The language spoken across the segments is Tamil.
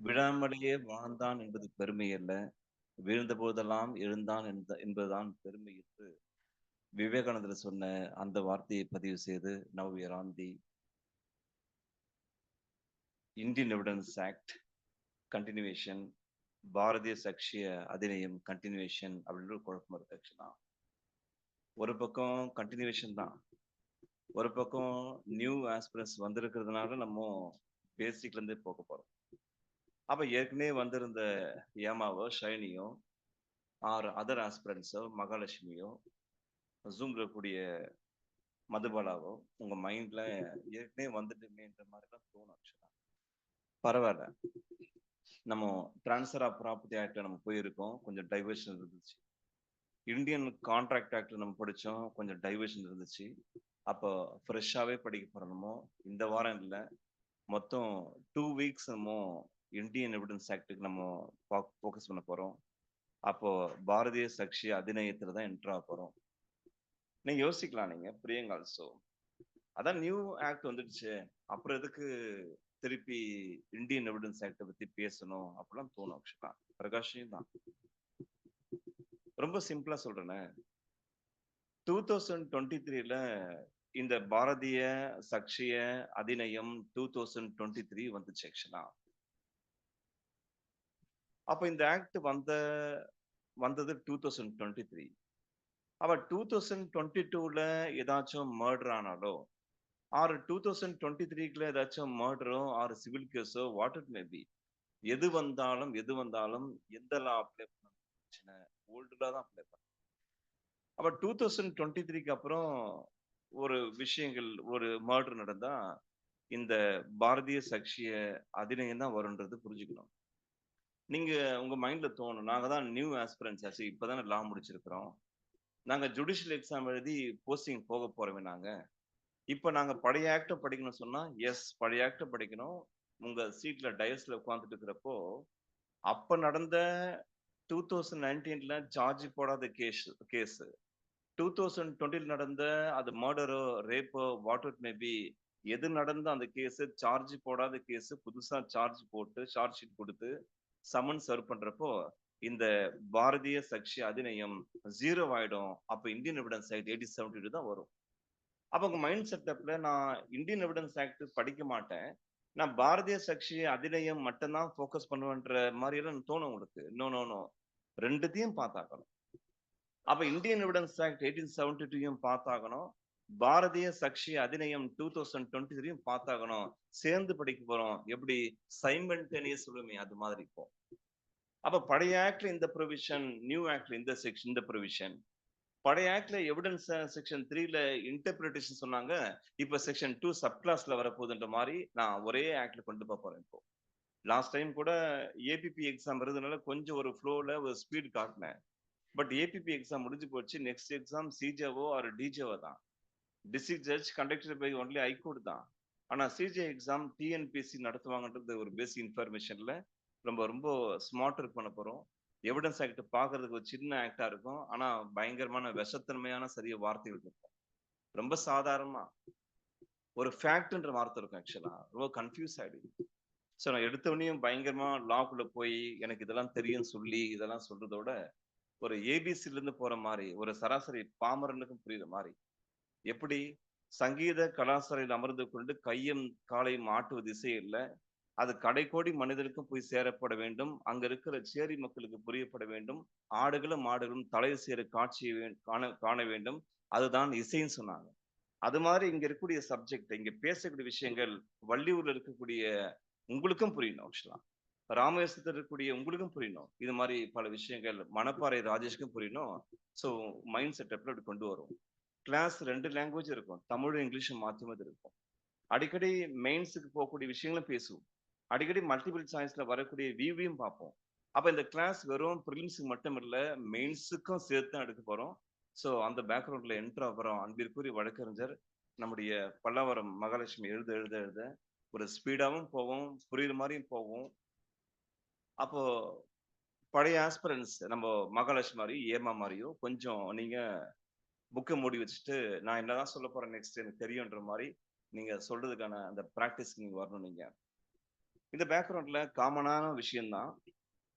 விழாமலேயே வாழ்ந்தான் என்பது பெருமை அல்ல. வீழ்ந்த போதெல்லாம் எழுந்தான் என்பதுதான் பெருமை என்று விவேகானந்தர் சொன்ன அந்த வார்த்தையை பதிவு செய்து now we are on the Indian Evidence Act continuation Bharatiya Sakshya Adhiniyam continuation அப்படின்ற ஒரு குழப்பம் இருக்கு ஆக்சுவலா. ஒரு பக்கம் கன்டினியூவேஷன் தான், ஒரு பக்கம் நியூ ஆஸ்பிரன்ஸ் வந்திருக்கிறதுனால நம்ம பேசிக்ல இருந்தே போக போறோம். அப்ப ஏற்கனவே வந்திருந்த ஏமாவோ ஷைனியோ ஆர் அதர் ஆஸ்பிரன்ஸோ மகாலட்சுமியோ ஜூம்ல இருக்கக்கூடிய மதுபாலாவோ உங்க மைண்ட்ல ஏற்கனவே வந்துட்டுமேன்ற மாதிரி தான் தோணும் ஆக்சுவலா. பரவாயில்ல, நம்ம டிரான்ஸ்ஃபர் ஆஃப் ப்ராப்பர்ட்டி ஆக்ட்ல நம்ம போயிருக்கோம், கொஞ்சம் டைவர்ஷன் இருந்துச்சு. இந்தியன் கான்ட்ராக்ட் ஆக்ட்ல நம்ம படிச்சோம், கொஞ்சம் டைவர்ஷன் இருந்துச்சு. அப்போ ஃப்ரெஷ்ஷாவே படிக்க போறோமோ இந்த வாரம் இல்லை, மொத்தம் 2 வீக்ஸ் நம்ம இந்தியன் எவிடன்ஸ் ஆக்டுக்கு நம்ம ஃபோக்கஸ் பண்ண போறோம். அப்போ பாரதிய சக்ஷி அதிநயத்துல தான் என்ட்ரு ஆக போறோம். நீங்க யோசிக்கலாம், நீங்க பிரியங்கா ஆல்சோ அதான் நியூ ஆக்ட் வந்துடுச்சு, அப்புறம் எதுக்கு திருப்பி இந்தியன் எவிடன்ஸ் ஆக்ட பத்தி பேசணும் அப்படிலாம் தோணும் ஆக்சுவலா. பிரகாஷையும் தான் ரொம்ப சிம்பிளா சொல்றேனே, 2023ல இந்த பாரதிய சக்ஷிய அதிநயம் 2023 வந்துச்சு ஆக்சுவலா. அப்ப இந்த ஆக்ட் வந்தது 2023. அப்ப 2022ல ஏதாச்சும் மர்டர் ஆனாலோ ஆர் 2023ல ஏதாச்சும் மர்டரோ ஆர் சிவில் கேஸோ வாட் இட் மே பி, எது வந்தாலும் எந்த லா அப்ளை பண்ண பிரச்சனை, ஓல்டு லா தான் அப்ளை பண்ண. அப்ப 2023க்கு அப்புறம் ஒரு விஷயங்கள், ஒரு மர்டர் நடந்தா இந்த பாரதிய சக்ஷிய அதிநயம் தான் வரும்ன்றது புரிஞ்சுக்கணும். நீங்க உங்க மைண்ட்ல தோணும், நாங்க தான் நியூ ஆஸ்பிரன்ஸ் ஆச்சு, இப்பதானே லா முடிச்சிருக்கிறோம், நாங்க ஜுடிஷியல் எக்ஸாம் எழுதி போஸ்டிங் போக போறோமே, நாங்க இப்ப நாங்க பழைய ஆக்ட படிக்கணும் சொன்னா எஸ், பழைய ஆக்ட படிக்கணும். உங்க சீட்ல டயஸ்ல உட்கார்ந்துட்டு இருக்கிறப்போ அப்ப நடந்த 2019ல சார்ஜ் போடாத கேஸ் 2020ல நடந்த அது மர்டரோ ரேப்போ வாட் இட் மே பி, எது நடந்த அந்த கேஸ் சார்ஜ் போடாத கேஸ் புதுசா சார்ஜ் போட்டு சார்ஜ் ஷீட் கொடுத்து சம்மன் சர்வ் பண்றப்போ இந்த பாரதிய சக்ஷி அதிநயம் ஜீரோ ஆயிடும். அப்ப இந்தியன் எவிடன்ஸ் ஆக்ட் 1872 தான் வரும். அப்ப உங்க மைண்ட் செட்டப்ல நான் இந்தியன் எவிடன்ஸ் ஆக்ட் படிக்க மாட்டேன், நான் பாரதிய சக்ஷி அதிநயம் மட்டும்தான் ஃபோக்கஸ் பண்ணுவேன்ற மாதிரி எல்லாம் தோணும் உங்களுக்கு. நோ நோ நோ, ரெண்டுத்தையும் பார்த்தாக்கணும். அப்ப இந்தியன் எவிடன்ஸ் ஆக்ட் 1872யும் பார்த்தாகணும், பாரதிய சக்ஷி அதிநயம் 2023யும் பார்த்தாகணும். சேர்ந்து படிக்க போறோம். எப்படி சைமல்டேனியஸ் சொல்லுமே அது மாதிரி இப்போ. அப்ப பழைய ஆக்ட்ல இந்த ப்ரொவிஷன், நியூ ஆக்ட்ல இந்த செக்ஷன், இந்த ப்ரொவிஷன். பழைய ஆக்ட்ல எவிடன்ஸ் செக்ஷன் 3ல இன்டர்பிரிட்டேஷன் சொன்னாங்க, இப்ப செக்ஷன் 2 சப் கிளாஸ்ல வரப்போகுதுன்ற மாதிரி நான் ஒரே ஆக்ட்ல கொண்டு போக போறேன் இப்போ. லாஸ்ட் டைம் கூட ஏபிபி எக்ஸாம் வருதுனால கொஞ்சம் ஒரு ஃப்ளோல ஒரு ஸ்பீட் காட்டினேன். பட் ஏபிபி எக்ஸாம் முடிஞ்சு போச்சு. Next exam CJO or DJO தான். District judge conducted by only high court தான். ஆனா சிஜே எக்ஸாம் டிஎன்பிஎஸ்சி நடத்துவாங்கன்றது ஒரு பேசிக் இன்ஃபர்மேஷன்ல ரொம்ப ரொம்ப ஸ்மார்ட் ஒர்க் பண்ண போறோம். எவிடன்ஸ் ஆக்ட் பாக்குறதுக்கு ஒரு சின்ன ஆக்டா இருக்கும், ஆனா பயங்கரமான விஷத்தன்மையான சரிய வார்த்தைகள் இருக்கும். ரொம்ப சாதாரணமா ஒரு ஃபேக்ட்ன்ற வார்த்தை இருக்கும் ஆக்சுவலா, ரொம்ப கன்ஃபியூஸ் ஆயிடுது. ஸோ நான் எடுத்தவனையும் பயங்கரமா லாக்குள்ள போய் எனக்கு இதெல்லாம் தெரியும் சொல்லி இதெல்லாம் சொல்றதோட ஒரு ஏபிசில இருந்து போற மாதிரி, ஒரு சராசரி பாமரனுக்கும் புரியுற மாதிரி, எப்படி சங்கீத கலாசாரையில் அமர்ந்து கொண்டு கையும் காலையும் ஆட்டுவது இசை இல்ல, அது கடைக்கோடி மனிதனுக்கும் போய் சேரப்பட வேண்டும், அங்க இருக்கிற சேரி மக்களுக்கு புரியப்பட வேண்டும், ஆடுகளும் மாடுகளும் தலை சேர காட்சியை காண காண வேண்டும், அதுதான் இசைன்னு சொன்னாங்க. அது மாதிரி இங்க இருக்கக்கூடிய சப்ஜெக்ட், இங்க பேசக்கூடிய விஷயங்கள் வள்ளியூர்ல இருக்கக்கூடிய உங்களுக்கும் புரியணும் ஆக்சுவலா, ராமேஸ்வரத்தில் இருக்கக்கூடிய உங்களுக்கும் புரியணும், இது மாதிரி பல விஷயங்கள் மணப்பாறை ராஜேஷ்க்கும் புரியணும். ஸோ மைண்ட் செட்டப்ல அப்படி கொண்டு வரும். கிளாஸ் 2 லாங்குவேஜ் இருக்கும், தமிழும் இங்கிலீஷும் மாற்றி மாற்றி இருக்கும். அடிக்கடி மெயின்ஸுக்கு போகக்கூடிய விஷயங்களும் பேசுவோம். அடிக்கடி மல்டிபிள் சாய்ஸ்ல வரக்கூடிய வியூவையும் பார்ப்போம். அப்ப இந்த கிளாஸ் வெறும் ப்ரிலிம்ஸுக்கு மட்டும் இல்ல, மெயின்ஸுக்கும் சேர்த்து தான் எடுக்க போறோம். ஸோ அந்த பேக்ரவுண்ட்ல என்ட்ரு ஆகிறோம். அன்பிற்குரிய வழக்கறிஞர் நம்முடைய பல்லாவரம் மகாலட்சுமி எழுத எழுத எழுத ஒரு ஸ்பீடாவும் போவோம், புரியுற மாதிரியும் போவோம். அப்போ பழைய ஆஸ்பிரன்ஸ் நம்ம மகாலட்சுமி மாதிரியும் ஏமா மாதிரியும் கொஞ்சம் நீங்க புக்கை மூடி வச்சுட்டு நான் என்னதான் சொல்ல போறேன் நெக்ஸ்ட் எனக்கு தெரியுன்ற மாதிரி நீங்க சொல்றதுக்கான அந்த பிராக்டிஸ்க்கு நீங்க வரணும். நீங்க இந்த பேக்ரவுண்ட்ல காமனான விஷயம்தான்.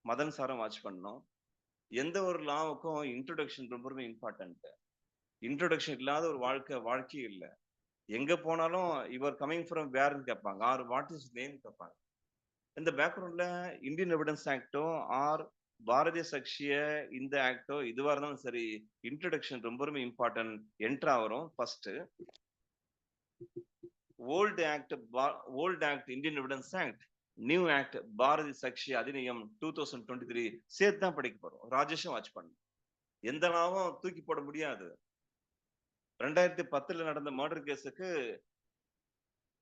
மதன் சாரை வாட்ச் பண்ணோம். எந்த ஒரு லாவுக்கும் இன்ட்ரோடக்ஷன் ரொம்ப இம்பார்ட்டன்ட். இன்ட்ரோடக்ஷன் இல்லாத ஒரு வாழ்க்கையே இல்ல. எங்க போனாலும் யுவர் கமிங் ஃப்ரம் வேர்ன்னு கேட்பாங்க. ஆர் வாட் இஸ் நேம் கேட்பாங்க. இந்த பேக்ரவுண்ட்ல இந்தியன் எவிடன்ஸ் ஆக்டோ ஆர் பாரதிய சக்ஷிய இந்த ஆக்டோ இதுவா இருந்தாலும் சரி, இன்ட்ரோடக்ஷன் ரொம்ப இம்பார்ட்டன்ட். என்டர் ஆகிறோம் first. Old act old act Indian Evidence Act, new act Bharati Sakshi Adhiniyam 2023 சேர்த்து தான் படிக்க போறோம். ராஜேஷும் வாட்ச் பண்ணும். எந்த நாவும் தூக்கி போட முடியாது. 2010 நடந்த மர்டர் கேஸுக்கு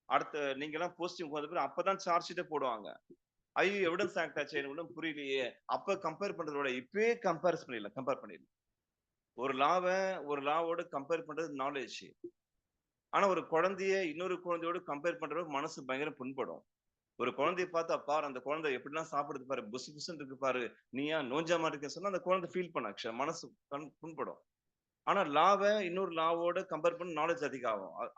அடுத்த நீங்க எல்லாம் போஸ்டிங் அப்பதான் சார்ஜ் ஷீட்டே போடுவாங்க. ஐயோ எவிடன்ஸ் ஆக்ட் ஆச்சு எனக்கு ஒன்றும் புரியலையே. அப்ப கம்பேர் பண்றதோட இப்பவே கம்பேர் பண்ணிடலாம். ஒரு லாவோட கம்பேர் பண்றது நாலேஜ். ஆனா ஒரு குழந்தைய இன்னொரு குழந்தையோட கம்பேர் பண்றது மனசு பயங்கர புண்படும். ஒரு குழந்தைய பார்த்தா பாரு அந்த குழந்தை எப்படிலாம் சாப்பிடுது பாரு, புசு புசுன்னு இருக்கு பாரு, நீயா நோஞ்சாம இருக்க சொன்னா அந்த குழந்தை ஃபீல் பண்ண ஆக்சுவலா மனசு புண்படும். ஆனா இன்னொரு லாவோட கம்பேர் பண்ண நாலேஜ்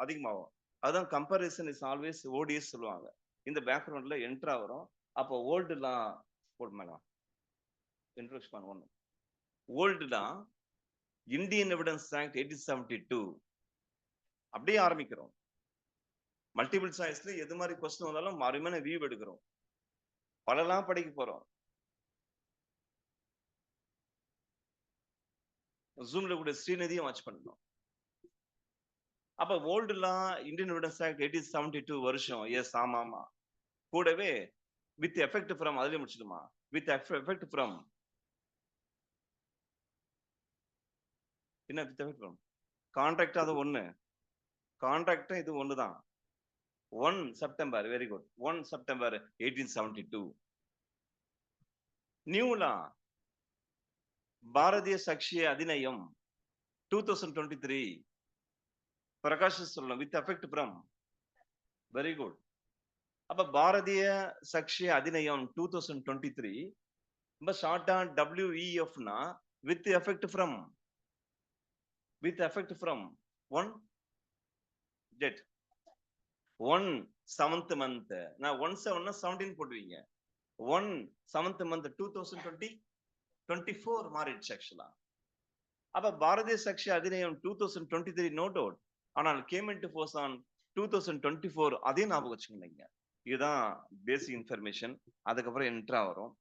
அதிகமாகும். அதுதான் கம்பேரிசன் இஸ் ஆல்வேஸ் ஓடிஎஸ் சொல்லுவாங்க. இந்த பேக்ரவுண்ட்ல என்டர் ஆகிறோம். அப்போ ஓல்டு லா போடுமாங்க இன்ட்ரோடக்ஷன் ஒன்று. ஓல்டு லா இந்தியன் எவிடன்ஸ் ஆக்ட் 1872 அப்படியே ஆரம்பிக்கிறோம். மல்டிபிள் சாய்ஸ்ல எது மாதிரி கொஸ்டின் வந்தாலும் அருமையான வியூ எடுக்கிறோம். பலலாம் படிக்க போறோம். ஜூம்ல கூட ஸ்ரீநிதியும் வாட்ச் பண்ணணும். அப்ப ஓல்டுலா இந்தியன் எவிடன்ஸ் ஆக்ட் 1872 வருஷம். எஸ், ஆமா. கூடவே வித் எஃபெக்ட் ஃப்ரம் அதுலயே முடிச்சிடுமா? வித் எஃபெக்ட் ஃப்ரம் என்ன வித் எஃபெக்ட் ஃப்ரம் கான்ட்ராக்ட் அது ஒண்ணு. கான்ட்ராக்ட் இது ஒண்ணுதான். 1 செப்டம்பர் வெரி குட். 1 செப்டம்பர் 1872. நியூலா பாரதிய சக்ஷிய அதிநயம் 2023 பிரகாஷ் சொல்லணும் with effect from very good. அப்ப பாரதிய சக்ஷிய அதிநயம் 2023 ரொம்ப ஷார்ட்டா WEFனா with effect from 1 date 1 7th month. நான் 1/7 17 போடுவீங்க. 1 7th month 2024 மாறிடுச்சு ஆக்சுவலா. அப்ப பாரதிய சக்ஷி அதிநியம் 2023 நோ டவுட். ஆனால் கேம் இன்டு ஃபோர்ஸ் ஆன் 2024 அதே ஞாபகம் வச்சுக்கோங்க. இதுதான் பேசிக் இன்ஃபர்மேஷன். அதுக்கப்புறம் என்ட்ரா வரும்.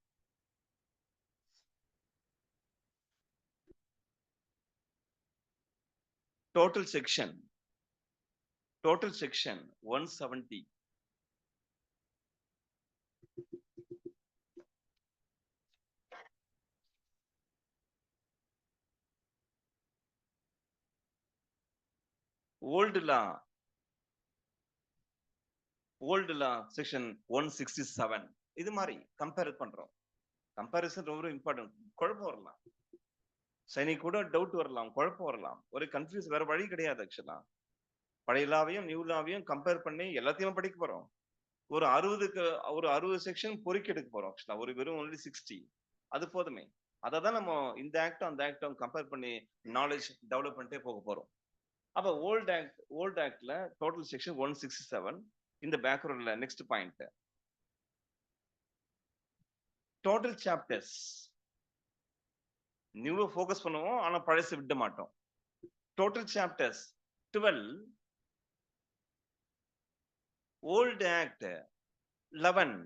Total section 170. ஓல்டு லா செக்ஷன் 167. இது மாதிரி கம்பேர் பண்றோம். கம்பேரிசன் ரொம்ப இம்பார்ட்டன்ட். குழப்பம் வரலாம், சைனி கூட டவுட் வரலாம், குழப்பம் வரலாம், ஒரு கன்ஃபியூஸ், வேற வழி கிடையாது ஆக்சுவலா. பழைய லாவையும் நியூ லாவையும் கம்பேர் பண்ணி எல்லாத்தையும் படிக்க போறோம். ஒரு 60 செக்ஷன் பொறுக்கி எடுக்க போறோம் ஆக்சுவலா. ஒரு வெறும் ஒன்லி 60 அது போதுமே. அதை தான் நம்ம இந்த ஆக்டும் அந்த ஆக்டும் கம்பேர் பண்ணி நாலேஜ் டெவலப் பண்ணிட்டே போக போறோம். அப்ப ஓல்ட் ஆக்ட்ல டோட்டல் செக்ஷன் 167. இந்த பேக்ரவுண்ட்ல நெக்ஸ்ட் பாயிண்ட் டோட்டல் சாப்டர்ஸ். நியூவை ஃபோக்கஸ் பண்ணுவோம், ஆனா பழசு விட மாட்டோம். Total chapters 12, old act 11.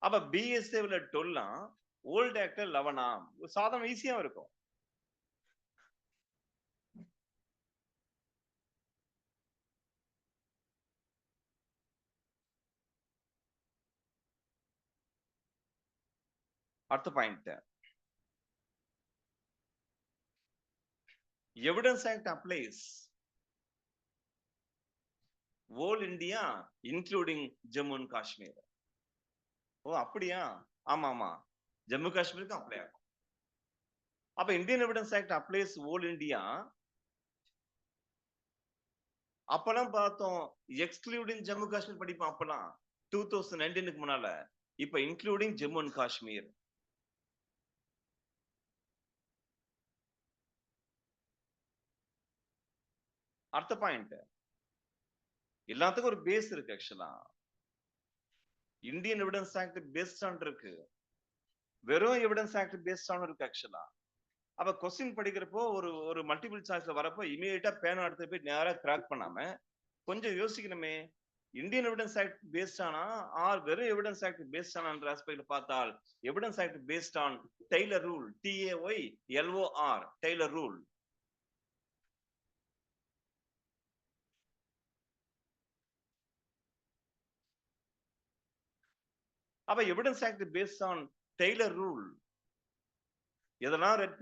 அப்ப பிஎஸ்ஏல 12, ஓல்டு ஆக்ட் 11. சாதம் ஈஸியா இருக்கும். அடுத்த point evidence act applies all India including Jammu and Kashmir. ஓ அப்படியா? ஆமா, ஜம்மு காஷ்மீருக்கு அப்ளை ஆகும். அப்ப Indian Evidence act applies all India. அப்பெல்லாம் பார்த்தோம் எக்ஸ்க்ளூடிங் ஜம்மு காஷ்மீர் படிப்போம் அப்பெல்லாம் 2019க்கு முன்னால. இப்ப இன்க்ளூடிங் ஜம்மு அண்ட் காஷ்மீர். அடுத்த பாயிண்ட் எல்லாத்துக்கும் ஒரு பேஸ் இருக்கு ஆக்சுவலா. Indian Evidence act based on இருக்கு, வெறும் எவிடன்ஸ் ஆக்ட் பேஸ்ட் ஆன் இருக்கு ஆக்சுவலா. அப்ப கொஸ்டின் படிக்கிறப்போ ஒரு ஒரு மல்டிபிள் சாய்ஸ்ல வரப்போ இமீடியட்டா பேனா எடுத்து போய் நேரா கிராக் பண்ணாம கொஞ்சம் யோசிக்கணுமே. இந்தியன் எவிடன்ஸ் ஆக்ட் பேஸ்ட் ஆனா ஆர் வெறும் எவிடன்ஸ் ஆக்ட் பேஸ்ட் ஆனான்ற ஆஸ்பெக்ட்ல பார்த்தால் evidence act based on Taylor rule, TAYLOR Taylor rule. அப்ப evidence act based on Taylor rule. இதெல்லாம் ரெட்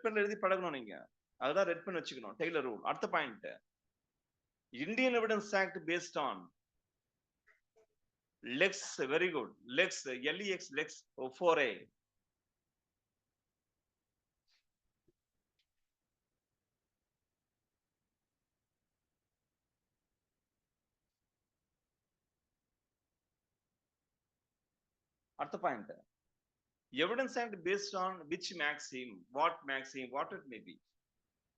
பென் எழுதி பழகணும் நீங்க. அதுதான் ரெட் பென் வச்சுக்கணும். Taylor rule. அடுத்த point, Indian Evidence act based on lex, very good, lex, LEX, lex 4A. அடுத்த point, evidence act based on which maxim, what it may B.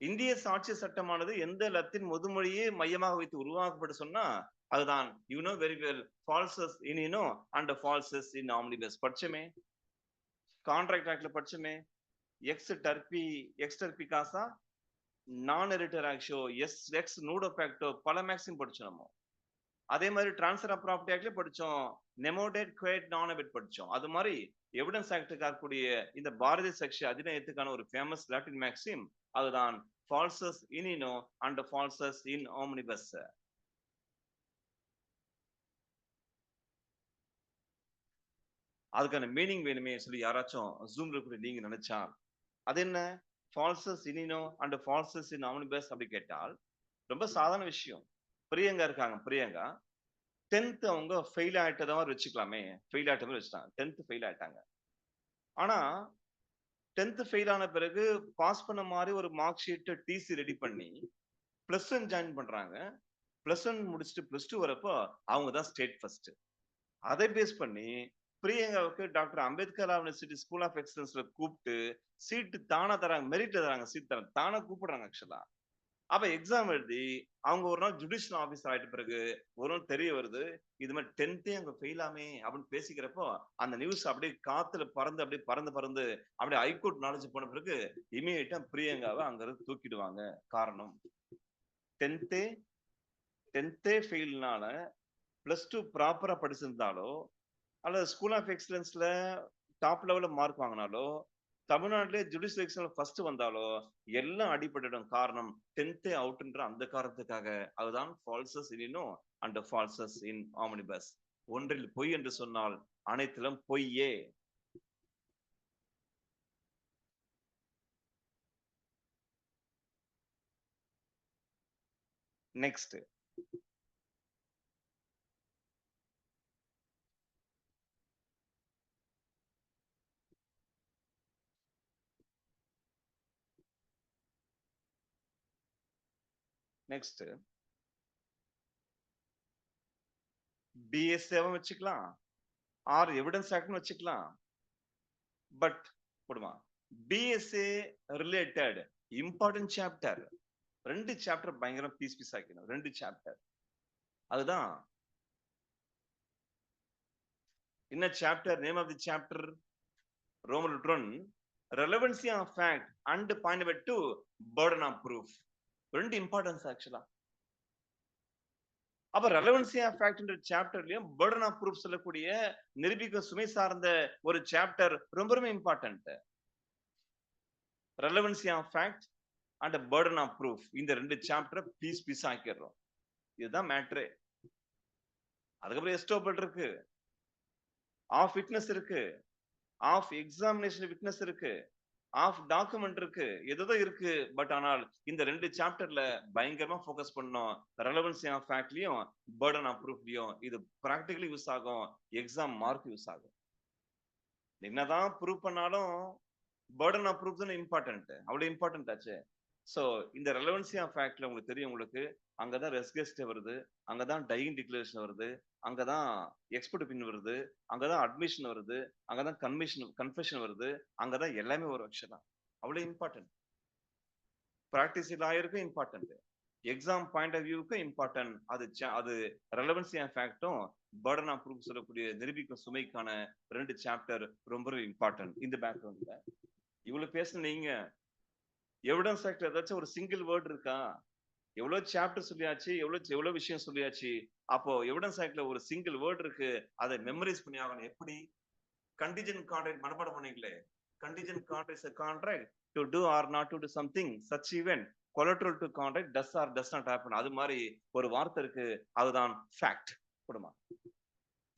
இந்திய சாட்சி சட்டமானது எந்த லத்தின் முதுமொழியை மையமாக வைத்து உருவாக்கப்பட்டு சொன்னா அதுதான் you know very well falsus in uno and falsus in omnibus படிச்சமே, கான்ட்ராக்ட் ஆக்ட்ல படிச்சமே, ex turpi causa, non oritur ஆக்ஷோ, X நூடோ ஃபேக்டோ, பல மேக்ஸிம் படிச்சோம் நம்ம. அதே மாதிரி டிரான்ஸ்ஃபர் ஆஃப் ப்ராப்பர்ட்டி ஆக்ட்ல படிச்சோம், நெமோடேட் குவேட் நான் அபெட் படிச்சோம். அது மாதிரி எவிடன்ஸ் ஆக்டுக்கு இருக்கக்கூடிய இந்த பாரதிய சக்ஷ அதிநயத்துக்கான ஒரு ஃபேமஸ் லாட்டின் மேக்ஸிம் அதுதான் ஃபால்சஸ் இன் இனோ அண்ட் ஃபால்சஸ் இன் ஆம்னிபஸ். அதுக்கான மீனிங் வேணுமே சொல்லி யாராச்சும் ஜூம்ல கூட நீங்க நினைச்சா அது என்ன, ஃபால்சஸ் இன் இனோ அண்ட் ஃபால்சஸ் இன் ஆம்னிபஸ் அப்படி கேட்டால் ரொம்ப சாதாரண விஷயம். பிரியங்கா இருக்காங்க, பிரியங்கா 10th அவங்க ஃபெயில் ஆயிட்டதா வச்சுக்கலாமே, ஃபெயில் ஆயிட்ட மாதிரி வச்சுட்டாங்க, 10th ஃபெயில் ஆயிட்டாங்க. ஆனா 10th ஃபெயில் ஆன பிறகு பாஸ் பண்ண மாதிரி ஒரு மார்க் ஷீட் டிசி ரெடி பண்ணி +1 ஜாயின் பண்றாங்க. +1 முடிச்சுட்டு +2 வரப்போ அவங்க தான் ஸ்டேட் ஃபர்ஸ்ட். அதை பேஸ் பண்ணி பிரியங்காவுக்கு doctor Ambedkar university school of எக்ஸலன்ஸ்ல கூப்பிட்டு சீட் தானா தராங்க, மெரிட்ல தராங்க, சீட் தராங்க, தானா கூப்பிடுறாங்க ஆக்சுவலா. அப்ப எக்ஸாம் எழுதி அவங்க ஒரு நாள் ஜுடிஷியல் ஆபீசர் ஆயிட்ட பிறகு ஒரு நாள் தெரிய வருது இது மாதிரி 10th அங்க ஃபெயில் ஆமே அப்படின்னு பேசிக்கிறப்போ அந்த நியூஸ் அப்படியே காத்துல பறந்து அப்படியே பறந்து பறந்து அப்படியே ஹைகோர்ட் நாலேஜ் போன பிறகு இமீடியட்டா பிரியங்காவை அங்க இருந்து தூக்கிடுவாங்க. காரணம் 10th 10th ஃபெயில்னால +2 ப்ராப்பரா படிச்சிருந்தாலோ அல்லது ஸ்கூல் ஆஃப் எக்ஸலன்ஸ்ல டாப் லெவல்ல மார்க் வாங்கினாலோ தமிழ்நாட்டிலே ஜுடிஷியல் எக்ஸாம்ல ஃபர்ஸ்ட் வந்தாலோ எல்லாம் அடிபட்டுடும். காரணம் 10th அவுட்ன்ற அந்த காரணத்துக்காக. அதுதான் ஃபால்சஸ் இன் இனோ அண்ட் ஃபால்சஸ் இன் ஆம்னிபஸ். ஒன்றில் பொய் என்று சொன்னால் அனைத்திலும் பொய்யே. நெக்ஸ்ட், நெக்ஸ்ட் BSA வச்சுக்கலாம், ஆர் எவிடன்ஸ் ஆக்ட்னு வச்சுக்கலாம். பட் போடுமா BSA related important chapter, 2 chapter பயங்கரம் பீஸ் ஆக்கணும். 2 சாப்டர், அதுதான் என்ன chapter, name of the chapter Roman 1, relevancy of fact and point number 2, burden of proof. 2 importance ஆக்சுவலா. அப்ப ரெலவன்சி ஆஃப் ஃபேக்ட்ன்ற சாப்டர்லயும் பர்டன் ஆஃப் ப்ரூஃப் சொல்லக்கூடிய நிரூபிக்க சுமை சார்ந்த ஒரு சாப்டர் ரொம்ப ரொம்ப important. Relevancy of fact and burden of proof இந்த 2 சாப்டர் பீஸ் ஆக்கிடுறோம். இதுதான் மேட்ரு. அதுக்கப்புறம் எஸ்டோபிள் இருக்கு, ஆஃப் விட்னஸ் இருக்கு, ஆஃப் எக்ஸாமினேஷன் விட்னஸ் இருக்கு, ஆஃப் டாக்குமெண்ட் இருக்கு, ஏதோ இருக்கு. பட் ஆனால் இந்த 2 சாப்டர்ல பயங்கரமா ஃபோக்கஸ் பண்ணோம். ரெலவன்சி ஆஃப் ஃபேக்ட்லயும் பர்டன் ஆஃப் ப்ரூஃப்லயும் இது பிராக்டிகலி யூஸ் ஆகும், எக்ஸாம் மார்க் யூஸ் ஆகும். என்னதான் ப்ரூவ் பண்ணாலும் பர்டன் ஆஃப் ப்ரூஃப் தான் இம்பார்ட்டன்ட், அவ்வளவு இம்பார்ட்டன்ட் ஆச்சு. சோ இந்த ரெலவன்சி ஆஃப் ஃபேக்ட்ல உங்களுக்கு தெரியும், உங்களுக்கு அங்கதான் ரெஸ்கெஸ்ட் வருது, அங்கதான் டையிங் டிக்ளரேஷன் வருது, அங்கதான் எக்ஸ்பர்ட் ஒப்பீனியன் வருது, அங்கதான் அட்மிஷன் வருது, அங்கதான் கன்ஃபெஷன் வருது, அங்கதான் எல்லாமே ஒரு ஆக்சுவலா அவ்வளவு இம்பார்ட்டன்ட். பிராக்டிஸ் லாயருக்கும் இம்பார்ட்டன்ட், எக்ஸாம் பாயிண்ட் ஆஃப் வியூக்கும் இம்பார்ட்டன்ட். அது ரெலவன்சி ஆஃப் ஃபேக்டும் பர்டன் ஆஃப் ப்ரூஃப் சொல்லக்கூடிய நிரூபிக்கும் சுமைக்கான 2 சாப்டர் ரொம்ப இம்பார்ட்டன்ட். இந்த பேக்ரவுண்ட்ல இவ்வளவு பேசுன நீங்க எவிடன்ஸ் ஃபேக்டர் ஏதாச்சும் ஒரு சிங்கிள் வேர்ட் இருக்கா? எவ்வளவு சாப்டர் சொல்லியாச்சு, எவ்வளவு விஷயம் சொல்லியாச்சு. அப்போ எவிடன்ஸ் ஆக்ட்ல ஒரு சிங்கிள் வேர்ட் இருக்கு. அதை மெமரைஸ் பண்ணி ஆகணும். எப்படி? கண்டிஜென்ட் கான்ட்ராக்ட் மனப்பாடம் பண்ணீங்களே. Contingent contract is a contract to do or not to do something such event collateral to contract does or does not happen. அது மாதிரி ஒரு வார்த்தை இருக்கு. அதுதான் fact. போடுமா?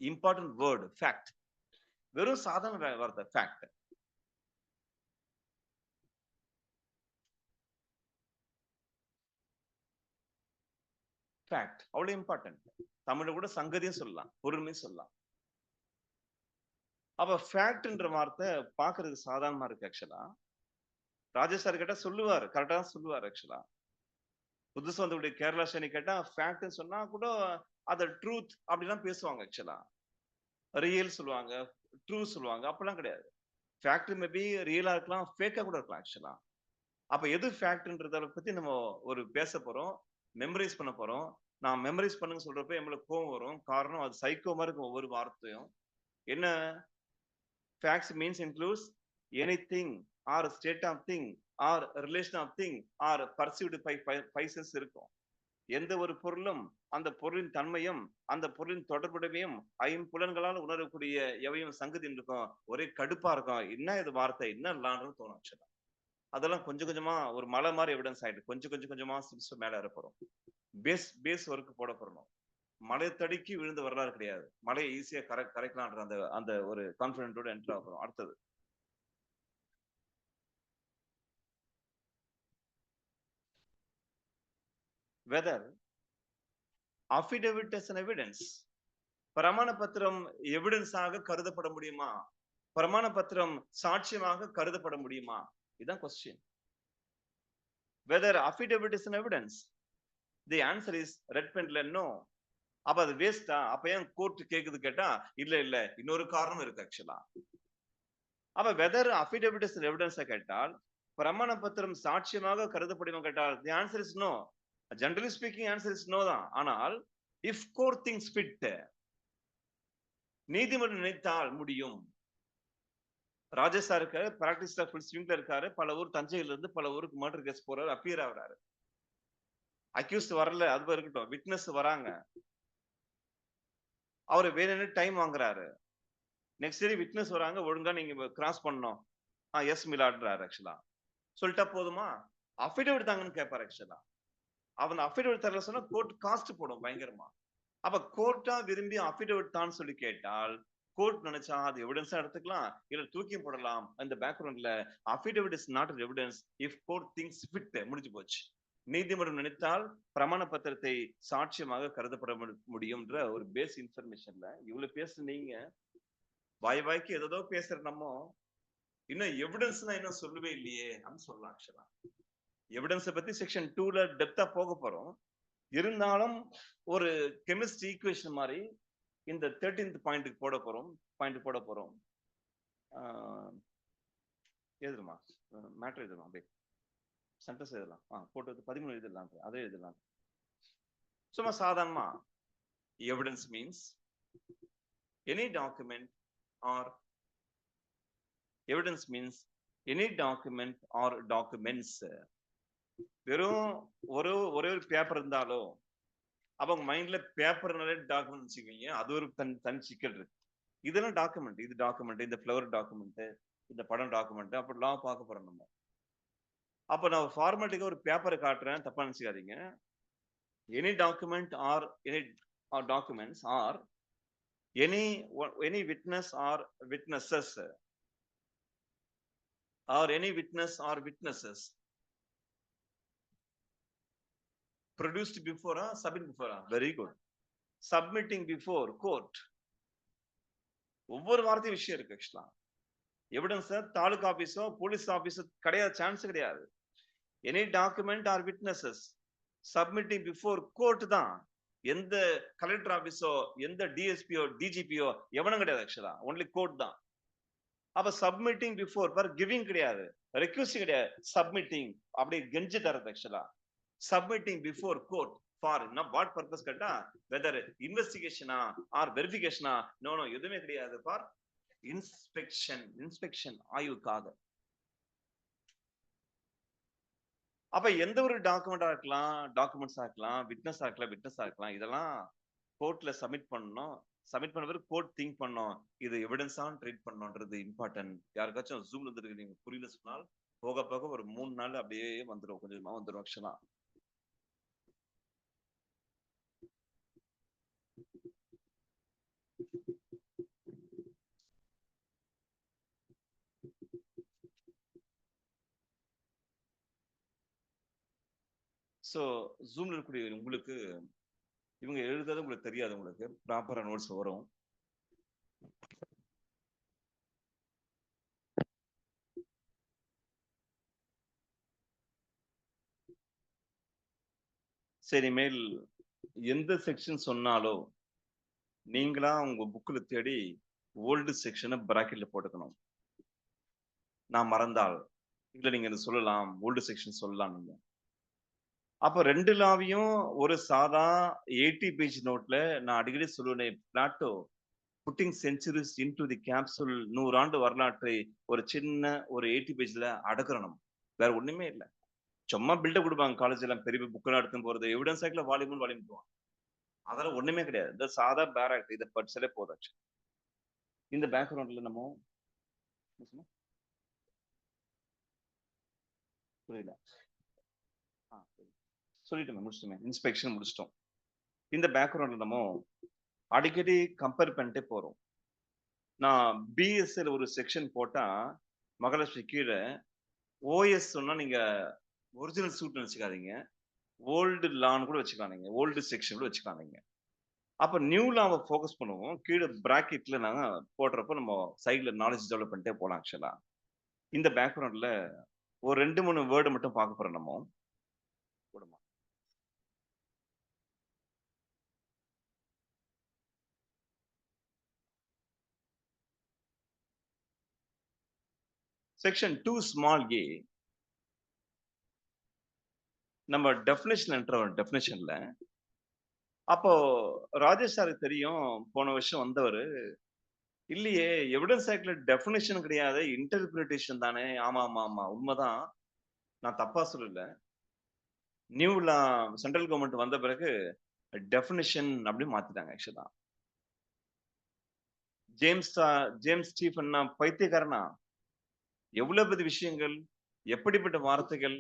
Important word fact. வெறும் சாதாரண வார்த்தை fact. fact அவ்வளவு இம்பார்ட்டன்ட். தமிழ்ல கூட சங்கதியும் சொல்லலாம், பொருளுமே சொல்லலாம். அப்ப ஃபேக்ட்ன்ற வார்த்தை பாக்குறதுக்கு சாதாரணமா இருக்கு ஆக்சுவலா. ராஜேஷ் சார் கேட்டா சொல்லுவாரு, கரெக்டா தான் சொல்லுவாரு ஆக்சுவலா. புதுசு வந்தவருடைய கேரளா ஷேனி கேட்டா ஃபேக்ட்னு சொன்னா கூட அத ட்ரூத் அப்படிலாம் பேசுவாங்க ஆக்சுவலா. ரியல் சொல்லுவாங்க, ட்ரூ சொல்லுவாங்க. அப்பெல்லாம் கிடையாது. ஃபேக்ட் மேபி ரியலா இருக்கலாம், ஃபேக்கா கூட இருக்கலாம் ஆக்சுவலா. அப்ப எது ஃபேக்ட்ன்றத பத்தி நம்ம ஒரு பேச போறோம், மெமரைஸ் பண்ண போறோம். நான் மெமரைஸ் பண்ணுங்க சொல்றப்ப நம்மளுக்கு கோவம் வரும். காரணம் அது சைக்கோ மாதிரி இருக்கும் ஒவ்வொரு வார்த்தையும். என்ன facts means includes anything or state of thing or relation of thing or perceived by five senses இருக்கும். எந்த ஒரு பொருளும் அந்த பொருளின் தன்மையும் அந்த பொருளின் தொடர்புடைமையும் ஐம்புலன்களால் உணரக்கூடிய எவையும் சங்கதி இருக்கும். ஒரே கடுப்பா இருக்கும். என்ன இது வார்த்தை என்ன இல்லான்னு தோணும் ஆக்சுவலா. அதெல்லாம் கொஞ்சம் கொஞ்சமா ஒரு மலை மாதிரி எவிடன்ஸ் ஆயிட்டு கொஞ்சம் கொஞ்சமா சிஸ்டம் மேல ஏறப்போறோம். பேஸ் ஒர்க் போட போறோம். மலை தடுக்கி விழுந்த வரலாறு கிடையாது. மலையை ஈஸியா கரைக்கலான்ற அந்த அந்த ஒரு கான்பிடென்ட்டோட என்டர் ஆகிறோம். அடுத்தது whether affidavit as an evidence. பிரமாண பத்திரம் எவிடன்ஸாக கருதப்பட முடியுமா? பிரமாண பத்திரம் சாட்சியமாக கருதப்பட முடியுமா? இதுதான் question. Whether affidavit is an evidence. The answer is red penல no. அப்ப அது வேஸ்டா? அப்ப ஏன் கோர்ட் கேக்குது கேட்டா இல்ல இன்னொரு காரணம் இருக்கு ஆக்சுவலா. அப்ப வெதர் அஃபிடவிட் இஸ் எவிடன்ஸ் கேட்டால் பிரமாண பத்திரம் சாட்சியமாக கருதப்படுமா கேட்டால் the answer is no. Generally speaking answer is no தான். ஆனால் இஃப் கோர்ட் திங்ஸ் ஃபிட், நீதிமன்றம் நினைத்தால் முடியும். ராஜேஷ் சார் இருக்காரு, பிராக்டிஸ்ல ஃபுல் ஸ்விங்ல இருக்காரு. பல ஊர் தஞ்சையில இருந்து பல ஊருக்கு மர்டர் கேஸ் போறாரு, அப்பியர் ஆகுறாரு. அக்யூஸ்ட் வரல, அது இருக்கட்டும். விட்னஸ் வராங்க, அவரு வேணும்னு டைம் வாங்குறாரு. நெக்ஸ்ட் டே விட்னஸ் வராங்க, ஒழுங்கா நீங்க கிராஸ் பண்ணணும். எஸ் மிலாட்றாரு ஆக்சுவலா. சொல்லிட்டா போதுமா? அஃபிடவிட் தாங்கன்னு கேட்பாரு ஆக்சுவலா. அவன் அஃபிடவிட் தரல சொன்னா கோர்ட் காஸ்ட் போடும் பயங்கரமா. அப்ப கோர்ட்டா விரும்பி அஃபிடவிட் தான் சொல்லி கேட்டால் கோர்ட் நினைச்சா அது எவிடன்ஸா எடுத்துக்கலாம், இல்ல தூக்கி போடலாம். அந்த பேக்ரவுண்ட்ல affidavit is not an evidence if court thinks fit. முடிஞ்சு போச்சு. நீதிமன்றம் நினைத்தால் பிரமாண பத்திரத்தை சாட்சியமாக கருதப்பட முடியும்ன்ற ஒரு பேஸ் இன்ஃபர்மேஷன்ல இவ்வளவு பேசுனீங்க. வாய்க்கு ஏதோ பேசுற நம்ம இன்னும் எவிடன்ஸ்னா இன்னும் சொல்லவே இல்லையே அப்படின்னு சொல்லலாம் ஆக்சுவலா. எவிடன்ஸை பத்தி செக்ஷன் 2ல டெப்தா போக போறோம். இருந்தாலும் ஒரு கெமிஸ்ட்ரி ஈக்குவேஷன் மாதிரி இந்த 13th பாயிண்ட் போட போறோம். எழுதுமா மேட்டர் எழுதலாம், அப்படியே சென்டென்ஸ் எழுதலாம். போட்டு 13 எழுதலாம், அதே எழுதலாம். சும்மா சாதாரணமா evidence means any document R evidence means any document R documents. வெறும் ஒரே ஒரு பேப்பர் இருந்தாலோ அவங்க மைண்ட்ல பேப்பர்னாலே டாக்குமெண்ட் வச்சுக்கீங்க, அது ஒரு தனி சிக்கல் இருக்கு. இதெல்லாம் டாக்குமெண்ட், இது டாக்குமெண்ட், இந்த ஃபிளவர் டாக்குமெண்ட், இந்த படம் டாக்குமெண்ட், அப்படிலாம் பார்க்க போறோம் நம்ம. அப்ப நான் ஃபார்மாலிட்டிக்கு ஒரு பேப்பரை காட்டுறேன், தப்பா நினைச்சுக்காதீங்க. Any document or any documents or any witness or witnesses or any witness or witnesses produced before submit before. Very good. Submitting before court. ஒவ்வொரு வார்த்தையும் விஷயம் இருக்கு ஆக்சுவலா. எவிடன்ஸ் தாலுகா ஆபீஸோ போலீஸ் ஆபீஸோ கிடையாது, சான்ஸ் கிடையாது. Any document R witnesses submitting before court தான். எந்த கலெக்டர் ஆபீஸோ எந்த டிஎஸ்பியோ டிஜிபியோ எவனும் கிடையாது ஆக்சுவலா, ஒன்லி கோர்ட் தான். அப்ப சப்மிட்டிங் பிஃபோர் பார் கிவிங் கிடையாது, ரெக்வஸ்ட் கிடையாது, சப்மிட்டிங் அப்படியே கெஞ்சி தரது ஆக்சுவலா. Submitting before court for what purpose கேட்டா வெதர் இன்வெஸ்டிகேஷனா ஆர் வெரிஃபிகேஷனா, நோ நோ எதுவுமே கிடையாது. ஃபார் இன்ஸ்பெக்ஷன் ஆய்வுக்காக. அப்ப எந்த ஒரு டாக்குமெண்டா இருக்கலாம், டாக்குமெண்ட்ஸா இருக்கலாம், விட்னஸா இருக்கலாம், இதெல்லாம் கோர்ட்ல சப்மிட் பண்ணணும். சப்மிட் பண்ண பிறகு கோர்ட் திங்க் பண்ணணும், இது எவிடன்ஸா ட்ரீட் பண்ணணும்ன்றது இம்பார்ட்டன்ட். யாருக்காச்சும் ஜூம்ல இருந்து நீங்க புரியல சொன்னால் போக போக ஒரு 3 நாள் அப்படியே வந்துடும், கொஞ்சமா வந்துடும் ஆக்சுவலா. சோ ஜூம்ல இருக்கக்கூடிய உங்களுக்கு இவங்க எழுதுறது உங்களுக்கு தெரியாது, உங்களுக்கு ப்ராப்பரா நோட்ஸ் வரும். சரி, மேல் எந்த செக்ஷன் சொன்னாலோ நீங்களா உங்க புக்ல தேடி ஓல்டு செக்ஷனை பிராக்கெட்ல போட்டுக்கணும். நான் மறந்தால் இல்ல நீங்க இதை சொல்லலாம், ஓல்டு செக்ஷன் சொல்லலாம் நீங்க. அப்ப 2 லாவையும் ஒரு சாதா 80 பேஜ் நோட்ல நான் அடிக்கடி சொல்லுவேன், Plato pudding centuries into the capsule, 100 ஆண்டு வரலாற்றை ஒரு சின்ன ஒரு 80 பேஜ்ல அடக்குறோம் நம்ம. வேற ஒண்ணுமே இல்ல. சும்மா பில்டப் கொடுப்பாங்க காலேஜ் எல்லாம், பெரிய புக்கெல்லாம் எடுத்துன்னு போறது, எவிடன்ஸ் ஆக்ட்ல வால்யூம் 1 வால்யூம் 2. அதெல்லாம் ஒண்ணுமே கிடையாது. இந்த சாதா பேர் ஆக்ட் இதை படிச்சாலே போதாச்சு. இந்த பேக்ரவுண்ட்ல நம்ம புரியல. சொல்லிட்டோமே, முடிச்சிட்டோமே, இன்ஸ்பெக்ஷன் முடிச்சிட்டோம். இந்த பேக்ரவுண்ட்ல நம்ம அடிக்கடி கம்பேர் பண்ணிட்டே போறோம். நான் பிஎஸ்ல ஒரு செக்ஷன் போட்டா மகாலட்சுமி கீழே ஓஎஸ் சொன்னா நீங்க ஒரிஜினல் சூட் வச்சுக்காதீங்க, ஓல்டு லான்னு கூட வச்சுக்கலாம், நீங்க ஓல்டு செக்ஷன் கூட வச்சுக்கலாம் நீங்க. அப்ப நியூ லாவை ஃபோக்கஸ் பண்ணுவோம். கீழே பிராக்கெட்ல நாங்க போடுறப்ப நம்ம சைட்ல நாலேஜ் டெவலப் பண்ணிட்டே போலாம் ஆக்சுவலா. இந்த பேக்ரவுண்ட்ல ஒரு 2-3 வேர்டு மட்டும் பார்க்க போறோம் நம்ம. போடுமா. செக்ஷன் 2 ஸ்மால் ஏ நம்ம டெஃபினேஷன் என்ட்ரு டெஃபினேஷன்ல. அப்போ ராஜேஷ் சாருக்கு தெரியும், போன வருஷம் வந்தவரு, இல்லையே எவிடன்ஸ் ஆக்ட்ல டெஃபினேஷன் கிடையாது, இன்டர்பிரிட்டேஷன் தானே. ஆமா ஆமா ஆமா உண்மைதான், நான் தப்பா சொல்லல. நியூ லா சென்ட்ரல் கவர்மெண்ட் வந்த பிறகு டெஃபினிஷன் அப்படி மாத்திட்டாங்க ஆக்சுவலா. ஜேம்ஸ் ஸ்டீஃபன் பைத்தியக்காரனா? எவ்வளவு பெரிய விஷயங்கள், எப்படிப்பட்ட வார்த்தைகள்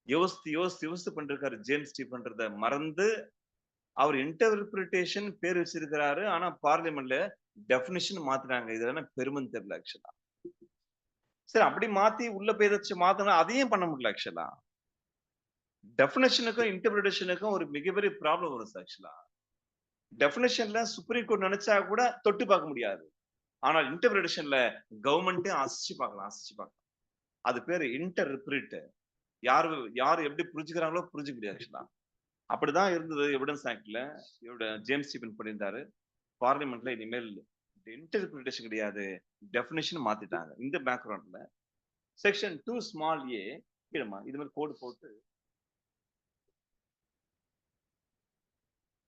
யோசித்து பண்ணிருக்காரு ஜேம்ஸ் ஸ்டீஃபன்றத மறந்து அவர் இன்டர்பிரிட்டேஷன் பேர் வச்சிருக்கிறாரு. ஆனா பார்லிமெண்ட்ல டெஃபினிஷன் மாத்துறாங்க. இது என்ன பெருமைன்னு தெரியல ஆக்சுவலா. சரி, அப்படி மாத்தி உள்ள போய் ஏதாச்சும் மாத்தணும், அதையும் பண்ண முடியல ஆக்சுவலா. டெஃபினேஷனுக்கும் இன்டர்பிரிட்டேஷனுக்கும் ஒரு மிகப்பெரிய ப்ராப்ளம் வரும் ஆக்சுவலா. டெஃபினேஷன்ல சுப்ரீம் கோர்ட் நினைச்சா கூட தொட்டு பார்க்க முடியாது. ஆனால் இன்டர்பிரிட்டேஷன்ல கவர்மெண்ட்டே அசிச்சு பார்க்கலாம். அது பேரு இன்டர்பிரிட். யாரு யாரு எப்படி புரிஞ்சுக்கிறாங்களோ புரிஞ்சுக்க முடியாது ஆக்சுவலா. அப்படிதான் இருந்தது எவிடன்ஸ் ஆக்ட்ல. ஜேம்ஸ் ஸ்டீபன் பண்ணியிருந்தாரு. பார்லிமெண்ட்ல இனிமேல் இன்டர்பிரிட்டேஷன் கிடையாது, டெஃபினேஷன் மாத்திட்டாங்க. இந்த பேக்ரவுண்ட்ல செக்ஷன் 2 ஸ்மால் ஏ கீழமா இது மாதிரி கோடு போட்டு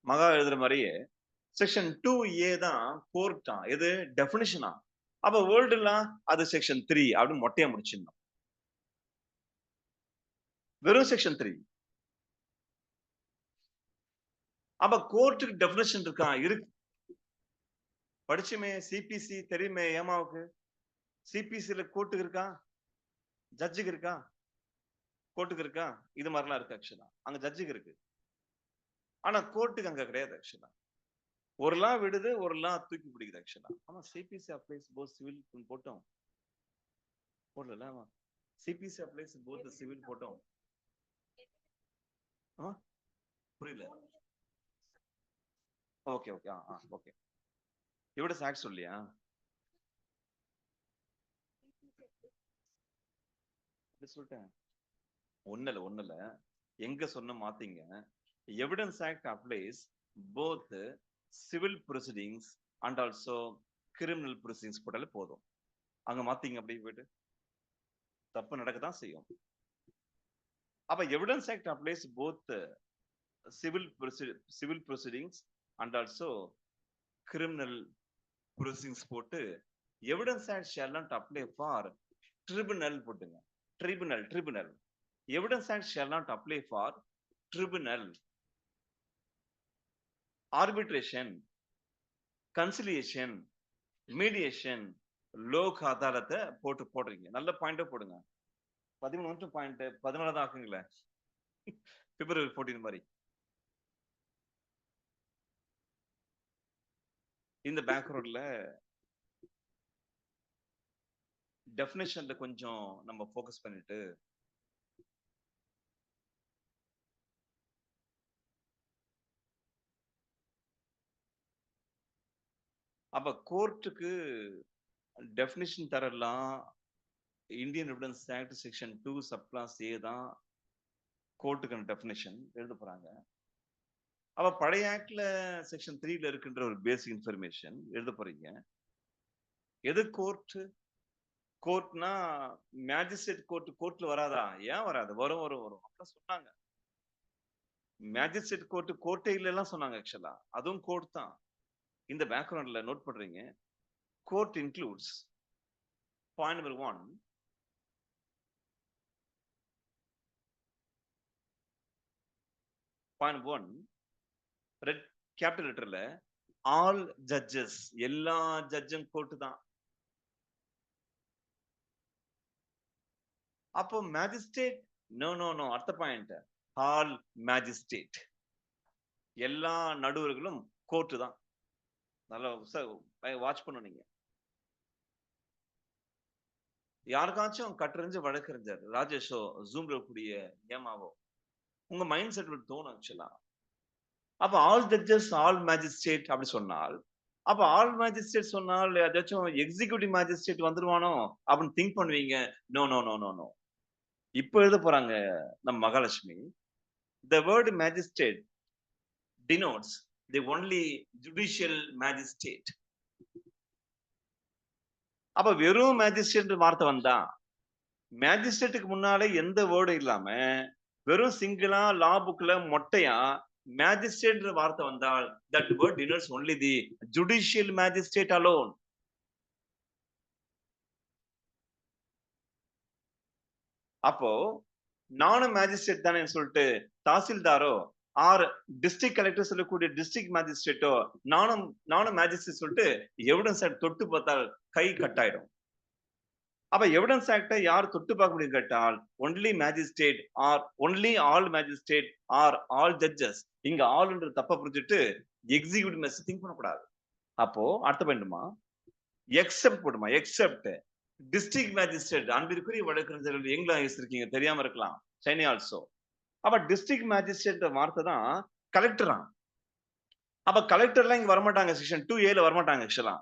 மகா எழுதுற மாதிரியே செக்ஷன் 2 ஏ தான் கோர்ட்டா, எது டெஃபினிஷனா. அப்ப வேர்ல்டுலாம் அது செக்ஷன் 3 அப்படின்னு மொட்டையா முடிச்சிடணும். வெறும் செக்ஷன் 3. அப்ப கோர்ட்டுக்கு டெஃபினிஷன் இருக்கா? இருக்கு. படிச்சுமே, சிபிசி தெரியுமே ஏமாவுக்கு. சிபிசில கோர்ட்டுக்கு இருக்கா? ஜட்ஜுக்கு இருக்கா? கோர்ட்டுக்கு இருக்கா? இது மாதிரிலாம் இருக்கு ஆக்சுவலா. அங்க ஜட்ஜுக்கு இருக்கு. ஆனா கோர்ட்டுக்கு அங்க கிடையாது ஆக்சுவலா. ஒரு லா விடுது, ஒரு லா தூக்கி பிடிக்குது ஆக்சுவலா. ஆமா, சிபிசி அப்ளைஸ் போத் சிவில் போட்டோம். போடல. ஆமா, சிபிசி அப்ளைஸ் போத் சிவில் போட்டோம். புரியல. Okay okay okay. இவட சாக்ஸ் சொல்லியா? சொல்லிட்டேன். ஒண்ணுல எங்க சொன்ன மாத்தீங்க. Evidence act applies both civil proceedings and also criminal proceedings போட்டாலே போதும். அங்க மாத்தீங்க அப்படி போயிட்டு தப்பு நடக்கத்தான் செய்யும். அப்ப evidence act applies both civil proceedings and also criminal proceedings போட்டு evidence act shall not apply for tribunal போட்டுங்க. tribunal evidence act shall not apply for tribunal, arbitration, conciliation, mediation, Lok அதாலத்தை போடுறீங்க. நல்ல பாயிண்டா போடுங்க. 13 பாயிண்ட் 14 தான் ஆக்குங்களேன். பிப்ரவரி 14 மாதிரி. இந்த பேக்ரவுண்ட்ல டெஃபினேஷன்ல கொஞ்சம் நம்ம ஃபோக்கஸ் பண்ணிட்டு அப்ப கோர்ட்டுக்கு டெஃபினிஷன் தரலாம். Indian Evidence Act section 2 subclause A தான் கோர்ட்டுக்கான டெஃபினிஷன் எழுத போறாங்க. அப்ப பழைய ஆக்ட்ல செக்ஷன் 3ல இருக்கின்ற ஒரு பேசிக் இன்ஃபர்மேஷன் எழுத போறீங்க. எது கோர்ட்னா மேஜிஸ்ட்ரேட் கோர்ட்ல வராதா? ஏன் வராது? வரும் அப்படி சொன்னாங்க. மேஜிஸ்ட்ரேட் கோர்ட்டே இல்லைலாம் சொன்னாங்க. ஆக்சுவலா அதுவும் கோர்ட் தான். இந்த பேக்ரவுண்ட்ல நோட் பண்றீங்க. Court includes point number 1, point 1 red capital லெட்டர்ல ஆல் ஜட்ஜஸ், எல்லா ஜட்ஜும் கோர்ட் தான். அப்போ மேஜிஸ்ட்ரேட் நோ அடுத்த பாயிண்ட் ஆல் மேஜிஸ்ட்ரேட், எல்லா நடுவர்களும் கோர்ட் தான். நல்லா வாட்ச் பண்ண நீங்க. யாருக்காச்சும் கட்டறிஞ்ச வழக்கறிஞர் ராஜேஷோ ஜூம்ல கூடிய ஏமாவோ உங்க மைண்ட் செட் தோணும் ஆக்சுவலா. அப்ப ஆல் ஜட்ஜஸ் ஆல் மேஜிஸ்ட்ரேட் அப்படி சொன்னால், அப்ப ஆல் மேஜிஸ்ட்ரேட் சொன்னால் ஏதாச்சும் எக்ஸிகியூட்டிவ் மேஜிஸ்ட்ரேட் வந்துருவானோ அப்படின்னு திங்க் பண்ணுவீங்க. நோ. இப்ப எழுத போறாங்க நம்ம Mahalakshmi. The word magistrate denotes the only judicial magistrate. அப்ப வெறும் மேஜிஸ்ட்ரேட் வார்த்தை வந்தா, மேஜிஸ்ட்ரேட்டுக்கு முன்னாலே எந்த வேர்டும் இல்லாம வெறும் சிங்கிளா லா புக்ல மொட்டையா மேஜிஸ்ட்ரேட் வார்த்தை வந்தால் that word denotes only the judicial magistrate alone. அப்போ நானும் மேஜிஸ்ட்ரேட் தானே சொல்லிட்டு தாசில்தாரோ ஆர் டிஸ்ட்ரிக்ட் கலெக்டர் சொல்லக்கூடிய டிஸ்ட்ரிக்ட் மேஜிஸ்ட்ரேட்டோ நானும் மேஜிஸ்ட்ரேட் சொல்லிட்டு எவிடன்ஸ் ஆக்ட் தொட்டு பார்த்தால் கை கட்டாயிடும். அப்ப எவிடன்ஸ் ஆக்டை யார் தொட்டு பார்க்க முடியும் கேட்டால் only magistrate R only all magistrate are all judges. இங்க ஆல்ன்ற தப்ப புரிஞ்சுட்டு எக்ஸிகியூட்டிவ் மெஸ் திங்க் பண்ணக்கூடாது. அப்போ அடுத்த பாயிண்ட்மா எக்ஸெப்ட் போடுமா. எக்ஸெப்ட் டிஸ்ட்ரிக்ட் மேஜிஸ்ட்ரேட், அன்பிற்குரிய வழக்கறிஞர்கள் எங்க இருக்கீங்க தெரியாம இருக்கலாம், சைனி ஆல்சோ. அப்ப டிஸ்ட்ரிக்ட் மேஜிஸ்ட்ரேட் வார்த்தை தான் கலெக்டரா. அப்ப கலெக்டர்லாம் இங்க வரமாட்டாங்க, செக்ஷன் 2A வரமாட்டாங்க ஆக்சுவலா.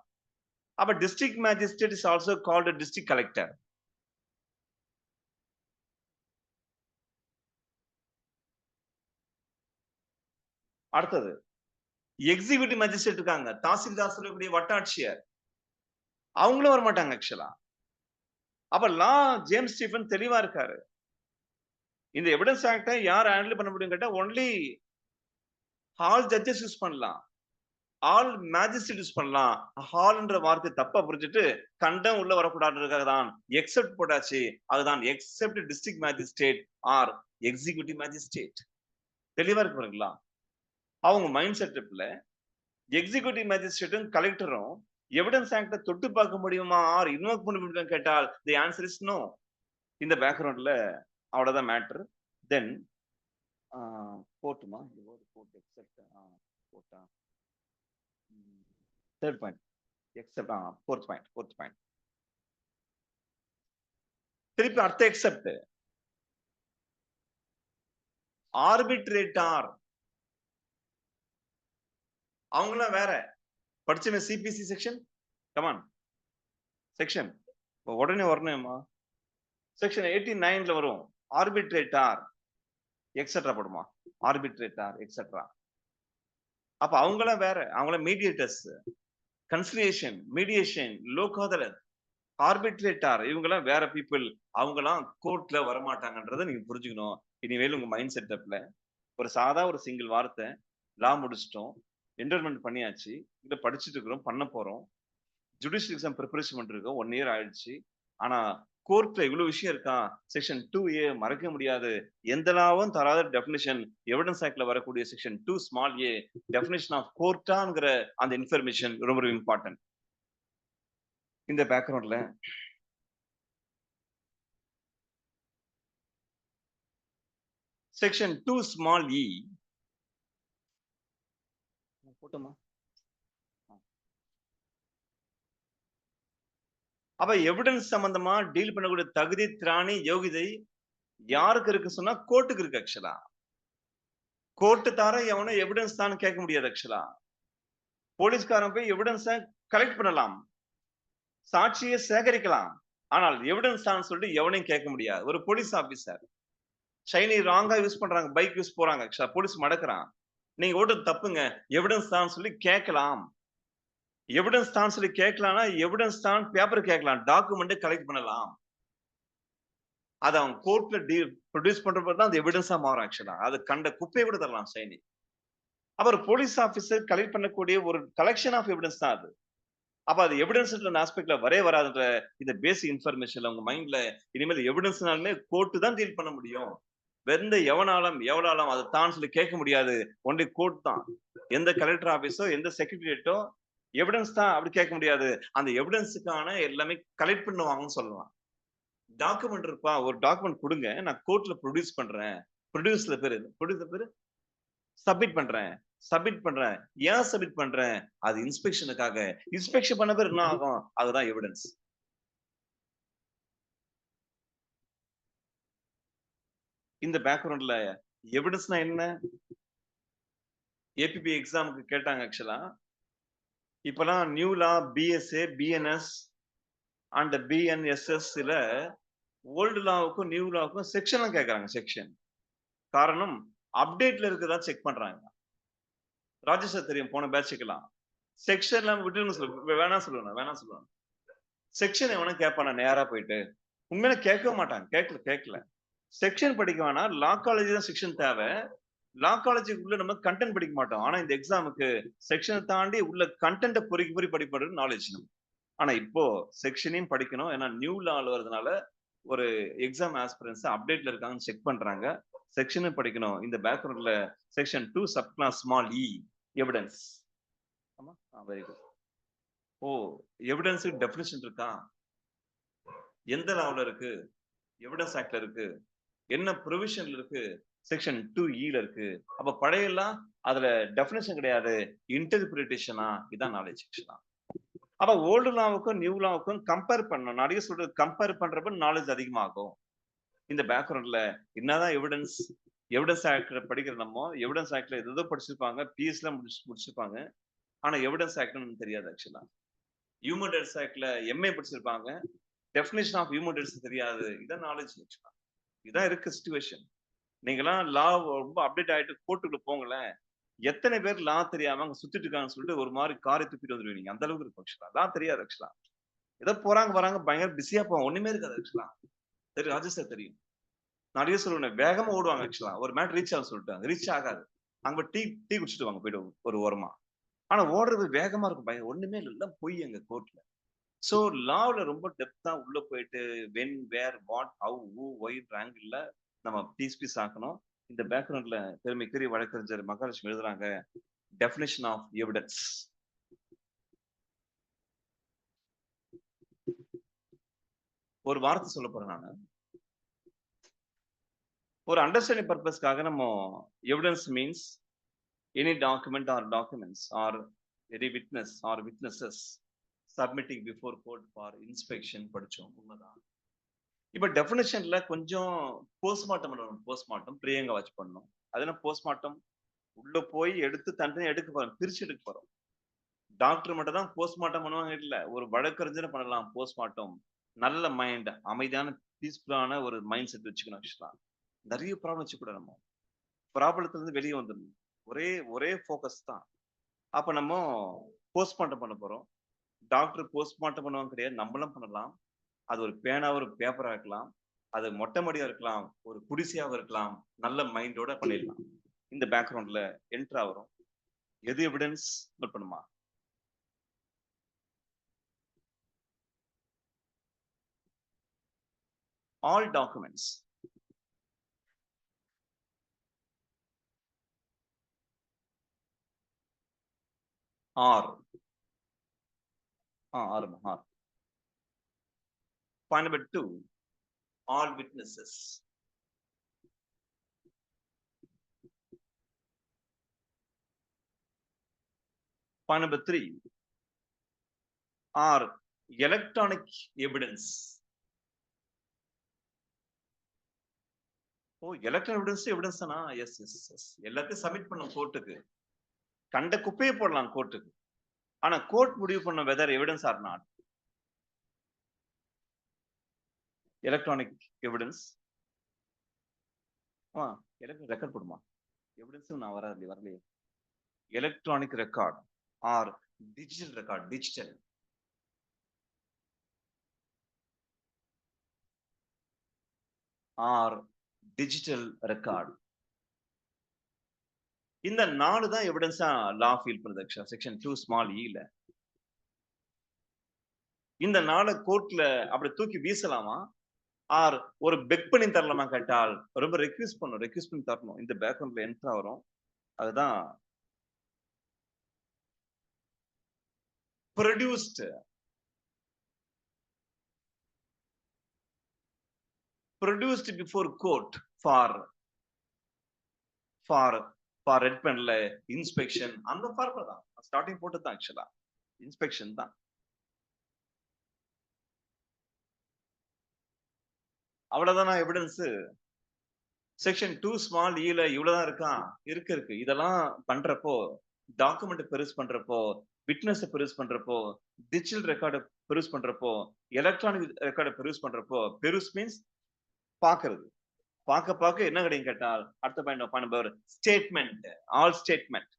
அப்ப district magistrate is also called district collector. அடுத்தது எக்ஸிகியூட்டிவ் மேஜிஸ்ட்ரேட் இருக்காங்க, தாசில்தார் சொல்லக்கூடிய வட்டாட்சியர், அவங்களும் வரமாட்டாங்க ஆக்சுவலா. அப்ப லா ஜேம்ஸ் ஸ்டீஃபன் தெளிவா இருக்காரு. இந்த எவிடன்ஸ் ஆக்டை யார் ஹேண்டில் பண்ண முடியும் கேட்டா ஒன்லி ஆல் ஜட்ஜஸ் யூஸ் பண்ணலாம், ஆல் மேஜிஸ்ட்ரேட் யூஸ் பண்ணலாம். ஹால்ன்ற வார்த்தை தப்பா புரிஞ்சுட்டு கண்டம் உள்ள வரக்கூடாதுன்றதுக்காக தான் எக்ஸெப்ட் போட்டாச்சு. அதுதான் except district magistrate or executive magistrate. தெளிவா இருக்கு பாருங்களா. அவங்க மைண்ட் செட்டப்ல எக்ஸிகியூட்டிவ் மேஜிஸ்ட்ரேட்டும் கலெக்டரும் எவிடன்ஸ் ஆக்டை தொட்டு பார்க்க முடியுமா ஆர் இன்வோக் பண்ண முடியுமா கேட்டால் தி ஆன்சர் இஸ் நோ. இந்த பேக்ரவுண்ட்ல அவ்வளவுதான் மேட்டர். தென் போட்டுமா போட்டு எக்ஸெப்ட் போட்டா third point except fourth point திருப்பி அடுத்த எக்ஸெப்ட் ஆர்பிட்ரேட்டார். அவங்களாம் வேற படிச்சுமே சிபிசி செக்ஷன் கமான் செக்ஷன் உடனே வரணுமா. செக்ஷன் 89ல வரும் ஆர்பிட்ரேட்டார் எக்ஸெட்ரா போடுமா. Arbitrator etcetera. அப்ப அவங்களாம் வேற, அவங்களாம் mediators, conciliation, mediation, Lok Adalat, arbitrator இவங்கெல்லாம் வேற பீப்புள். அவங்கலாம் கோர்ட்ல வரமாட்டாங்கன்றதை நீங்க புரிஞ்சுக்கணும். இனிமேல் உங்க மைண்ட் செட்டப்ல ஒரு சாதா ஒரு சிங்கிள் வார்த்தை, லா முடிச்சிட்டோம். என்ரோல்மென்ட் பண்ணியாச்சு. இத படிச்சுட்டு இருக்கிறோம், பண்ண போறோம். ஜுடிஷியல் எக்ஸாம் பிரிப்பரேஷன் பண்ணிட்டு இருக்கோம். 1 இயர் ஆயிடுச்சு. ஆனா கோர்ட்ல இவ்வளவு விஷயம் இருக்கா? செக்ஷன் 2A மறக்க முடியாது. எந்த லாவும் தராத டெஃபினிஷன் எவிடன்ஸ் ஆக்ட்ல வரக்கூடிய section 2 small a definition of கோர்ட்டாங்கிற அந்த இன்ஃபர்மேஷன் ரொம்ப ரொம்ப இம்பார்ட்டன்ட். இந்த பேக்ரவுண்ட்ல செக்ஷன் 2 ஸ்மால் e போட்டோமா? அப்ப எவிடன்ஸ் சம்பந்தமா டீல் பண்ணக்கூடிய தகுதி, திராணி, யோகிதை யாருக்கு இருக்கு சொன்னா கோர்ட்டுக்கு இருக்கு ஆக்சுவலா. கோர்ட்டு தர எவனும் எவிடன்ஸ் தான் கேட்க முடியாது ஆக்சுவலா. போலீஸ்காரன் போய் எவிடன்ஸ கலெக்ட் பண்ணலாம். சாட்சியை சேகரிக்கலாம். ஆனால் எவிடன்ஸ் தான் சொல்லிட்டு எவனையும் கேட்க முடியாது. ஒரு போலீஸ் ஆபீசர் ஷைனி ராங்கா யூஸ் பண்றாங்க. பைக் யூஸ் போறாங்க. ஆக்சுவலா போலீஸ் மடக்குறான். நீங்க ஓட்டுறது தப்புங்க. எவிடன்ஸ் தான் சொல்லி கேட்கலாம். எவிடன்ஸ் தான் சொல்லி கேட்கலாம்னா எவிடன்ஸ் தான் பேப்பர் கேட்கலாம். டாக்குமெண்ட் கலெக்ட் பண்ணலாம். அத அவன் கோர்ட்ல ப்ரொடியூஸ் பண்றப்ப தான் அது எவிடன்ஸா மாறும் ஆக்சுவலா. அது கண்ட குப்பையை கூட தரலாம் ஷைனி. அவர் போலீஸ் ஆபீசர் கலெக்ட் பண்ணக்கூடிய ஒரு கலெக்ஷன் ஆஃப் எவிடன்ஸ் தான் அது. அப்ப அது எவிடன்ஸ்ன்ற ஆஸ்பெக்ட்ல வராதுன்ற இந்த பேசிக் இன்ஃபர்மேஷன்ல உங்க மைண்ட்ல இனிமேல் எவிடன்ஸ்னாலுமே கோர்ட்டு தான் டீல் பண்ண முடியும். வெந்த எவனாலும் அதை தான் சொல்லி கேட்க முடியாது. ஒன்லி கோர்ட் தான். எந்த கலெக்டர் ஆபீஸோ எந்த செக்ரட்டரியேட்டோ எவிடன்ஸ் தான் அப்படி கேட்க முடியாது. அந்த எவிடன்ஸுக்கான எல்லாமே கலெக்ட் பண்ணுவாங்கன்னு சொல்லலாம். டாக்குமெண்ட் இருப்பா, ஒரு டாக்குமெண்ட் கொடுங்க, நான் கோர்ட்ல ப்ரொடியூஸ் பண்றேன். ப்ரொடியூசர் பேரு சப்மிட் பண்றேன். சப்மிட் பண்றேன். ஏன் சப்மிட் பண்றேன்? அது இன்ஸ்பெக்ஷனுக்காக. இன்ஸ்பெக்ஷன் பண்ண பிறகு என்ன ஆகும்? அதுதான் எவிடன்ஸ். இந்த பேக்ரவுண்ட்ல எவிடன்ஸ்னா என்ன? ஏபிபி எக்ஸாமுக்கு கேட்டாங்க ஆக்சுவலா. இப்பலாம் new law, BSA, BNS and பிஎன்எஸ்எஸ்ல ஓல்டு லாவுக்கும் நியூ லாவுக்கும் செக்ஷன்லாம் கேட்கறாங்க செக்ஷன். காரணம் அப்டேட்ல இருக்கிறதா செக் பண்றாங்க. ராஜேஷ் சார் தெரியும் போன பேட்சுக்கலாம். செக்ஷன்லாம் விட்டுருங்க வேணாம் சொல்லுவேன். செக்ஷன் எவனும் கேட்பானா நேரா போயிட்டு? உண்மையில கேட்க மாட்டாங்க. கேட்கல. செக்ஷன் படிக்க வேணாம். லா காலேஜ் தான் செக்ஷன் தேவை. லா காலேஜுக்கு உள்ள நம்ம கண்டென்ட் படிக்க மாட்டோம். ஆனா இந்த எக்ஸாமுக்கு செக்ஷனை தாண்டி உள்ள கண்டென்ட்டை பொறுக்கி படிப்படுறது நாலேஜ் நம்ம. ஆனா இப்போ செக்ஷனையும் படிக்கணும். ஏன்னா நியூ லால வரதுனால ஒரு எக்ஸாம் ஆஸ்பிரன்ஸ் அப்டேட்ல இருக்காங்கன்னு செக் பண்றாங்க. செக்ஷனும் படிக்கணும். இந்த பேக்ரவுண்ட்ல செக்ஷன் 2 சப் கிளாஸ் ஸ்மால் இ எவிடன்ஸ். ஆமா, வெரி குட். ஓ, எவிடன்ஸுக்கு டெஃபினிஷன் இருக்கா? எந்த லாவுல இருக்கு? எவிடன்ஸ் ஆக்ட்ல இருக்கு. என்ன ப்ரொவிஷன்ல இருக்கு? செக்ஷன் 2E இருக்கு. அப்ப பழையெல்லாம் அதுல டெஃபினிஷன் கிடையாது. இன்டர்பிரிட்டேஷனா? இதான் நாலேஜ் ஆக்சுவலா. அப்ப ஓல்டு லாவுக்கும் நியூ லாவுக்கும் கம்பேர் பண்ணணும். நிறைய சொல்றது கம்பேர் பண்றப்ப நாலேஜ் அதிகமாகும். இந்த பேக்ரவுண்ட்ல என்னதான் எவிடன்ஸ் ஆக்ட் படிக்கிற நம்ம எவிடன்ஸ் ஆக்ட்ல ஏதோ படிச்சிருப்பாங்க. பிஎஸ்ல முடிச்சிருப்பாங்க. ஆனா எவிடன்ஸ் ஆக்ட்னு தெரியாது ஆக்சுவலா. ஹியூமன் ரைட்ஸ் ஆக்ட்ல எம்ஏ படிச்சிருப்பாங்க. டெஃபினிஷன் ஆஃப் ஹியூமன் ரைட்ஸ் தெரியாது. இதான் நாலேஜ் ஆக்சுவலா. இதான் இருக்கு சிச்சுவேஷன். நீங்கலாம் லா ரொம்ப அப்டேட் ஆயிட்டு கோர்ட்டுக்குள்ள போங்களேன். எத்தனை பேர் லா தெரியாம அங்க சுத்திட்டு இருக்காங்கன்னு சொல்லிட்டு ஒரு மாதிரி காரை துப்பிட்டு வந்துருவீங்க. அந்த அளவுக்கு இருக்கும் ஆக்சுவலா. லா தெரியாது ஆக்சுவலா. ஏதோ போறாங்க வராங்க பயங்கர பிஸியா போவாங்க. ஒண்ணுமே இருக்காது ஆக்சுவலா. தெரியும், ராஜேஷ் சார் தெரியும். நிறைய சொல்லுவேன். வேகமா ஓடுவாங்க ஆக்சுவலா. ஒரு மேட் ரீச் ஆகும் சொல்லிட்டாங்க. ரீச் ஆகாது. அங்க டீ டீ குடிச்சிட்டு வாங்க போயிட்டு ஒரு ஓரமா. ஆனா ஓடுறது வேகமா இருக்கும். ஒண்ணுமே இல்ல. பொய் எங்க கோர்ட்ல. சோ லாவ்ல ரொம்ப டெப்தா உள்ள போயிட்டு when, where, what, how, who, why angle நம்ம பீஸ் ஆக்கணும். இந்த பேக்ரவுண்ட்ல பெருமைக்குரிய வழக்கறிஞர் மகாலட்சுமி எழுதுறாங்க டெஃபினிஷன் ஆஃப் எவிடன்ஸ். ஒரு வார்த்தை சொல்ல போறேன் நானு. ஒரு அண்டர்ஸ்டாண்டிங் பர்பஸ்க்காக நம்ம evidence means any document R documents or any witness or witnesses submitting before court for inspection படிச்சோம். உண்மைதான். இப்ப டெஃபினிஷன்ல கொஞ்சம் போஸ்ட்மார்ட்டம் பண்ணணும். போஸ்ட்மார்ட்டம் பிரியங்கா வாட்ச் பண்ணணும். அது என்ன போஸ்ட்மார்ட்டம்? உள்ள போய் எடுத்து தனித்தனியா எடுக்க போறோம். பிரிச்சு எடுக்க போறோம். டாக்டர் மட்டும் தான் போஸ்ட்மார்ட்டம் பண்ணுவாங்க இல்ல. ஒரு வழக்கறிஞர் பண்ணலாம் போஸ்ட்மார்ட்டம். நல்ல மைண்ட், அமைதியான பீஸ்ஃபுல்லான ஒரு மைண்ட் செட் வச்சுக்கணும் ஆக்சுவலா. நிறைய ப்ராப்ளம் வச்சுக்கூட நம்ம. ப்ராப்ளத்துல இருந்து வெளியே வந்துடணும். ஒரே ஒரே ஃபோக்கஸ் தான். அப்ப நம்ம போஸ்ட்மார்ட்டம் பண்ண போறோம். டாக்டர் போஸ்ட்மார்ட்டம் பண்ணுவாங்க கிடையாது. நம்மளும் பண்ணலாம். அது ஒரு பேனா, ஒரு பேப்பரா இருக்கலாம். அது மொட்டை மாடியா இருக்கலாம். ஒரு குடிசையாக இருக்கலாம். நல்ல மைண்டோட பண்ணிடலாம். இந்த பேக்ரவுண்ட்ல என்டர் ஆகிறோம். எது எவிடன்ஸ் நோட் பண்ணுமா? All documents. Or or. Point number 2, all witnesses. Point number 3, are electronic evidence. Electronic evidence தானா? எஸ். எல்லாத்தையும் சப்மிட் பண்ணும் கோர்ட்டுக்கு. கண்ட குப்பையை போடலாம் கோர்ட்டுக்கு. ஆனா கோர்ட் முடிவு பண்ண whether evidence or not. Electronic evidence. Electronic record போடுமா? எவிடன்ஸ் நான் வரலையே. Electronic record or digital record. Digital or digital record. இந்த 4 தான் எவிடன்ஸா லா ஃபீல் பண்ணுது. செக்ஷன் 2 ஸ்மால் ஈல இந்த 4 கோர்ட்ல அப்படி தூக்கி வீசலாமா? ஆர் ஒரு பெக் பண்ணி தரலாமா கேட்டால் ரொம்ப ரெக்யூஸ் பண்ணி தரணும். இந்த பேக்ரவுண்ட்ல என்டர் ஆகிறோம். அதுதான் produced before court for ரெட்மெண்ட்ல இன்ஸ்பெக்ஷன். அந்த ஃபார்முலா தான் ஸ்டார்டிங் போட்டு தான். ஆக்சுவலா இன்ஸ்பெக்ஷன் தான். அவ்வளவுதான் எவிடன்ஸ். செக்ஷன் 2 ஸ்மால் ஈல இவ்வளவுதான் இருக்கு. இதெல்லாம் பண்றப்போ டாக்குமெண்ட் பெருசு பண்றப்போ, விட்னஸ் பெருசு பண்றப்போ, டிஜிட்டல் ரெக்கார்டு பெருசு பண்றப்போ, எலக்ட்ரானிக் ரெக்கார்டு பெருசு பண்றப்போ, பெருசு மீன்ஸ் பாக்குறது. பார்க்க என்ன கிடைக்கும் கேட்டால் அடுத்த point number statement. All statement.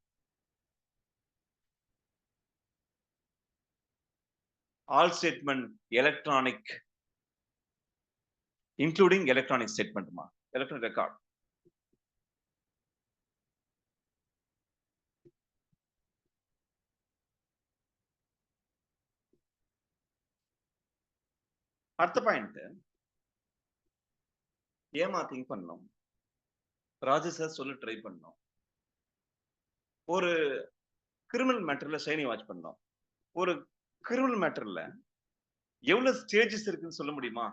All statement electronic, including electronic ஸ்டேட்மெண்ட்மா. Electronic record. அடுத்த பாயிண்ட் திங்க் பண்ணணும். ராஜு சார் சொல்ல ட்ரை பண்ணோம். ஒரு கிரிமினல் மேட்டர்ல ஷைனி வாட்ச் பண்ணோம். ஒரு கிரிமினல் மேட்டர்ல எவ்வளவு ஸ்டேஜஸ் இருக்குன்னு சொல்ல முடியுமா?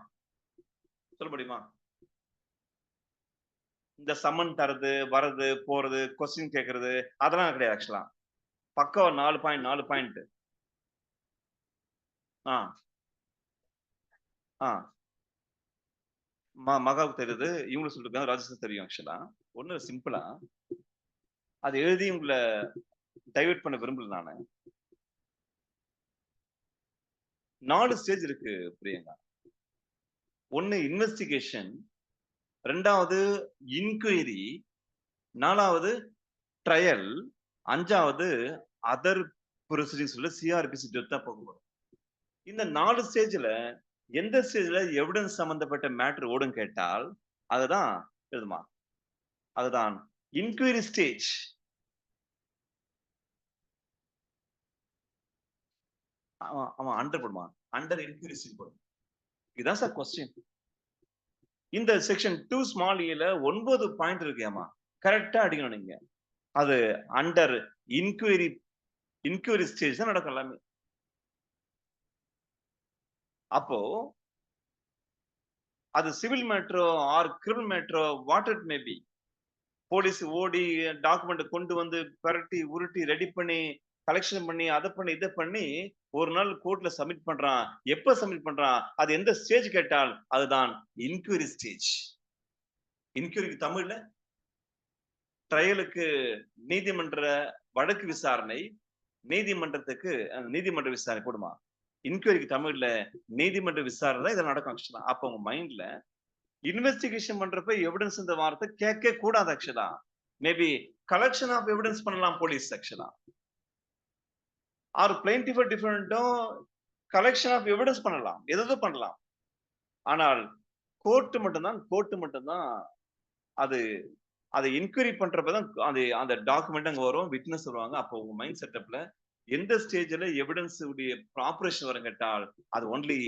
இந்த சம்மன் தரது, வரது, போறது, கொஸ்டின் கேட்கறது அதெல்லாம் கிடையாது. ஆக்சுவலா பக்கம் 4 பாயிண்ட். மகாவுக்கு தெரியுது, இவங்களும் சொல்லிருக்காங்க, ராஜேஷ் தெரியும். ஆக்சுவலா ஒண்ணு சிம்பிளா அது எழுதி உங்களை டைவர்ட் பண்ண விரும்பல. நானு 4 ஸ்டேஜ் இருக்கு பிரியங்கா. ஒண்ணு இன்வெஸ்டிகேஷன், 2வது இன்குயரி, 4வது ட்ரையல், 5வது அதர் ப்ரொசீடிங்ஸ் உள்ள சிஆர்பிசி டெத்தா போகும். இந்த 4 ஸ்டேஜ்ல எந்த ஸ்டேஜ்ல எவிடன்ஸ் சம்பந்தப்பட்ட மேட்டர் ஓடும் கேட்டால் அதுதான் எழுதுமா. அதுதான் இன்குயரி ஸ்டேஜ். அவன் அண்டர் போடுமா, அண்டர் இன்குயரி ஸ்டேஜ் போடும். இதுதான் சார் கொஸ்டின். இந்த செக்ஷன் 2 ஸ்மால் ஈல 9 பாயிண்ட் இருக்கியாமா, கரெக்டா அடிக்கணும் நீங்க. அது அண்டர் இன்குயரி ஸ்டேஜ் தான் நடக்கும் எல்லாமே. அப்போ அது civil matter or criminal matter what it may be, police ஓடி டாக்குமெண்ட் கொண்டு வந்து பரட்டி உருட்டி ரெடி பண்ணி கலெக்ஷன் பண்ணி அதை பண்ணி இதை பண்ணி ஒரு நாள் கோர்ட்ல சப்மிட் பண்றான். எப்ப சப்மிட் பண்றான், அது எந்த ஸ்டேஜ் கேட்டால் அதுதான் இன்குயரி ஸ்டேஜ். இன்குயரிக்கு தமிழ்ல ட்ரையலுக்கு நீதிமன்ற வழக்கு விசாரணை, நீதிமன்றத்துக்கு நீதிமன்ற விசாரணை போடுமா. இன்குயரிக்கு தமிழ்ல நீதிமன்ற விசாரணை இதை நடக்கும். ஆக்சுவலா அப்ப உங்க மைண்ட்ல இன்வெஸ்டிகேஷன் பண்றப்ப எவிடன்ஸ் இந்த வார்த்தை கேட்க கூடாது. ஆக்சுவலா மேபி கலெக்ஷன் ஆஃப் எவிடன்ஸ் பண்ணலாம் போலீஸ். ஆக்சுவலா ஆர் பிளைன்டிஃப் டிஃபரெண்டும் கலெக்ஷன் ஆஃப் எவிடன்ஸ் பண்ணலாம், எதோ பண்ணலாம். ஆனால் கோர்ட் மட்டும்தான் அது அதை என்கொயரி பண்றப்பதான் அந்த டாக்குமெண்ட் அங்க வரும், விட்னஸ் வருவாங்க. அப்போ உங்க மைண்ட் செட்டப்ல எந்த ஸ்டேஜ்ல எவிடன்ஸ் உடைய ஆபரேஷன் வரும் கேட்டால் அது ஒன்லி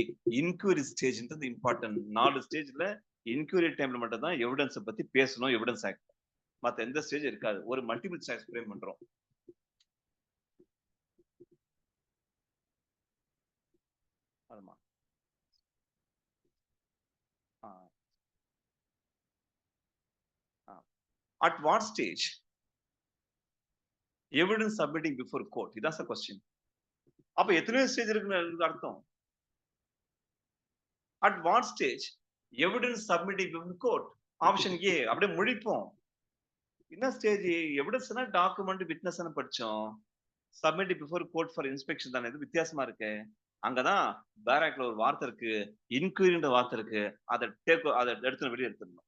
இன்கொயரி ஸ்டேஜ்ன்றது இம்பார்ட்டன்ட். 4 ஸ்டேஜ்ல இன்கொயரி டைம்ல மட்டும் தான் எவிடன்ஸ் பத்தி பேசணும், எவிடன்ஸ் ஆக்ட். மத்த எந்த ஸ்டேஜ் இருக்காது. ஒரு மல்டிபிள் சாய்ஸ் ஃப்ரேம் பண்றோம். ஆமா. ஆ, ஆ. At what stage evidence submitting before court? இதான் சார் கொஸ்டின். அப்ப எத்தனையோ ஸ்டேஜ் இருக்குன்னு அர்த்தம். At what stage evidence submitting before court? Option A. அப்படியே முழிப்போம். என்ன ஸ்டேஜ்? எவிடன்ஸ்னா டாக்குமெண்ட், விட்னஸ் படிச்சோம். Submit before court for inspection தானே. இது வித்தியாசமா இருக்கு. அங்கதான் பேராக்ல ஒரு வார்த்தை இருக்கு, இன்குயரின்ற வார்த்தை இருக்கு. அதை எடுத்து வெளியே எடுத்துடணும்.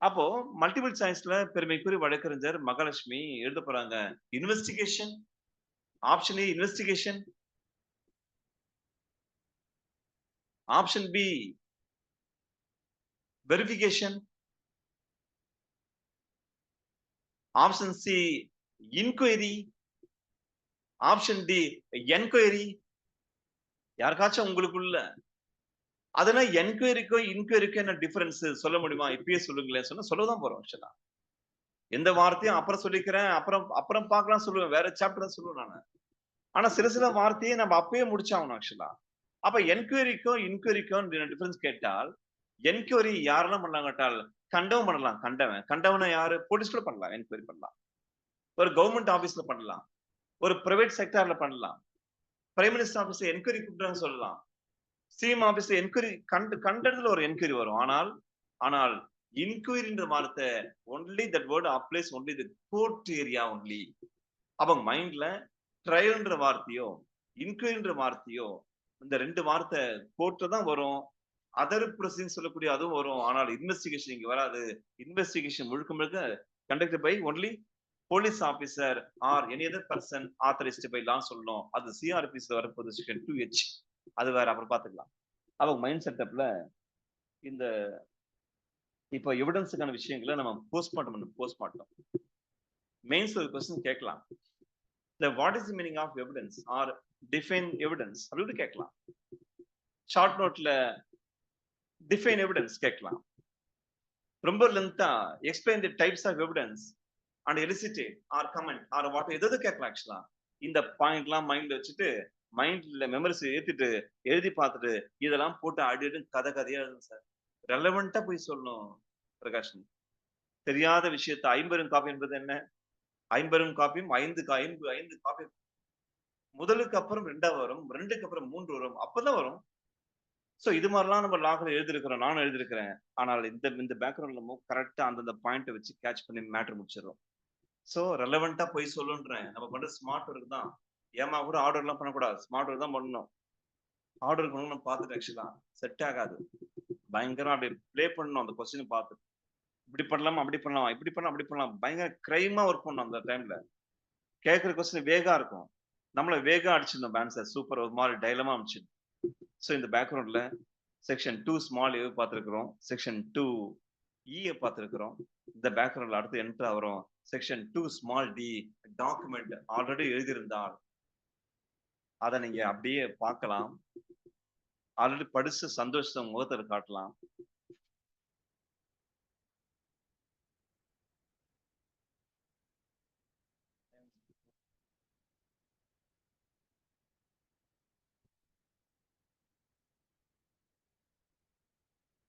அப்போ மல்டிபிள் சாய்ஸ்ல பெருமைக்குரிய வழக்கறிஞர் மகாலட்சுமி எழுத போறாங்க. Investigation. Option A investigation. Option B verification. Option C inquiry. Option D enquiry. யாருக்காச்சும் உங்களுக்குள்ள அதெல்லாம் என்கொயரிக்கும் இன்கொயரிக்கும் என்ன டிஃபரன்ஸ் சொல்ல முடியுமா? இப்பயே சொல்லுங்களேன். சொன்னா சொல்லதான் போறோம் ஆக்சுவலா. எந்த வார்த்தையும் அப்புறம் சொல்லிக்கிறேன், அப்புறம் அப்புறம் பார்க்கலாம் சொல்லுவேன். வேற சாப்டர் தான் சொல்லுவேன் நானு. ஆனா சில வார்த்தையை நம்ம அப்பயே முடிச்சாகணும் ஆக்சுவலா. அப்ப என்கொயரிக்கும் இன்கொயரிக்கும் டிஃபரன்ஸ் கேட்டால், என்கொயரி யாரெல்லாம் பண்ணலாம் கேட்டால், கண்டவன் பண்ணலாம். கண்டவன யாரு? போலீஸ் கூட பண்ணலாம். என்கொயரி பண்ணலாம். ஒரு கவர்மெண்ட் ஆபீஸ்ல பண்ணலாம். ஒரு பிரைவேட் செக்டார்ல பண்ணலாம். பிரைம் மினிஸ்டர் ஆபீஸ்ல என்கொயரி கூப்பிட்டான்னு சொல்லலாம். சிஎம் ஆபீஸ்ல என்கொயரி கண்டதுல ஒரு என்கொயரி வரும். ஆனால் இன்கொயரின்ற வார்த்தை only that word applies only the court area only. அப்ப மைண்ட்ல ட்ரையல்ன்ற வார்த்தையோ இன்கொயரின்ற வார்த்தையோ இந்த 2 வார்த்தை கோர்ட்ல தான் வரும். அதர் ப்ரொசீடிங் சொல்லக்கூடிய அதுவும் வரும். ஆனால் இன்வெஸ்டிகேஷன் இங்க வராது. இன்வெஸ்டிகேஷன் முழுக்க conducted by only police officer or any other person authorised by law சொல்லணும். அது சிஆர்பிஸ்ல வரப்போகுது செக்ஷன் 2H. அது வேற அப்புறம் பாத்துக்கலாம். அவங்க மைண்ட் செட்டப்ல இந்த இப்போ எவிடன்ஸுக்கான விஷயங்களை நம்ம போஸ்ட்மார்ட்டம் மெயின்ஸ் ஒரு கொஸ்டின் கேட்கலாம். What is the meaning of evidence or define evidence அப்படின்னு கேட்கலாம். ஷார்ட் நோட்ல டிஃபைன் எவிடன்ஸ் கேட்கலாம். ரொம்ப லென்த்தா explain the types of evidence and elucidate or comment or what எதாவது கேட்கலாம். ஆக்சுவலா இந்த பாயிண்ட்லாம் மைண்ட்ல வச்சுட்டு மைண்ட்ல மெமரிஸ் ஏத்திட்டு எழுதி பார்த்துட்டு இதெல்லாம் போட்டு அடிட்டு கதையா எழுதுங்க சார். ரெலவெண்டா போய் சொல்லணும் பிரகாஷன். தெரியாத விஷயத்த 50 காப்பி என்பது என்ன? 50 காப்பியும் 5 காப்பி முதலுக்கு அப்புறம் 2 வரும், 2க்கு அப்புறம் 3 வரும். அப்பதான் வரும். சோ இது மாதிரிலாம் நம்ம லாக்ல எழுதிருக்கிறோம். நானும் எழுதிருக்கிறேன். ஆனால் இந்த பேக்ரவுண்ட்ல நம்ம கரெக்டா அந்தந்த பாயிண்ட் வச்சு கேட்ச் பண்ணி மேட்டர் முடிச்சிடறோம். சோ ரெலவெண்டா போய் சொல்லுன்றேன். நம்ம பண்ற ஸ்மார்ட் ஒர்க் தான். ஏமா கூட ஆர்டர் எல்லாம் பண்ணக்கூடாது. ஸ்மார்ட் ஒர்க் தான் பண்ணணும். ஆர்டர் பண்ணணும் பார்த்துட்டு ஆக்சுவலா செட் ஆகாது. பயங்கரம் அப்படி பிளே பண்ணணும் அந்த கொஸ்டின் பார்த்து. இப்படி பண்ணலாமா, அப்படி பண்ணலாம், இப்படி பண்ணலாம், அப்படி பண்ணலாம். பயங்கர கிரைமா ஒர்க் பண்ணணும் அந்த டைம்ல. கேட்கிற கொஸ்டின் வேகா இருக்கும். நம்மள வேகா அடிச்சிருந்தோம் ஆன்சர். சூப்பர் ஒரு மாதிரி டைலமா அமைச்சு. சோ இந்த பேக்ரவுண்ட்ல செக்ஷன் 2 ஸ்மால் ஏ பார்த்திருக்கிறோம். செக்ஷன் 2 இ பார்த்திருக்கிறோம். இந்த பேக்ரவுண்ட்ல அடுத்து என்டர் ஆகிறோம். Section 2 small D document already எழுதியிருந்தால் அதை நீங்க அப்படியே பார்க்கலாம். ஆல்ரெடி படிச்சு சந்தோஷத்தை முகத்துல காட்டலாம்.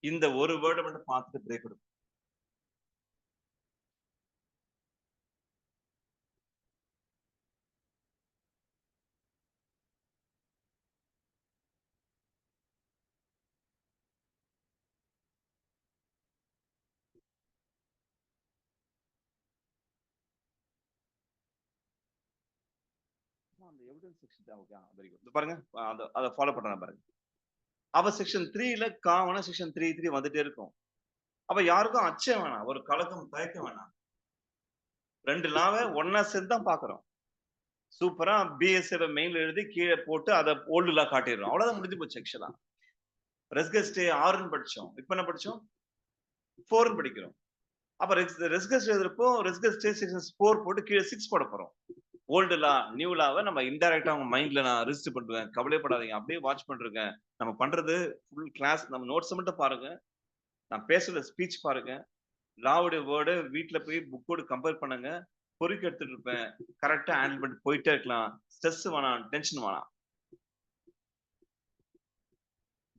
இந்த ஒரு வேர்டை மட்டும் பார்த்துட்டு பிரேக் கொடுக்கும். அந்த evidence section okay very good. பாருங்க அதை ஃபாலோ பண்றேன் பாருங்க. அப்ப செக்ஷன் 3ல காமனா செக்ஷன் 3 வந்துட்டே இருக்கும். அப்ப யாருக்கும் அச்சம் வேணாம், ஒரு கலக்கம் தயக்கம் வேணாம். 2 லாவை ஒன்னா சேர்ந்து தான் பாக்குறோம். சூப்பரா பிஎஸ்எஃப் மெயின்ல எழுதி கீழே போட்டு அதை ஓல்டு லா காட்டிடுறோம். அவ்வளவுதான் முடிஞ்சு போச்சு ஆக்சுவலா. ரெஸ்கஸ்டே 6ன்னு படிச்சோம். இப்ப என்ன படிச்சோம்? 4ன்னு படிக்கிறோம். அப்ப ரெஸ்கஸ் எழுதுறப்போ ரெஸ்கஸ் செக்ஷன் 4 போட்டு கீழே 6 போட போறோம். ஓல்டு லா, நியூ லாவ நம்ம இன்டைரக்ட்டா அவங்க மைண்ட்ல நான் ரிஜிஸ்டர் பண்ணுவேன். கவலைப்படாதீங்க. அப்படியே வாட்ச் பண்ணிருக்கேன். நம்ம பண்றது ஃபுல் கிளாஸ் நம்ம நோட்ஸ் மட்டும் பாருங்க. நான் பேசுற ஸ்பீச் பாருங்க. லாவுடைய வேர்ட வீட்ல போய் புக்கோட கம்பேர் பண்ணுங்க. பொறுக்கி எடுத்துட்டு இருப்பேன். கரெக்ட்டா ஹேண்டில் பண்ணிட்டு போயிட்டே இருக்கலாம். ஸ்ட்ரெஸ் வேணாம், டென்ஷன் வேணாம்.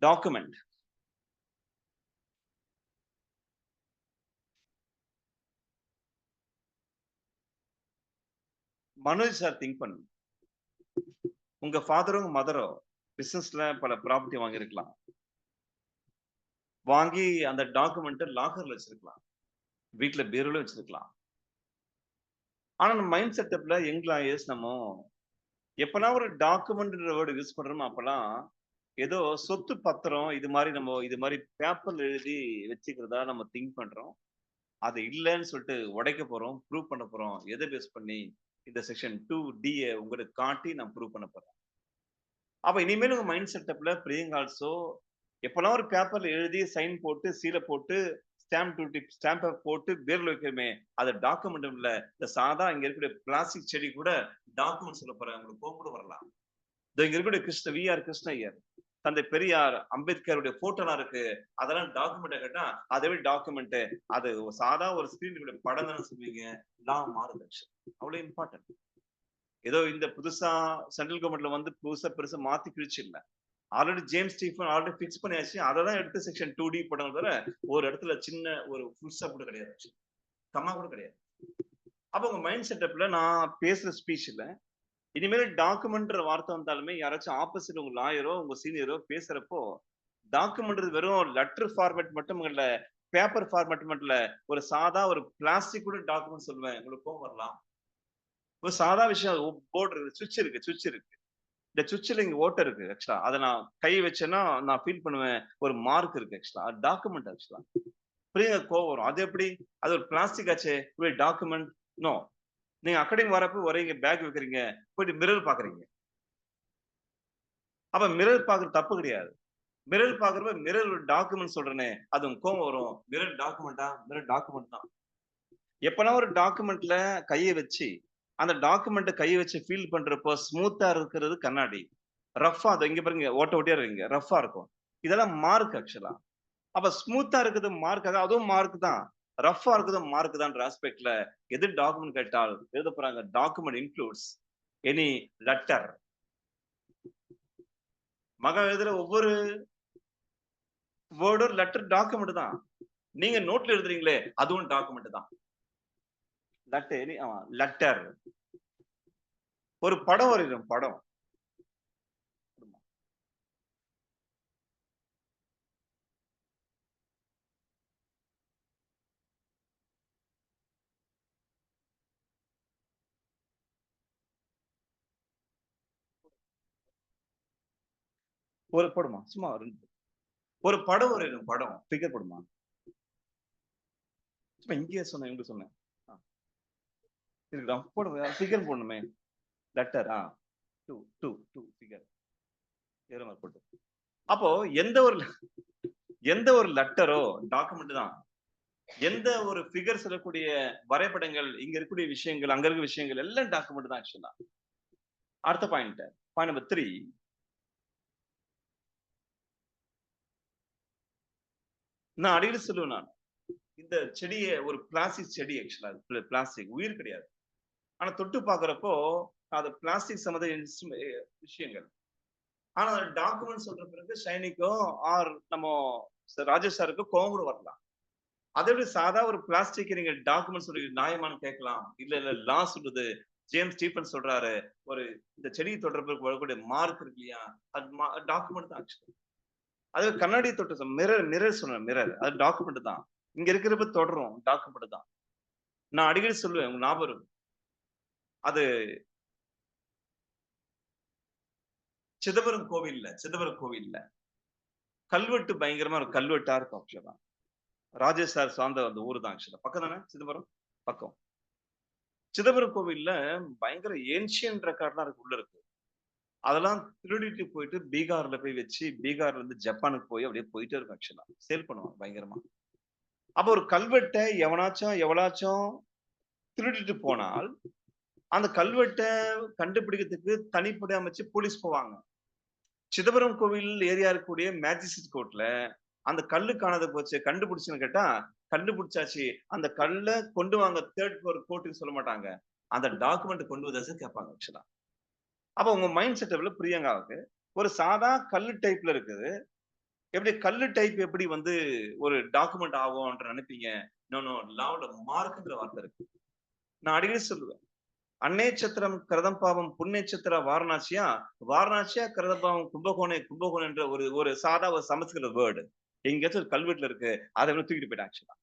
டாக்குமெண்ட். மனோஜ் சார் திங்க் பண்ணுங்க. உங்க ஃபாதரோ, உங்க மதரோ பிசினஸ்ல பல ப்ராப்பர்ட்டி வாங்கியிருக்கலாம். வாங்கி அந்த டாக்குமெண்ட்ட லாக்கர்ல வச்சிருக்கலாம். வீட்ல பீரோல வச்சிருக்கலாம். ஆனா நம்ம மைண்ட் செட்டப்ல யங் லாயர்ஸ் நம்ம எப்பலாம் ஒரு டாக்குமெண்ட்ன்ற வேர்ட் யூஸ் பண்றோமோ, அப்பலாம் ஏதோ சொத்து பத்திரம் இது மாரி பேப்பர்ல எழுதி வச்சுக்கிறதா நம்ம திங்க் பண்றோம். அது இல்லன்னு சொல்லிட்டு உடைக்க போறோம். ப்ரூவ் பண்ண போறோம். எத பேஸ் பண்ணி? இந்த செக்ஷன் 2D உங்களுக்கு காட்டி நான் ப்ரூவ் பண்ண போறேன். அப்ப இனிமேல் உங்க மைண்ட் செட்டப்ல பிளேயிங் ஆல்சோ எப்பலாம் ஒரு பேப்பர்ல எழுதி சைன் போட்டு, சீல போட்டு, ஸ்டாம்ப போட்டு பீரோல வைக்கிறோமே, அது டாக்குமெண்ட் இல்ல. இந்த சாதா இங்க இருக்கக்கூடிய பிளாஸ்டிக் செடி கூட டாக்குமெண்ட் சொல்லப் போறேன். உங்களுக்கு கோவம் கூட வரலாம். இதோ இங்க இருக்கக்கூடிய வி.ஆர். கிருஷ்ண ஐயர், தந்தை பெரியார், அம்பேத்கருடைய போட்டோலாம் இருக்கு. அதெல்லாம் டாக்குமெண்ட்டா கேட்டா, அத எப்படி டாக்குமெண்ட்? அது சாதா ஒரு ஸ்கிரீன் படம் தானே சொல்லுவீங்க. லா மாறுது ஆக்சுவலி. அவ்வளவு இம்பார்ட்டன்ட். ஏதோ இந்த புதுசா சென்ட்ரல் கவர்மெண்ட்ல வந்து புதுசா பெருசா மாத்தி கிழிச்சு இல்ல. Already James Stephen already fix பண்ணியாச்சு. அததான் எடுத்து செக்ஷன் 2D போடணும் தவிர, ஒரு இடத்துல சின்ன ஒரு ஃபுல் ஸ்டாப் கூட கிடையாது. கம்மா கூட கிடையாது. அப்ப உங்க மைண்ட் செட்டப்ல நான் பேசுற ஸ்பீச்ல இனிமேல் டாக்குமெண்ட்ன்ற வார்த்தை வந்தாலுமே யாராச்சும் ஆப்போசிட் உங்க லாயரோ, உங்க சீனியரோ பேசுறப்போ, டாக்குமெண்ட் வெறும் லெட்டர் ஃபார்மேட் மட்டும் இல்ல, பேப்பர் ஃபார்மேட் மட்டும் இல்ல, ஒரு சாதா ஒரு பிளாஸ்டிக் கூட டாக்குமெண்ட் சொல்லுவேன். உங்களுக்கு கோவம் வரலாம். ஒரு சாதா விஷயம் போர்டு இருக்கு, சுவிட்ச் இருக்கு. இந்த சுவிட்ச்ல இங்க ஓட்டை இருக்கு ஆக்சுவலா. அத நான் கை வச்சேன்னா, நான் ஃபீல் பண்ணுவேன். ஒரு மார்க் இருக்கு ஆக்சுவலா. அது டாக்குமெண்ட் ஆக்சுவலா. புரியுதா கோவம் வரும். அது எப்படி? அது ஒரு பிளாஸ்டிக் ஆச்சே. டாக்குமெண்ட். நோ. நீங்க அகாடமி வரப்போ வரீங்க, பேக் வைக்கிறீங்க. போயிட்டு மிரர் பாக்குறீங்க. அப்ப மிரர் பாக்குறது தப்பு கிடையாது. மிரர் பாக்குறப்ப மிரர் ஒரு டாக்குமெண்ட் சொல்றேனே, அது உங்க கோவம் வரும். மிரர் டாக்குமெண்டா? மிரர் டாக்குமெண்ட் தான். எப்பலாம் ஒரு டாக்குமெண்ட்ல கைய வச்சு, அந்த டாக்குமெண்ட்ட கைய வச்சு ஃபீல் பண்றப்போ ஸ்மூத்தா இருக்கிறது கண்ணாடி. ரஃப்பா அது இங்க பாருங்க ஓட்ட ஓட்டையா இருக்குங்க. ரஃப்பா இருக்கும். இதெல்லாம் மார்க் ஆக்சுவலா. அப்ப ஸ்மூத்தா இருக்குது மார்க் அதுவும் மார்க் தான். ரஃப்பா இருக்குது மார்க் தான்ற ஆஸ்பெக்ட்ல எது டாக்குமெண்ட் கேட்டால் எழுத போறாங்க. Document includes any letter. மகன் எழுதுற ஒவ்வொரு வேர்டும் லெட்டர் டாக்குமெண்ட் தான். நீங்க நோட்ல எழுதுறீங்களே அதுவும் டாக்குமெண்ட் தான். லெட்டர். ஒரு படம் வரையணும் படம். ஒரு படமா சும்மா ஒரு படம் வரையணும் படம். ஃபிகர் போடுமா? சும்மா இங்கேயே சொன்னேன், இங்க சொன்னேன். இருக்குடா போடுங்க. ஃபிகர் போடணுமே. Letter 2 2 2 figure. ஏற மார்க் போட்டு. அப்போ எந்த ஒரு லெட்டரோ டாக்குமெண்ட் தான். எந்த ஒரு ஃபிகர் சொல்லக்கூடிய வரைபடங்கள், இங்க இருக்கக்கூடிய விஷயங்கள், அங்க இருக்க விஷயங்கள் எல்லாம் டாக்குமெண்ட் தான் ஆக்சுவலா. அடுத்த பாயிண்ட். Point number 3. நான் அடிக்கடி சொல்லுவேன் நான். இந்த செடிய ஒரு பிளாஸ்டிக் செடி ஆக்சுவலா. பிளாஸ்டிக் உயிர் கிடையாது. ஆனா தொட்டு பார்க்கிறப்போ, அது பிளாஸ்டிக் சம்மந்த விஷயங்கள். ஆனா டாக்குமெண்ட் சொல்ற பிறகு ஷைனிக்கோ நம்ம ராஜேஷ் சாருக்கோ கோவம் கூட வரலாம். அதை விட சாதா ஒரு பிளாஸ்டிக் நீங்க டாக்குமெண்ட் சொல்லி நியாயமான்னு கேட்கலாம். இல்ல லா சொல்லுது. ஜேம்ஸ் ஸ்டீபன் சொல்றாரு. ஒரு இந்த செடியை தொடுற பிறகு வரக்கூடிய மார்க் இருக்கு இல்லையா? அது டாக்குமெண்ட் தான் ஆக்சுவலி. அது கண்ணாடி தொட்டு மிரர் சொன்னேன் மிரர். அது டாக்குமெண்ட் தான். இங்க இருக்கிறப்ப தொடரும் டாக்குமெண்ட் தான். நான் அடிக்கடி சொல்லுவேன். உங்க ஞாபகம் இருக்கும். அது சிதம்பரம் கோவில்ல கல்வெட்டு பயங்கரமா ஒரு கல்வெட்டா இருக்கும் ஆக்சுவலா. ராஜேஷ் சார் சார்ந்த அந்த ஊர் தான் ஆக்சுவலா. பக்கம் தானே சிதம்பரம்? பக்கம். சிதம்பரம் கோவில்ல பயங்கர ஏன்ஷியன்ட் ரெக்கார்ட்லாம் இருக்கு உள்ள இருக்கு. அதெல்லாம் திருடிட்டு போயிட்டு பீகார்ல போய் வச்சு, பீகார்ல இருந்து ஜப்பானுக்கு போய் அப்படியே போயிட்டே இருக்கும் ஆக்சுவலா. சேல் பண்ணுவாங்க பயங்கரமா. அப்ப ஒரு கல்வெட்ட எவளாச்சும் திருடிட்டு போனால், அந்த கல்வெட்ட கண்டுபிடிக்கிறதுக்கு தனிப்படை அமைச்சு போலீஸ் போவாங்க. சிதம்பரம் கோவில் ஏரியா இருக்கக்கூடிய மேஜிஸ்ட்ரேட் கோர்ட்ல அந்த கல்லு காணாத போச்சு. கண்டுபிடிச்சுன்னு கேட்டா, கண்டுபிடிச்சாச்சு. அந்த கல்ல கொண்டு வாங்க 3 ஃப்ளோர் கோர்ட்ன்னு சொல்ல மாட்டாங்க. அந்த டாக்குமெண்ட் கொண்டு வந்தாச்சு கேட்பாங்க ஆக்சுவலா. அப்ப உங்க மைண்ட் செட்டப்ல பிரியங்காவுக்கு ஒரு சாதா கல்லு டைப்ல இருக்குது. எப்படி கல்லு டைப் எப்படி வந்து ஒரு டாக்குமெண்ட் ஆகும்ன்ற நினைப்பீங்க. No, no. லாவுல மார்க்ங்கிற வார்த்தை இருக்கு. நான் அடிக்கடி சொல்லுவேன். அன்னேச்சத்திரம் கிரதம்பாவம் புண்ணேச்சத்திர வாரணாசியா, வாரணாசியா கிரதம்பாவம் கும்பகோணம் என்ற ஒரு ஒரு சாதா ஒரு சமஸ்கிருத வேர்ட். எங்கேயாச்சும் ஒரு கல்வெட்டுல இருக்கு. அத இவன் தூக்கிட்டு போயிட்டான் ஆக்சுவலா.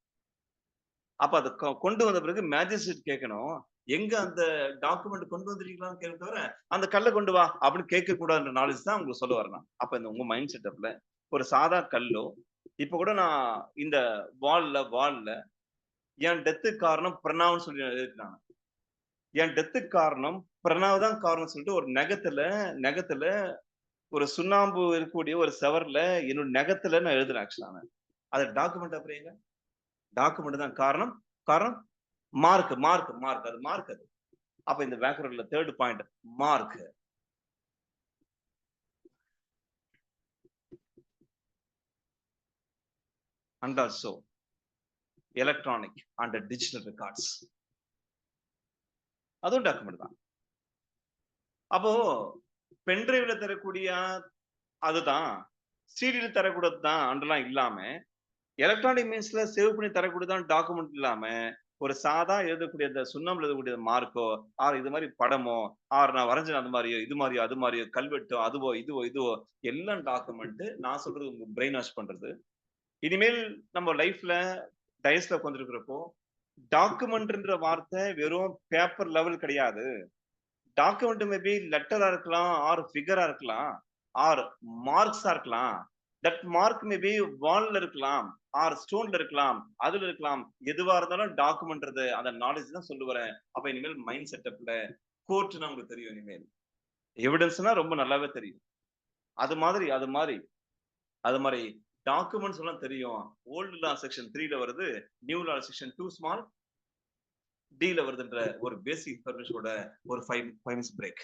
அப்ப அத கொண்டு வந்த பிறகு மேஜிஸ்ட்ரேட் கேட்கணும். எங்க அந்த டாக்குமெண்ட் கொண்டு வந்திருக்கீங்களான்னு கேட்க தவிர, அந்த கல்ல கொண்டு வா அப்படின்னு கேட்க கூடாதுன்ற நாலேட்ஜ் தான் உங்களுக்கு சொல்ல வரேன் நான். அப்ப இந்த உங்க மைண்ட் செட்டப்ல ஒரு சாதா கல்லோ, இப்ப கூட நான் இந்த வால்ல என் டெத்துக்கு காரணம் பிரணாவ்ன்னு சொல்லி எழுதிருக்காங்க. என் டெத்துக்கு காரணம் பிரணாவ் தான் காரணம்னு சொல்லிட்டு ஒரு நெகத்துல ஒரு சுண்ணாம்பு இருக்கக்கூடிய ஒரு செவர்ல என்னோட நெகத்துல நான் எழுதுறேன் ஆக்சுவலா நானு. அது டாக்குமெண்ட் அப்புறம் எங்க? டாக்குமெண்ட் தான் காரணம். காரணம் மார்க். அது மார்க் அது. அப்ப இந்த வேக்கரட்ல 3 point mark. And also electronic and digital records. அதுவும் டாக்குமெண்ட் தான். அப்போ பென் டிரைவ்ல தரக்கூடிய அதுதான். சிடில தரக்கூடியது தான் அன்றலாம் இல்லாம, எலக்ட்ரானிக் மீன்ஸ்ல சேவ் பண்ணி தரக்கூடியதான் டாக்குமெண்ட் இல்லாம, ஒரு சாதா எழுதக்கூடிய அந்த சுண்ணாம்புல எழுதக்கூடிய மார்க்கோ, ஆர் இது மாரி படமோ, ஆர் நான் வரைஞ்சேன் அது மாரியோ, இது மாரியோ, அது மாரியோ, கல்வெட்டோ, இதுவோ எல்லாம் டாக்குமெண்ட். நான் சொல்றது உங்க பிரெயின் வாஷ் பண்றது. இனிமேல் நம்ம லைஃப்ல டயஸ்ல உட்கார்ந்திருக்கிறப்போ, டாக்குமெண்ட்ன்ற வார்த்தை வெறும் பேப்பர் லெவல் கிடையாது. டாக்குமெண்ட் மேபி லெட்டரா இருக்கலாம், ஆர் ஃபிகரா இருக்கலாம், ஆர் மார்க்ஸா இருக்கலாம். தட் மார்க் மேபி வால்ல இருக்கலாம், ஆர் ஸ்டோன்ல இருக்கலாம், அதுல இருக்கலாம். எதுவா இருந்தாலும் டாக்குமெண்ட்றது அந்த நாலேட்ஜ் தான் சொல்ல வரேன். அப்ப இனிமேல் மைண்ட் செட்டப்ல கோர்ட்ன்னா உங்களுக்கு தெரியும் இனிமேல். எவிடன்ஸ்னா ரொம்ப நல்லாவே தெரியும். அது மாதிரி அது மாரி அது மாரி டாக்குமெண்ட்ஸ் எல்லாம் தெரியும். ஓல்ட் லா செக்ஷன் 3ல வருது. நியூ லா செக்ஷன் 2 ஸ்மால் டி வருதுன்ற ஒரு பேசிக் இன்ஃபர்மேஷனோட ஒரு 5 மினிட்ஸ் பிரேக்.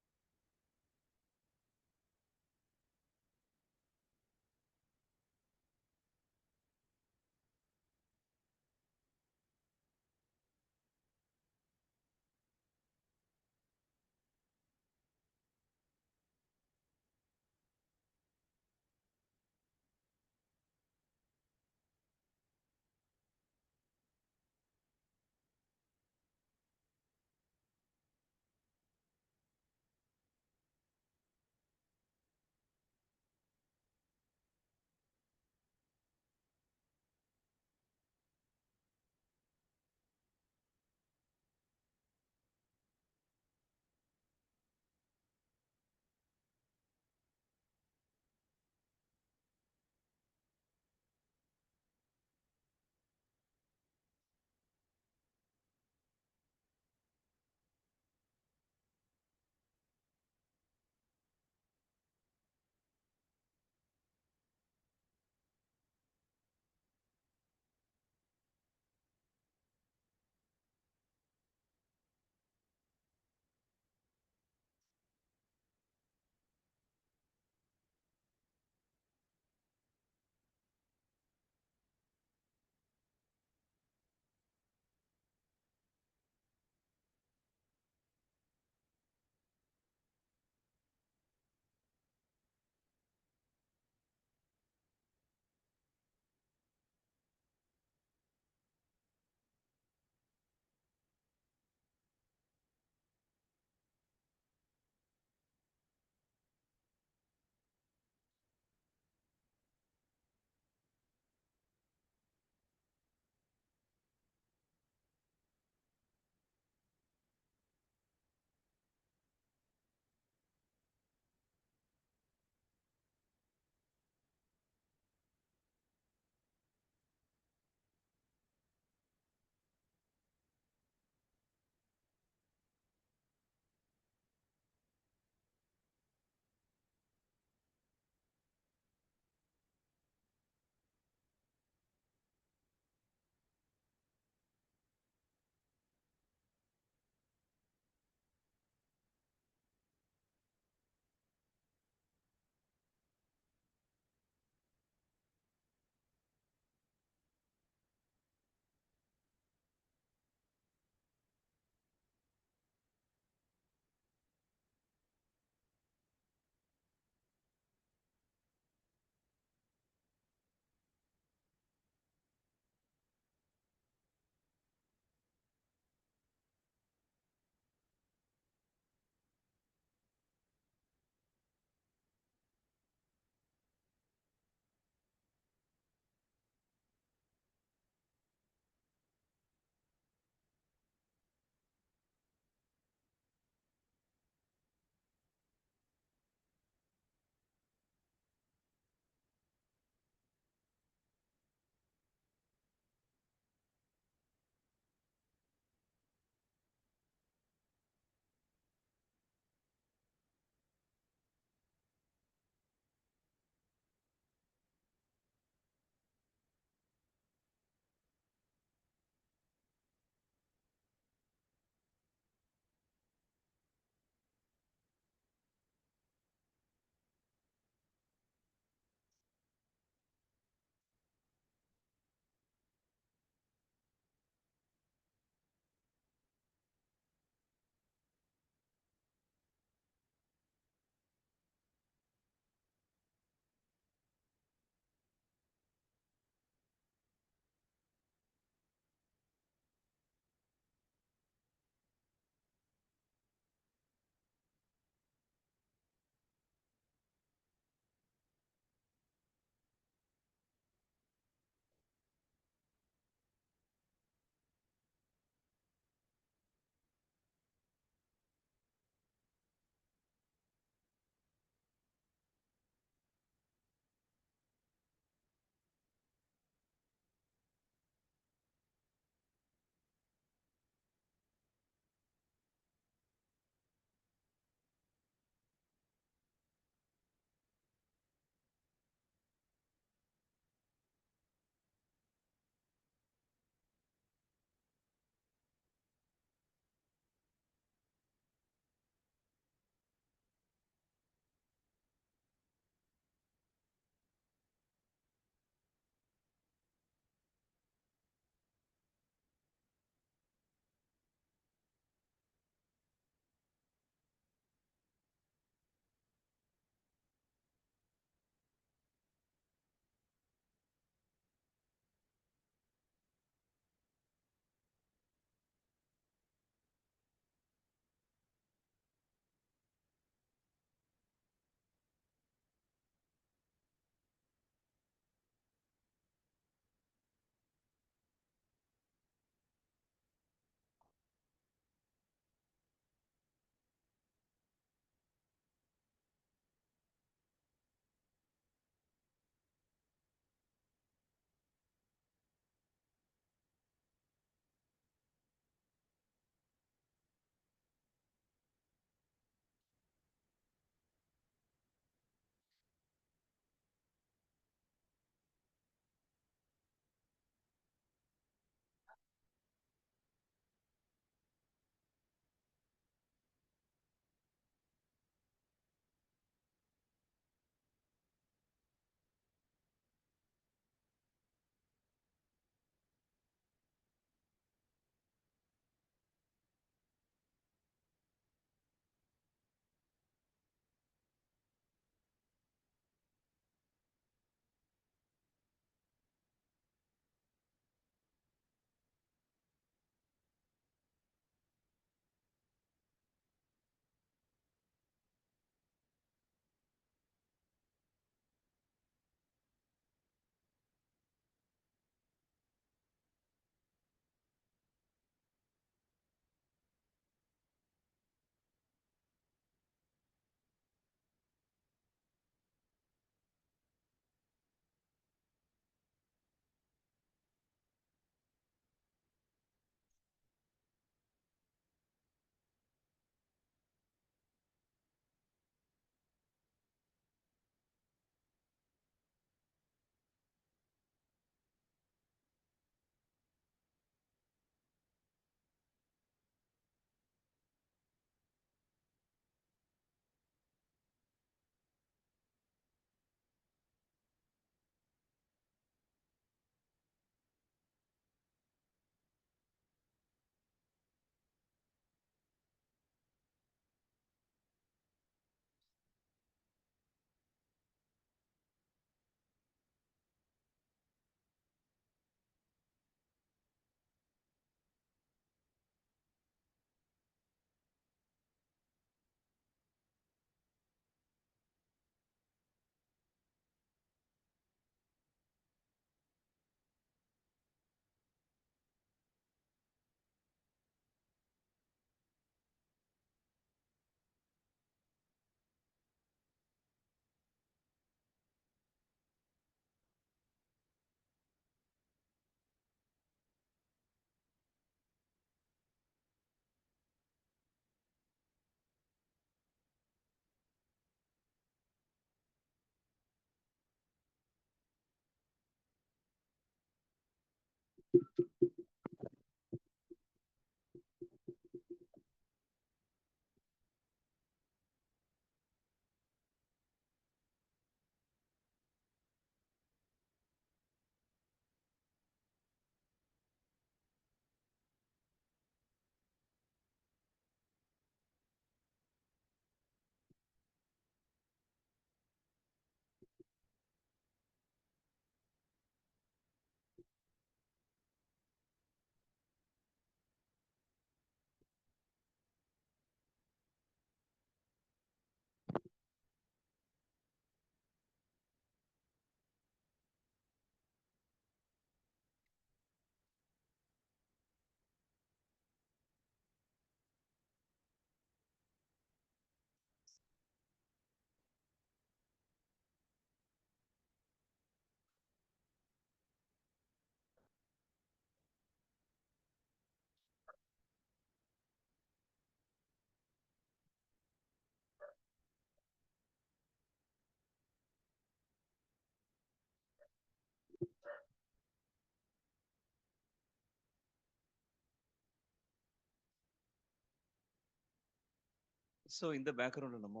ஸோ இந்த பேக்ரவுண்ட்ல நம்ம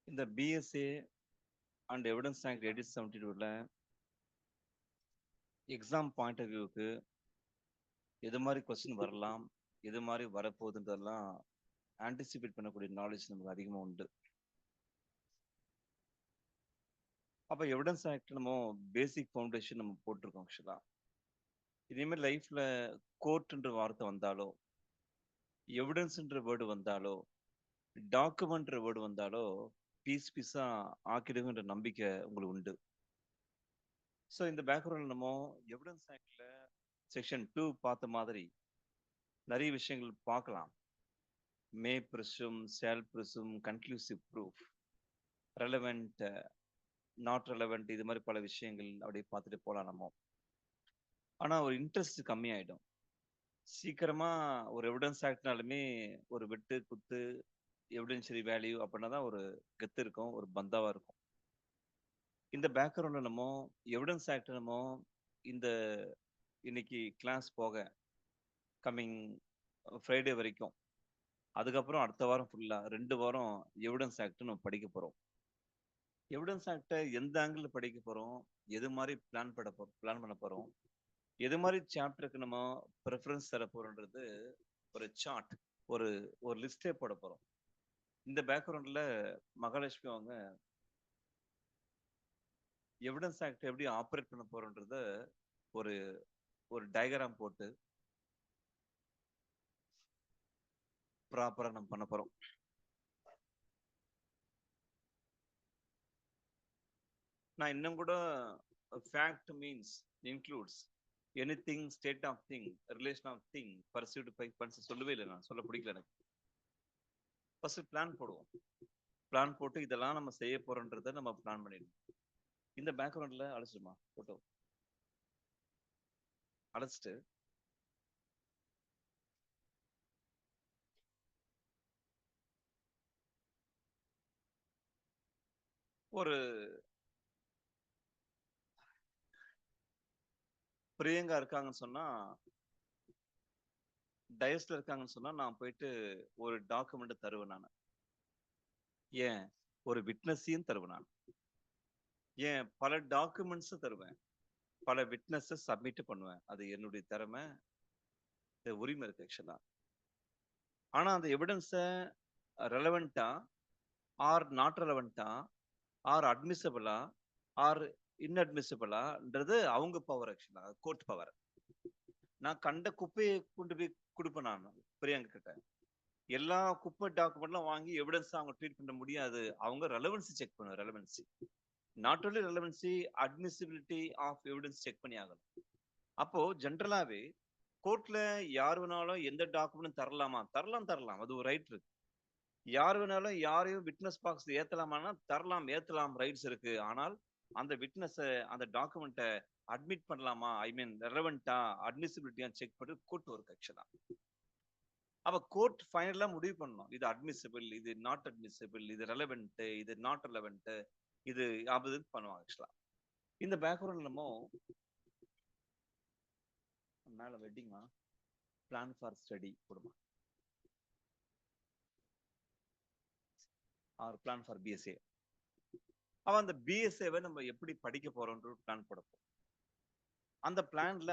இந்த பிஎஸ்ஏ அண்ட் எவிடன்ஸ் ஆக்ட் 1872ல எக்ஸாம் பாயிண்ட் ஆஃப் வியூக்கு எது மாதிரி கொஸ்டின் வரலாம், எது மாதிரி வரப்போகுதுன்றதெல்லாம் ஆன்டிசிபேட் பண்ணக்கூடிய நாலேஜ் நமக்கு அதிகமாக உண்டு. அப்போ எவிடன்ஸ் ஆக்ட் நம்ம பேசிக் ஃபவுண்டேஷன் நம்ம போட்டிருக்கோம் ஆக்சுவலாக. இதேமாதிரி லைஃப்ல கோர்ட்ன்ற வார்த்தை வந்தாலோ, எவிடன்ஸ்ன்ற வேர்டு வந்தாலோ, டாக்குமெண்ட்ற வேர்டு வந்தாலோ பீஸ் பீஸா ஆக்கிடுங்கிற நம்பிக்கை உங்களுக்கு உண்டு. ஸோ இந்த பேக்ரவுண்ட் நம்ம எவிடன்ஸ் ஆக்ட்ல செக்ஷன் 2 பார்த்த மாதிரி நிறைய விஷயங்கள் பார்க்கலாம். May presume, shall presume, conclusive proof, relevant, not relevant, இது மாதிரி பல விஷயங்கள் அப்படியே பார்த்துட்டு போகலாம் நம்ம. ஆனால் ஒரு இன்ட்ரெஸ்ட் கம்மியாயிடும். சீக்கிரமா ஒரு எவிடன்ஸ் ஆக்ட்னாலுமே ஒரு வெட்டு குத்து எவிடென்ஷியரி வேல்யூ அப்படின்னா தான் ஒரு கெத்து இருக்கும், ஒரு பந்தாவா இருக்கும். இந்த பேக்ரவுண்ட்ல நம்ம எவிடன்ஸ் ஆக்ட் நம்ம இந்த இன்னைக்கு கிளாஸ் போக கம்மிங் ஃப்ரைடே வரைக்கும், அதுக்கப்புறம் அடுத்த வாரம் ஃபுல்லா 2 வாரம் எவிடன்ஸ் ஆக்ட் நம்ம படிக்க போறோம். எவிடன்ஸ் ஆக்டை எந்த ஆங்கிள் படிக்க போறோம், எது மாதிரி பிளான் பண்ண போறோம், எது மாதிரி சாப்டருக்கு நம்ம ப்ரிஃபரன்ஸ் தர போறோன்றது ஒரு சார்ட், ஒரு ஒரு லிஸ்டே போட போறோம். இந்த பேக்ரவுண்ட்ல மகாலட்சுமி அவங்க எவிடன்ஸ் ஆக்ட் எப்படி ஆப்ரேட் பண்ண போறோன்றத ஒரு ஒரு டயக்ராம் போட்டு ப்ராப்பரா நம்ம பண்ண போறோம். நான் இன்னும் கூட fact means includes anything, state of thing, relation of thing, pursuit by buns சொல்லவே இல்லை. நான் சொல்ல பிடிக்கல எனக்கு. ஃபர்ஸ்ட் பிளான் போடுவோம். பிளான் போட்டு இதெல்லாம் நம்ம செய்ய போறோன்றதை நம்ம பிளான் பண்ணிடணும். இந்த பேக்ரவுண்ட்ல அழைச்சிடுமா போட்டோ அழைச்சிட்டு ஒரு பிரியங்கா இருக்காங்கன்னு சொன்னா, டயஸ்ல இருக்காங்கன்னு சொன்னா, நான் போயிட்டு ஒரு டாக்குமெண்ட் தருவேன் நான். ஏன் ஒரு விட்னஸையும் தருவேன் நான். ஏன் பல டாக்குமெண்ட்ஸ் தருவேன், பல விட்னஸ் சப்மிட் பண்ணுவேன். அது என்னுடைய திறமை, உரிமை இருக்கு ஆக்சுவலா. ஆனா அந்த எவிடன்ஸை ரெலவெண்டா ஆர் நாட் ரெலவெண்டா ஆர் அட்மிசபிளா ஆர் இன்அட்மிசபிளான்றது அவங்க பவர் ஆக்சுவலா, கோர்ட் பவர். நான் கண்ட குப்பையை கொண்டு போய் கொடுப்பேன் நான் பிரியங்கா கிட்ட. எல்லா குப்பை டாக்குமெண்ட்லாம் வாங்கி எவிடன்ஸ் அவங்க ட்ரீட் பண்ண முடியாது. அவங்க ரெலவன்சி செக் பண்ணுவாங்க. Relevancy, not only relevancy, admissibility of evidence check பண்ணி ஆகணும். அப்போ ஜென்ரலாவே கோர்ட்ல யார் வேணாலும் எந்த டாக்குமெண்ட் தரலாமா? தரலாம், அது ஒரு ரைட் இருக்கு. யார் வேணாலும் யாரையும் விட்னஸ் பாக்ஸ் ஏத்தலாமான்னா தரலாம், ஏத்தலாம், ரைட்ஸ் இருக்கு. ஆனால் அந்த விட்னஸ் அந்த டாக்குமெண்ட்டை அட்மிட் பண்ணலாமா, ஐ மீன் ரெலவெண்டா அட்மிசிபிலிட்டியா செக் பண்ணி கோர்ட் ஒர்க் ஆக்சுவலா. அப்ப கோர்ட் ஃபைனலா முடிவு பண்ணணும், இது அட்மிசிபிள், இது நாட் அட்மிசிபிள், இது ரெலவெண்ட், இது நாட் ரெலவெண்ட், இது அப்படி பண்ணுவாங்க ஆக்சுவலா. இந்த பேக்ரவுண்ட் நம்ம மேல வெட்டிங்கா பிளான் ஃபார் ஸ்டடி கொடுமா ஆர் பிளான் ஃபார் பிஎஸ்ஏ. அவன் அந்த பிஎஸ்ஏவை நம்ம எப்படி படிக்க போறோம்ன்ற பிளான் போடப்போம். அந்த பிளான்ல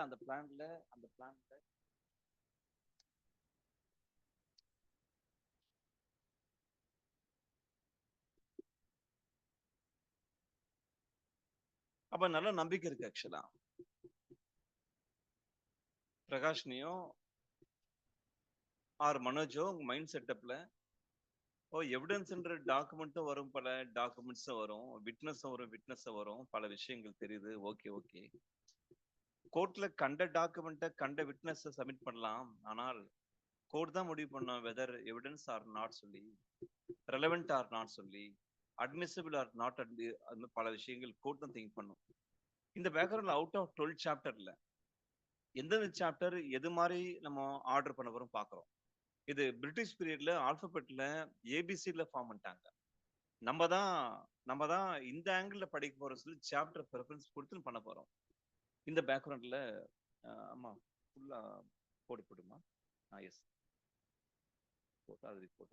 அப்ப நல்ல நம்பிக்கை இருக்கு ஆக்சுவலா. பிரகாஷ்னியும் ஆர் மனோஜோ உங்க மைண்ட் செட்டப்ல எவிடன்ஸ்ன்ற டாக்குமெண்ட்டும் வரும், பல டாக்குமெண்ட்ஸும் வரும், விட்னஸும் வரும், பல விஷயங்கள் தெரியுது. ஓகே ஓகே, கோர்ட்ல கண்ட டாக்குமெண்ட்டை கண்ட விட்னஸ் சப்மிட் பண்ணலாம். ஆனால் கோர்ட் தான் முடிவு பண்ணோம் வெதர் எவிடன்ஸ் ஆர் நாட் சொல்லி, ரெலவெண்ட் ஆர் நாட் சொல்லி, அட்மிசிபிள் ஆர் நாட் அந்த பல விஷயங்கள் கோர்ட் தான் திங்க் பண்ணும். இந்த பேக்ரவுண்ட்ல அவுட் ஆஃப் 12 சாப்டர்ல எந்தெந்த சாப்டர் எது மாதிரி நம்ம ஆர்டர் பண்ண போறோம் பாக்குறோம். இது பிரிட்டிஷ் பீரியட்ல ஆல்பபெட்ல ஏபிசில ஃபார்ம் பண்ணிட்டாங்க. நம்ம தான் இந்த ஆங்கிள் படிக்க போறோம் சொல்லி சாப்டர் ப்ரெஃபரன்ஸ் கொடுத்து பண்ண போறோம். இந்த பேக்ரவுண்ட்ல ஆமா ஃபுல்லா போடுமா? எஸ். ரிப்போர்ட் அது report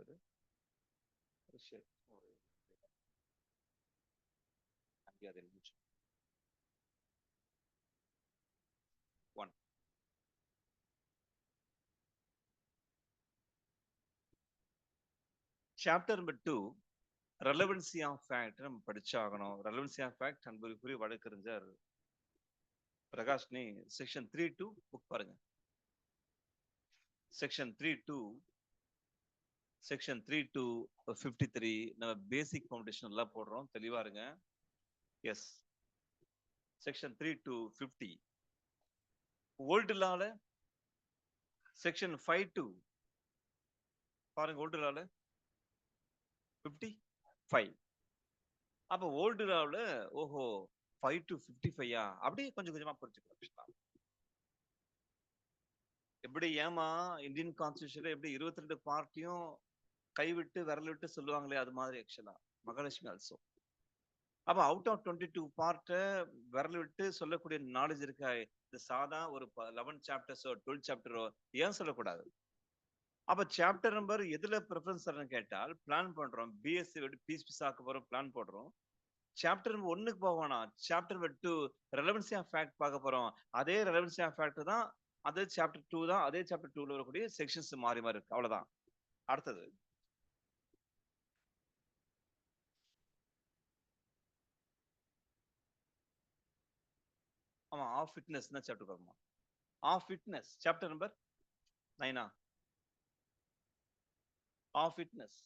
one chapter number 2 relevancy of fact நம்ம படிச்சாகணும். ரெலவன்சி ஆஃப் ஃபேக்ட் அன்புக்குரிய வழக்கறிஞர் பிரகாஷ்னி செக்ஷன் 3.2 புக் பாருங்க. செக்ஷன் 3.2 நம்ம பேசிக் ஃபவுண்டேஷன் எல்லாம் போடுறோம். தெளிவா இருங்க. எஸ், செக்ஷன் 3.2 ஓல்டு லால செக்ஷன் 5.2 பாருங்க. ஓல்டு லால 55. அப்ப ஓல்டு லால ஓஹோ 5 to 55 அப்படியே கொஞ்சம் கொஞ்சமா புரிஞ்சுக்கலாம். எப்படி ஏமா இந்தியன் கான்ஸ்டியூஷன்ல எப்படி 22 பார்ட்டியும் கைவிட்டு விரல் விட்டு சொல்லுவாங்களே, அது மாதிரி ஆக்சுவலா மகாலட்சுமி ஆல்சோ. அப்ப அவுட் ஆஃப் 22 பார்ட்ட விரல் விட்டு சொல்லக்கூடிய நாலேஜ் இருக்க இந்த சாதா ஒரு 11 சாப்டர்ஸோ 12 சாப்டரோ ஏன் சொல்லக்கூடாது? அப்ப சாப்டர் நம்பர் எதுல ப்ரிஃபரன்ஸ் தரணும் கேட்டால் பிளான் பண்றோம். பிஎஸ்சி பீஸ் பீஸ் ஆக்க போறோம், பிளான் போடுறோம். சாப்டர் நம்பர் 1க்கு போவோம். Chapter number 2 relevancy of fact பார்க்க போறோம். அதே ரெலவன்சி ஆஃப் ஃபேக்ட் தான், அதே சாப்டர் 2 தான். அதே சாப்டர் 2ல வரக்கூடிய செக்ஷன்ஸ் மாறி மாறி இருக்கு. அவ்வளவுதான். அடுத்தது ஆமா, ஆஃப் ஃபிட்னஸ் தான் சாப்டர் பாருமா. Of fitness chapter number 9 of fitness.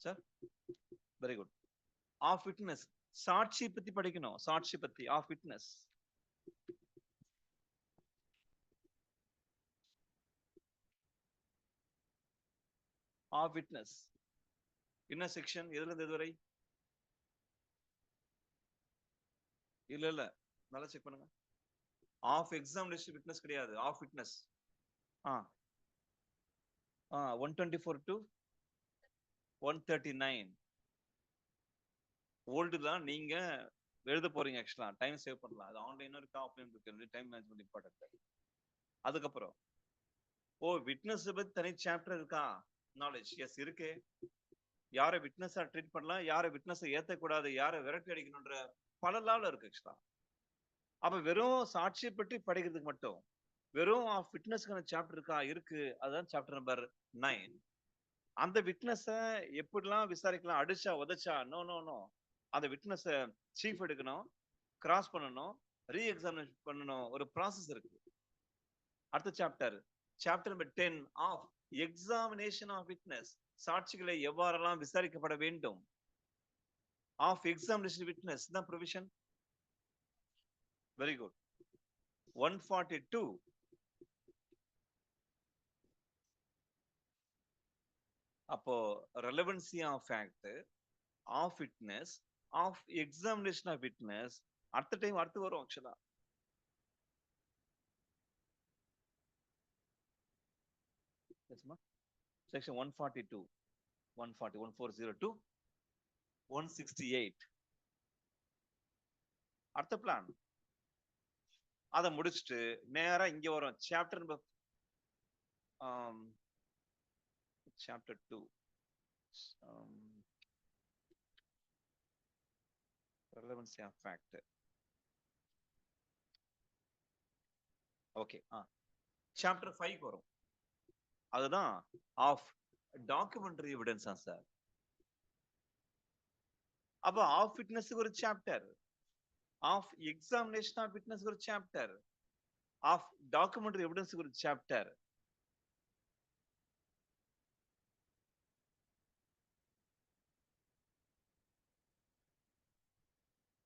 Sir very good. Of fitness சாட்சி பத்தி படிக்கணும். சாட்சி பத்தி ஆஃப் ஃபிட்னஸ். ஆஃப் ஃபிட்னஸ் என்ன செக்ஷன்? எதுல இருந்து எதுவரை? இல்ல நல்லா செக் பண்ணுங்க. ஆஃப் எக்ஸாமினேஷன் ஃபிட்னஸ் கிடையாது. Of fitness 124 to 139. ஓல்டு தான். நீங்க எழுத போறீங்க. ஆக்சுவலா டைம் சேவ் பண்ணலாம். அது ஆன்லைனும் இருக்கு, ஆஃப்லைன் இருக்கு. Time management important. அதுக்கப்புறம் விட்னஸ் பத்தி தனி சாப்டர் இருக்கா? நாலேஜ் எஸ் இருக்கு. யாரை விட்னஸா ட்ரீட் பண்ணலாம், யாரை விட்னஸை ஏத்தக்கூடாது, யாரை விரட்டி அடிக்கணும்ன்ற பல லால இருக்கு ஆக்சுவலா. அப்ப வெறும் சாட்சியை பற்றி படிக்கிறதுக்கு மட்டும் வெறும் ஃபிட்னஸ்க்கான சாப்டர் இருக்கா? இருக்கு. அதுதான் சாப்டர் நம்பர் 9. அந்த விட்னஸ எப்படிலாம் விசாரிக்கலாம்? அடிச்சா உதச்சா? No no no. அந்த விட்னஸ சீஃப் எடுக்கணும், கிராஸ் பண்ணணும், ரீ எக்ஸாமினேஷன் பண்ணணும். ஒரு ப்ராசஸ் இருக்கு. அடுத்த chapter number 10 of examination of witness. சாட்சிகளை எவ்வாறெல்லாம் விசாரிக்கப்பட வேண்டும். ஆஃப் எக்ஸாமினேஷன் விட்னஸ் தான் ப்ரொவிஷன். Very good. 142 அப்போ relevancy of fact, of witness, of examination of witness அடுத்த டைம் அடுத்து வரும் ஆக்சுவலா. செக்ஷன் 142 140 1402 168 அடுத்த பிளான். அதை முடிச்சுட்டு நேரா இங்க வரும். Chapter number chapter 2 relevancy of fact. Okay, chapter 5 வரும். அதுதான் ஆஃப் டாக்குமெண்டரி எவிடன்ஸ் சார். அப்ப ஆஃப் ஃபிட்னஸ்க்கு ஒரு chapter, of examination of witness ஒரு சாப்டர், ஆஃப் டாக்குமெண்டரி எவிடன்ஸ் ஒரு சாப்டர்.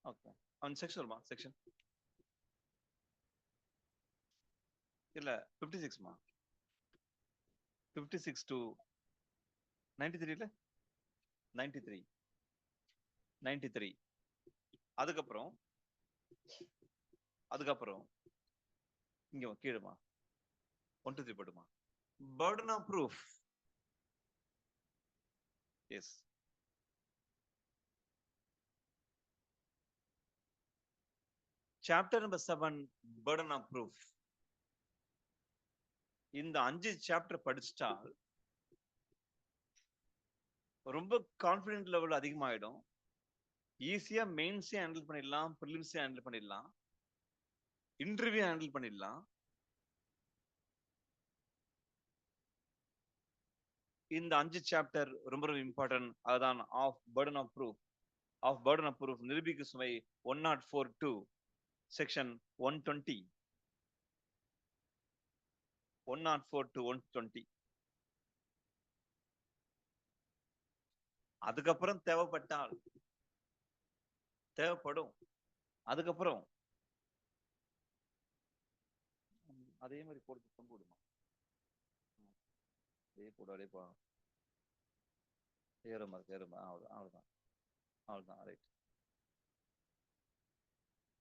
ஓகே, on section மா செக்ஷன் இல்ல 56 மா 56 to 93 இல்ல 93 93. அதுக்கப்புறம் இங்க கீழமா 1 to 3 போடுமா. burden of proof. Yes, chapter number 7 burden of proof. இந்த 5 சாப்டர் படிச்சுட்டா ரொம்ப கான்ஃபிடென்ட் லெவல் அதிகமாயிடும். ஈஸியா மெயின்ஸே ஹேண்டில் பண்ணிடலாம், ப்ரிலிம்ஸே ஹேண்டில் பண்ணிடலாம், இன்டர்வியூ ஹேண்டில் பண்ணிடலாம். இந்த 5 சாப்டர் ரொம்ப ரொம்ப இம்பார்ட்டன்ட். அதுதான் ஆஃப் பர்டன் ஆஃப் ப்ரூஃப் நிரூபிக்க சுமை 104(2) செக்ஷன் 120 104 to 120. அதுக்கப்புறம் தேவைப்படும். அதுக்கப்புறம் அதே மாதிரி போடுமா, அதே போ ஏறுமா அவ்வளவுதான் அவ்வளவுதான் ரைட்.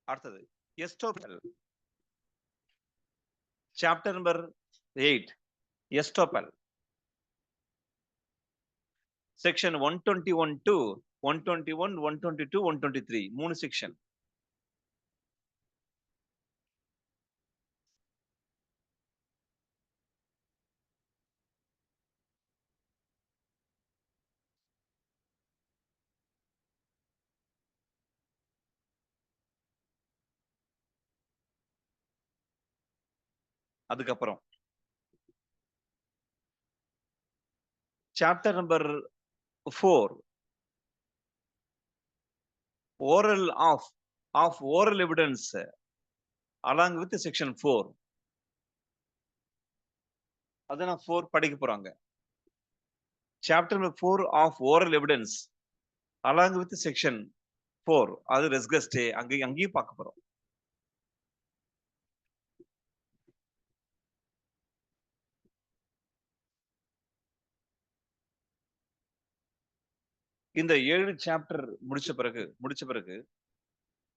அடுத்தது estoppel chapter number 8 estoppel section 121 to 121, 122, 123 3 section. அதுக்கப்புறம் chapter number 4 oral of oral evidence along with section 4. அத நான் 4 படிக்க போறாங்க. Chapter number 4 of oral evidence along with section 4 அது ரெஸ்கஸ்டே அங்கேயும் பார்க்க போறோம். இந்த 7 சாப்டர் முடிச்ச பிறகு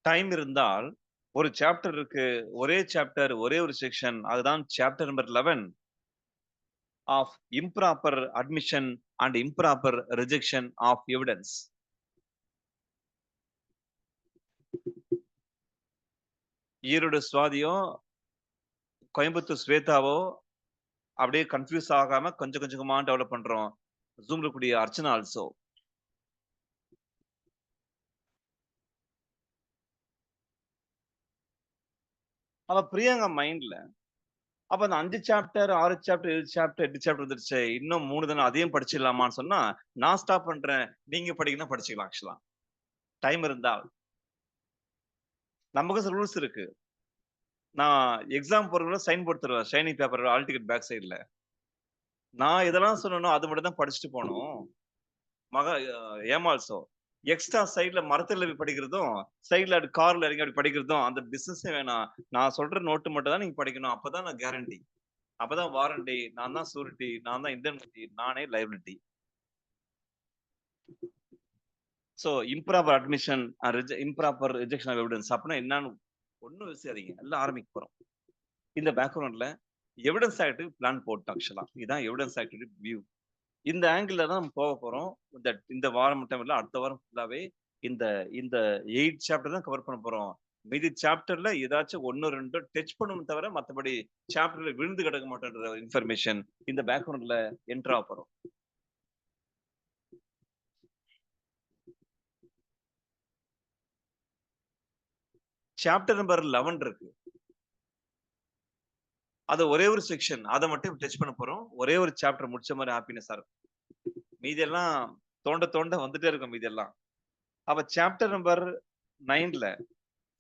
டைம் இருந்தால் ஒரு சாப்டர் இருக்கு, ஒரே சாப்டர் ஒரே ஒரு செக்ஷன், அதுதான் chapter number 11 of improper admission and improper rejection of evidence. Erode சுவாதியும் கோயம்புத்தூர் ஸ்வேதாவோ அப்படியே கன்ஃபியூஸ் ஆகாம கொஞ்சம் கொஞ்சமா டெவலப் பண்றோம். ஜூம்ல கூடிய அர்ச்சனா ஆல்சோ. அவ பிரியங்கா மைண்ட்ல அப்ப அந்த 5 சாப்டர் 6 சாப்டர் 7 சாப்டர் 8 சாப்டர் வந்துருச்சு, இன்னும் 3 தானே அதையும் படிச்சிடலாமான்னு சொன்னா நான் ஸ்டாப் பண்றேன், நீங்க படிக்கணும் படிச்சுக்கலாம். ஆக்சுவலா டைம் இருந்தால் நமக்கு ரூல்ஸ் இருக்கு. நான் எக்ஸாம் போறதுல சைன் போட்டு தருவேன், shining paper all ticket back சைடுல. நான் இதெல்லாம் சொன்னனோ அது மட்டும் தான் படிச்சுட்டு போனோம். ஏமால்சோ எக்ஸ்ட்ரா சைடுல மரத்துல படிக்கிறதும் சைடுல கார்ல இறங்கி அப்படி படிக்கிறதும் அந்த பிசினஸ் வேணாம். நான் சொல்ற நோட்டு மட்டும் தான் நீங்க படிக்கணும். அப்பதான் நான் கேரண்டி, அப்பதான் வாரண்டி, நான் தான் சூரிட்டி, நான் தான் இண்டெனிட்டி, நானே liability. So improper admission improper rejection of evidence அப்படின்னா என்னன்னு ஒன்னும் விசாரிங்க, எல்லாம் ஆரம்பிக்க போறோம். இந்த பேக்ரவுண்ட்ல எவிடன்ஸ் ஆக்ட் பிளான் போட்டோம். ஆக்சுவலா இதுதான் எவிடன்ஸ் ஆக்ட் வியூ. இந்த ஆங்கிள் தான் நம்ம போக போறோம். இந்த வாரம் மட்டும் இல்ல, அடுத்த வாரம் ஃபுல்லாவே இந்த இந்த 8 சாப்டர் தான் கவர் பண்ண போறோம். மீதி சாப்டர்ல ஏதாச்சும் 1 2 டச் பண்ணணும் தவிர மத்தபடி சாப்டர்ல விழுந்து கிடக்க மாட்டேன்ற இன்ஃபர்மேஷன் இந்த பேக்ரவுண்ட்ல என்டர் ஆக போறோம். சாப்டர் நம்பர் 11 இருக்கு, அது ஒரே ஒரு செக்ஷன், அதை மட்டும் டச் பண்ண போறோம். ஒரே ஒரு சாப்டர் முடிச்ச மாதிரி ஹாப்பினஸா இருக்கும். மீதி எல்லாம் தோண்ட தோண்ட வந்துட்டே இருக்கும் மீதி எல்லாம். அப்ப சாப்டர் நம்பர் 9ல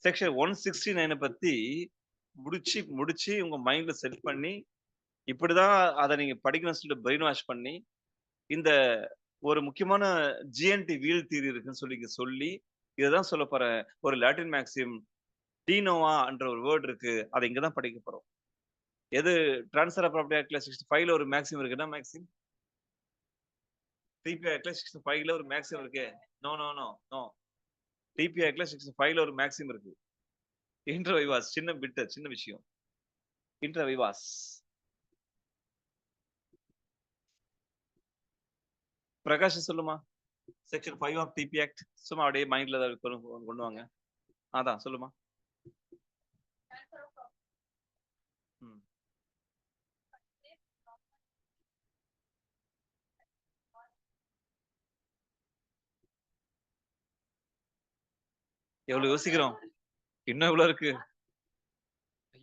செக்ஷன் 169 பத்தி முடிச்சு உங்க மைண்ட்ல செட் பண்ணி இப்படிதான் அதை நீங்க படிக்கணும்னு சொல்லிட்டு பிரெயின் வாஷ் பண்ணி இந்த ஒரு முக்கியமான ஜிஎன்டி வீல் தியரி இருக்குன்னு சொல்லி இதுதான் சொல்ல போற ஒரு லாட்டின் மேக்ஸிம் டீனோவா என்ற ஒரு வேர்ட் இருக்கு, அதை இங்கதான் படிக்க போறோம். எது டிரான்ஸ்ஃபர் ஆஃப் ப்ராப்பர்ட்டி ஆக்ட்ல 65ல ஒரு மேக்ஸிம் இருக்குன்னா மேக்ஸிம் டிபி ஆக்ட்ல 65ல ஒரு மேக்ஸிம் இருக்கு. No no no no TP ஆக்ட்ல 65ல ஒரு மேக்ஸிம் இருக்கு. இன்டர் வைவாஸ் சின்ன விஷயம். இன்டர் வைவாஸ் பிரகாஷ் சொல்லுமா, செக்ஷன் 5 ஆஃப் டிபி ஆக்ட் சும்மா அப்படியே மைண்ட்ல கொண்டு வாங்க. அதான் சொல்லுமா. எவ்வளவு யோசிக்கிறோம். இன்னும் எவ்வளவு இருக்கு?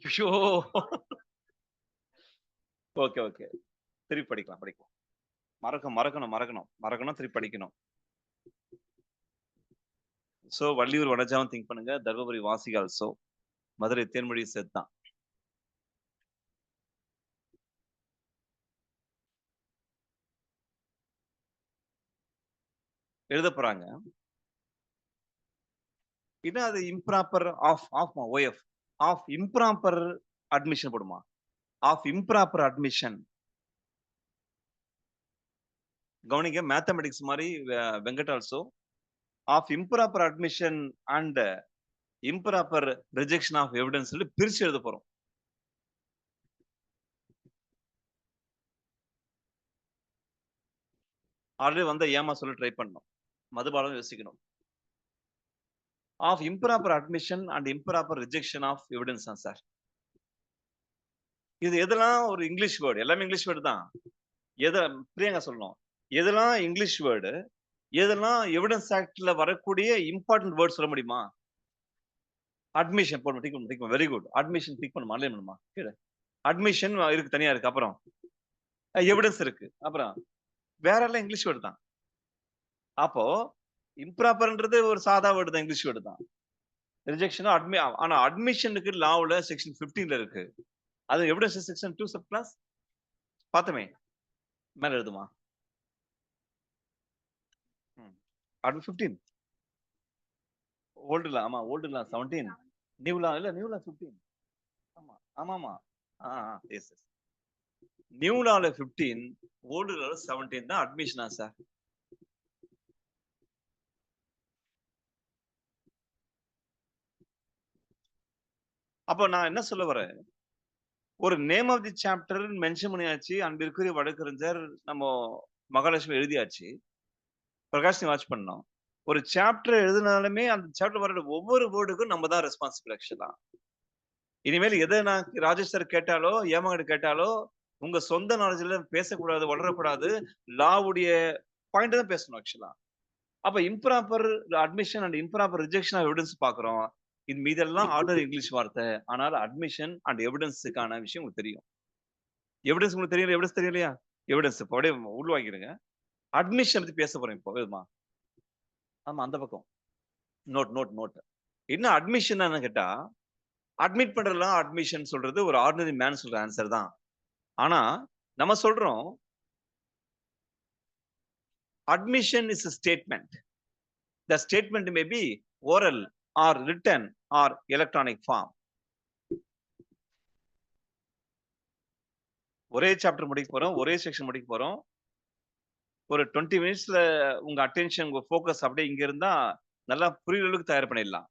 ஐயோ! Okay, okay. திருப்பி படிக்கலாம், படிக்கலாம். மறக்கணும். திருப்பி படிக்கணும். சோ வள்ளியூர் வடஜாவும் திங்க் பண்ணுங்க. தர்மபுரி வாசிக ஆல்சோ. மதுரை தேன்மொழி செட் தான். எழுதப் போறாங்க. இது அது improper O F. Of improper admission போடுமா? Of improper admission. கவனிங்க மேத்தமேட்டிக்ஸ் மாரி Venkat also. Of improper admission and improper rejection of evidence சொல்லி பிரிச்சு எழுதப் போறோம். ஆல்ரெடி வந்த ஏமா சொல்ல ட்ரை பண்ணணும். மதுபாலம் யோசிக்கணும். Of improper admission and improper rejection of evidence தான் சார். இது எதெல்லாம் ஒரு இங்கிலீஷ் வேர்ட், எல்லாமே இங்கிலீஷ் வேர்ட் தான். பிரியங்கா சொல்லணும். எதெல்லாம் இங்கிலீஷ் வேர்டு, எதெல்லாம் எவிடன்ஸ் ஆக்ட்ல வரக்கூடிய இம்பார்ட்டன்ட் வேர்ட் சொல்ல முடியுமா? அட்மிஷன் போடணும். டிக் பண்ணணும். Very good. அட்மிஷன் டிக் பண்ணுமா? அலைன் பண்ணுமா? கீழ. அட்மிஷன் இருக்கு, தனியா இருக்கு. அப்புறம் எவிடன்ஸ் இருக்கு. அப்புறம் வேற எல்லாம் இங்கிலீஷ் வேர்ட் தான். அப்போ இம்ப்ராப்பர்ன்றது ஒரு சாதா வேர்ட் தான், இங்கிலீஷ் வேர்ட் தான். ரிஜெக்ஷன் ஆனா அட்மிஷனுக்கு லாவுல செக்ஷன் 15ல இருக்கு. அது எவிடன்ஸ் செக்ஷன் 2 சப் கிளாஸ் பார்த்தோமே. மேல எழுதுமா? அது 15. ஓல்டு லா, ஆமா ஓல்டு லா 17. நியூ லா 15. ஆமா. ஆமாமா. ஆ, எஸ், எஸ். நியூ லால 15, ஓல்டு லால 17 தான் அட்மிஷனா சார்? அப்ப நான் என்ன சொல்ல வரேன்? ஒரு name of the chapter mention பண்ணியாச்சு. அன்பிற்குரிய வழக்கறிஞர் நம்ம மகாலட்சுமி எழுதியாச்சு. பிரகாஷ் வாட்ச் பண்ணோம். ஒரு சாப்டர் எழுதினாலுமே அந்த சாப்டர் வர ஒவ்வொரு வேர்டுக்கும் நம்ம தான் ரெஸ்பான்சிபிள் ஆக்சுவலா. இனிமேல் எதை நான் ராஜேஷ் சார் கேட்டாலோ, ஏமாங்கட கேட்டாலோ, உங்க சொந்த நாலேஜ்ல பேசக்கூடாது, வளரக்கூடாது. லாவுடைய பாயிண்ட் தான் பேசணும் ஆக்சுவலா. அப்ப improper admission and improper rejection of evidence பார்க்கிறோம். இது மீதெல்லாம் ஆர்டினரி இங்கிலீஷ் வார்த்தை. ஆனால் அட்மிஷன் அண்ட் எவிடன்ஸ்க்கான விஷயம் உங்களுக்கு தெரியும். எவிடன்ஸ் உங்களுக்கு தெரியல, எவிடன்ஸ் தெரியலையா? எவிடன்ஸ் இப்போ அப்படியே உள்வாங்கிடுங்க. அட்மிஷன் பத்தி பேச போறேன் இப்போ. இதுமா. ஆமா அந்த பக்கம். நோட். என்ன அட்மிஷன் கேட்டா, அட்மிட் பண்றதுலாம் அட்மிஷன் சொல்றது ஒரு ஆர்டினரி மேன் சொல்ற ஆன்சர் தான். ஆனா நம்ம சொல்றோம் admission is a statement. The statement may be oral or written or electronic form. ஒரே சாப்டர் முடிக்க போறோம், ஒரே செக்ஷன் முடிக்க போறோம். ஒரு 20 மினிட்ஸ்ல உங்க அட்டென்ஷன், உங்க ஃபோக்கஸ் அப்படியே இங்க இருந்தா நல்லா புரியுற அளவுக்கு தயார் பண்ணிடலாம்.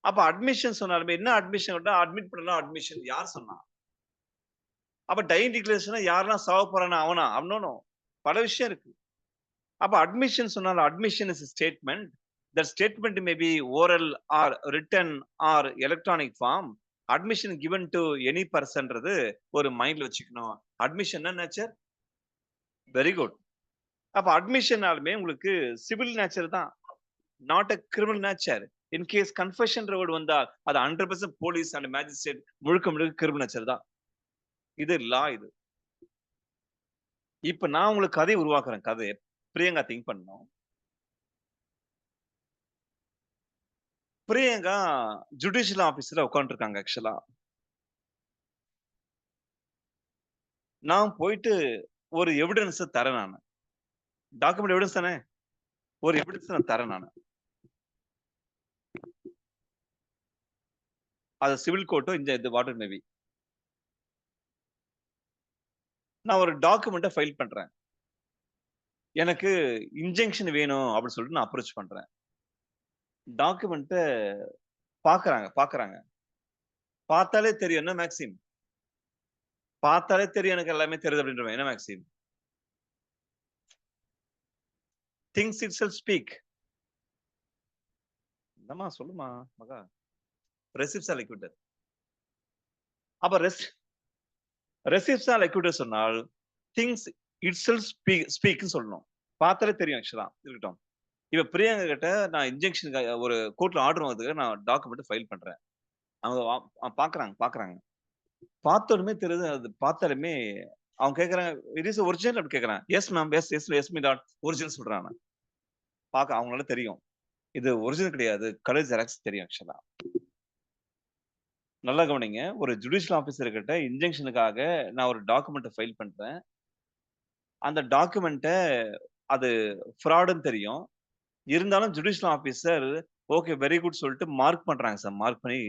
அப்ப அட்மிஷன் சொன்னாலுமே என்ன அட்மிஷன் அட்மிட் பண்ணலாம் அட்மிஷன் யார் சொன்னா? அப்ப டையிங் டிக்ளரேஷன் யாரெல்லாம் சாவ போறானா அவனா? அவனோ பல விஷயம் இருக்கு. அப்ப அட்மிஷன் சொன்னாலும் admission is statement. That statement may be oral or written or electronic form. Admission given to any personன்றது ஒரு மைண்ட்ல வச்சுக்கணும். Admission nature very good. அப்ப அட்மிஷனாலுமே உங்களுக்கு சிவில் நேச்சர் தான். Not a criminal nature. In case confession word வந்தால் அது 100% போலீஸ் அண்ட் மேஜிஸ்ட்ரேட் முழுக்க கிரிமினல் நேச்சர் தான். இது லா இது. இப்ப நான் உங்களுக்கு கதை உருவாக்குறேன். கதையை பிரியங்கா திங்க் பண்ணணும். பிரியங்கா ஜுடிஷியல் ஆபீஸ்ல உட்காந்துருக்காங்க ஆக்சுவலா. நான் போயிட்டு ஒரு எவிடன்ஸ் தரேன் நானு. டாக்குமெண்ட் எவிடன்ஸ் தானே? ஒரு எவிடன்ஸ் நான் தரேன் நானு. அது சிவில் கோர்ட்டோ இந்த வாட்டர் நேவி. நான் ஒரு டாக்குமெண்ட்ட ஃபைல் பண்றேன். எனக்கு இன்ஜங்ஷன் வேணும் அப்படின்னு சொல்லிட்டு நான் அப்ரோச் பண்றேன். டாக்குமெண்ட்ட பாக்குறாங்க. பார்த்தாலே தெரியும் என்ன மேக்ஸிம்? பார்த்தாலே தெரியும் எனக்கு எல்லாமே தெரியுது அப்படின்றவன் என்ன மேக்ஸிம்? Things itself speak. என்னம்மா சொல்லுமா மகா. Receipts or liquidator. அப்ப ரெசிப்ட்ஸ் ஆர் லிக்விடர் சொன்னால் திங்ஸ் இட்செல்ஃப் ஸ்பீக்னு சொல்லணும். பார்த்தாலே தெரியும் ஆக்சுவலா. இருக்கட்டும். இப்ப பிரியங்கா கிட்ட நான் இன்ஜெக்ஷனுக்கு ஒரு கோர்ட்ல ஆர்டர் வாங்குறதுக்கு நான் டாக்குமெண்ட் ஃபைல் பண்றேன். அவங்க பார்க்குறாங்க. பார்த்தோனமே தெரியுது அது பார்த்தாலுமே அவங்க கேட்கறாங்க, "இட் இஸ் ஒரிஜினல்?" அப்படி கேட்கறான். "Yes ma'am. Yes, yes, yes me that original" சொல்றான் அவன். அவங்களால தெரியும். இது ஒரிஜினல் கிடையாது. கலர் ஜெராக்ஸ் தெரியும் ஆக்சுவலா. நல்லா கவனிங்க. ஒரு ஜுடிஷியல் ஆபிசர் கிட்ட இன்ஜெக்ஷனுக்காக நான் ஒரு டாக்குமெண்ட்ட ஃபைல் பண்றேன். அந்த டாக்குமெண்ட்ட அது ஃப்ராடுன்னு தெரியும். இருந்தாலும் judicial officer okay very good சொல்லிட்டு மார்க் பண்றாங்க சார். மார்க் பண்ணி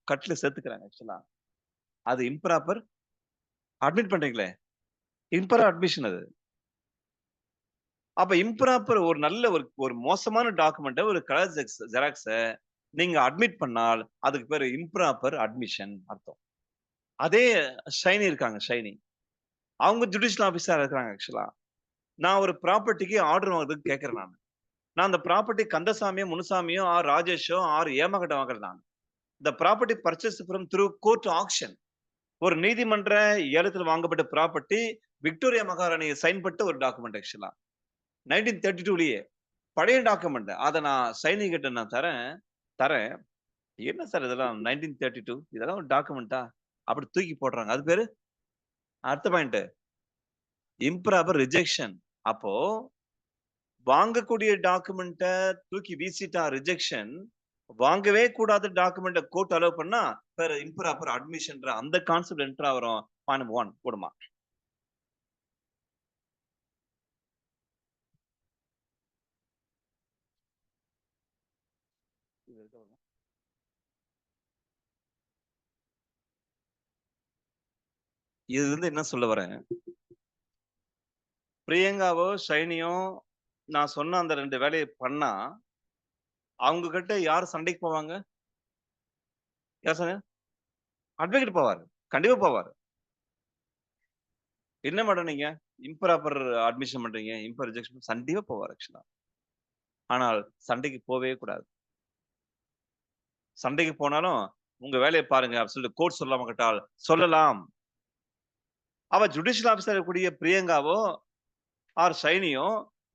கட்ல சேர்த்துக்கிறாங்க ஆக்சுவலா. அது இம்ப்ராப்பர் அட்மிட் பண்றீங்களே. இம்ப்ராப்பர் அட்மிஷன் அது. அப்ப இம்ப்ராப்பர் ஒரு நல்ல ஒரு ஒரு மோசமான டாக்குமெண்ட்ட ஒரு கலர் ஜெராக்ஸ நீங்க அட்மிட் பண்ணால் அதுக்கு பேரு இம்ப்ராப்பர் அட்மிஷன் அர்த்தம். அதே ஷைனி இருக்காங்க ஷைனி. அவங்க ஜுடிஷியல் ஆபிசரா இருக்கிறாங்க ஆக்சுவலா. நான் ஒரு ப்ராப்பர்ட்டிக்கு ஆர்டர் வாங்குறதுக்கு கேட்கிறேன் நானு. நான் அந்த ப்ராப்பர்ட்டி கந்தசாமியோ, முனுசாமியோ, ஆர் ராஜேஷோ, ஆர் ஏமகிட்ட வாங்குறேன் நானு. The property purchase from through court action. ஒரு நீதிமன்ற ஏலத்தில் வாங்கப்பட்ட ப்ராப்பர்ட்டி விக்டோரியா மகாராணி சைன் பட்ட ஒரு டாக்குமெண்ட் ஆக்சுவலா. 1932லயே பழைய டாக்குமெண்ட். அத நான் சைனி கிட்ட நான் தரேன். என்ன சார் இதெல்லாம் 1932 இதெல்லாம் ஒரு டாக்குமெண்ட்டா? அப்படி தூக்கி போடுறாங்க. அது பேரு அடுத்த பாயிண்ட் இம்ப்ராப்பர் ரிஜெக்ஷன். அப்போ வாங்கக்கூடிய டாக்குமெண்ட்ட தூக்கி வீசிட்டா ரிஜெக்ஷன். வாங்கவே கூடாத டாக்குமெண்ட்ட கோர்ட் அலோவ் பண்ணா பேரு இம்ப்ராப்பர் அட்மிஷன்ற அந்த கான்செப்ட் என்டர் ஆகுறோம். பாயிண்ட் 1 போடுமா. இதுல இருந்து என்ன சொல்ல வரேன்? பிரியங்காவோ, ஷைனியோ நான் சொன்ன அந்த 2 வேலைய பண்ணா, அவங்க கிட்ட யார் சண்டைக்கு போவாங்க? யார் சொன்னீங்க? அட்வொகேட் போவாரு. கண்டிப்பா போவாரு. என்ன மேடம் நீங்க? இம்ப்ராப்பர் அட்மிஷன் பண்றீங்க. ரிஜெக்ஷன் கண்டிப்பா போவாரு ஆக்சுவலா. ஆனால் சண்டைக்கு போவே கூடாது. சண்டைக்கு போனாலும், உங்க வேலைய பாருங்க அப்படின்னு சொல்லிட்டு கோர்ட் சொல்லாம கேட்டால், சொல்லலாம். அவ ஜுடிஷியல் ஆபிசரா இருக்கக்கூடிய பிரியங்காவோ, ஆர் ஷைனியோ,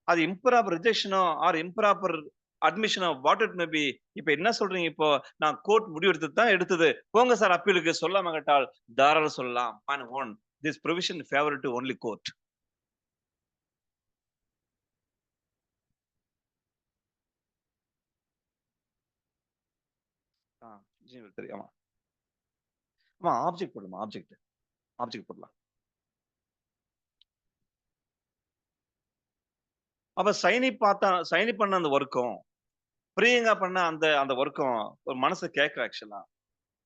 அது இம்ப்ராப்பர் ரிஜெக்ஷனோ, ஆர் இம்ப்ராப்பர் அட்மிஷனோ வாட் இட் மே பி. இப்ப என்ன சொல்றீங்க இப்போ? நான் கோர்ட் முடிவெடுத்தது தான் எடுத்தது. போங்க சார் அப்பீலுக்கு சொல்லாம கேட்டால், தாராளம் சொல்லலாம். Point 1 this provision favour to only court. ஆ, தெரியும். ஆமா. ஆமா, ஆப்ஜெக்ட் போடலாமா? ஆப்ஜெக்ட் போடலாம். அப்ப சைனி பண்ண அந்த வொர்க்கும், பிரியங்கா பண்ண அந்த அந்த வொர்க்கும் ஒரு மனச கேட்கும் ஆக்சுவலா.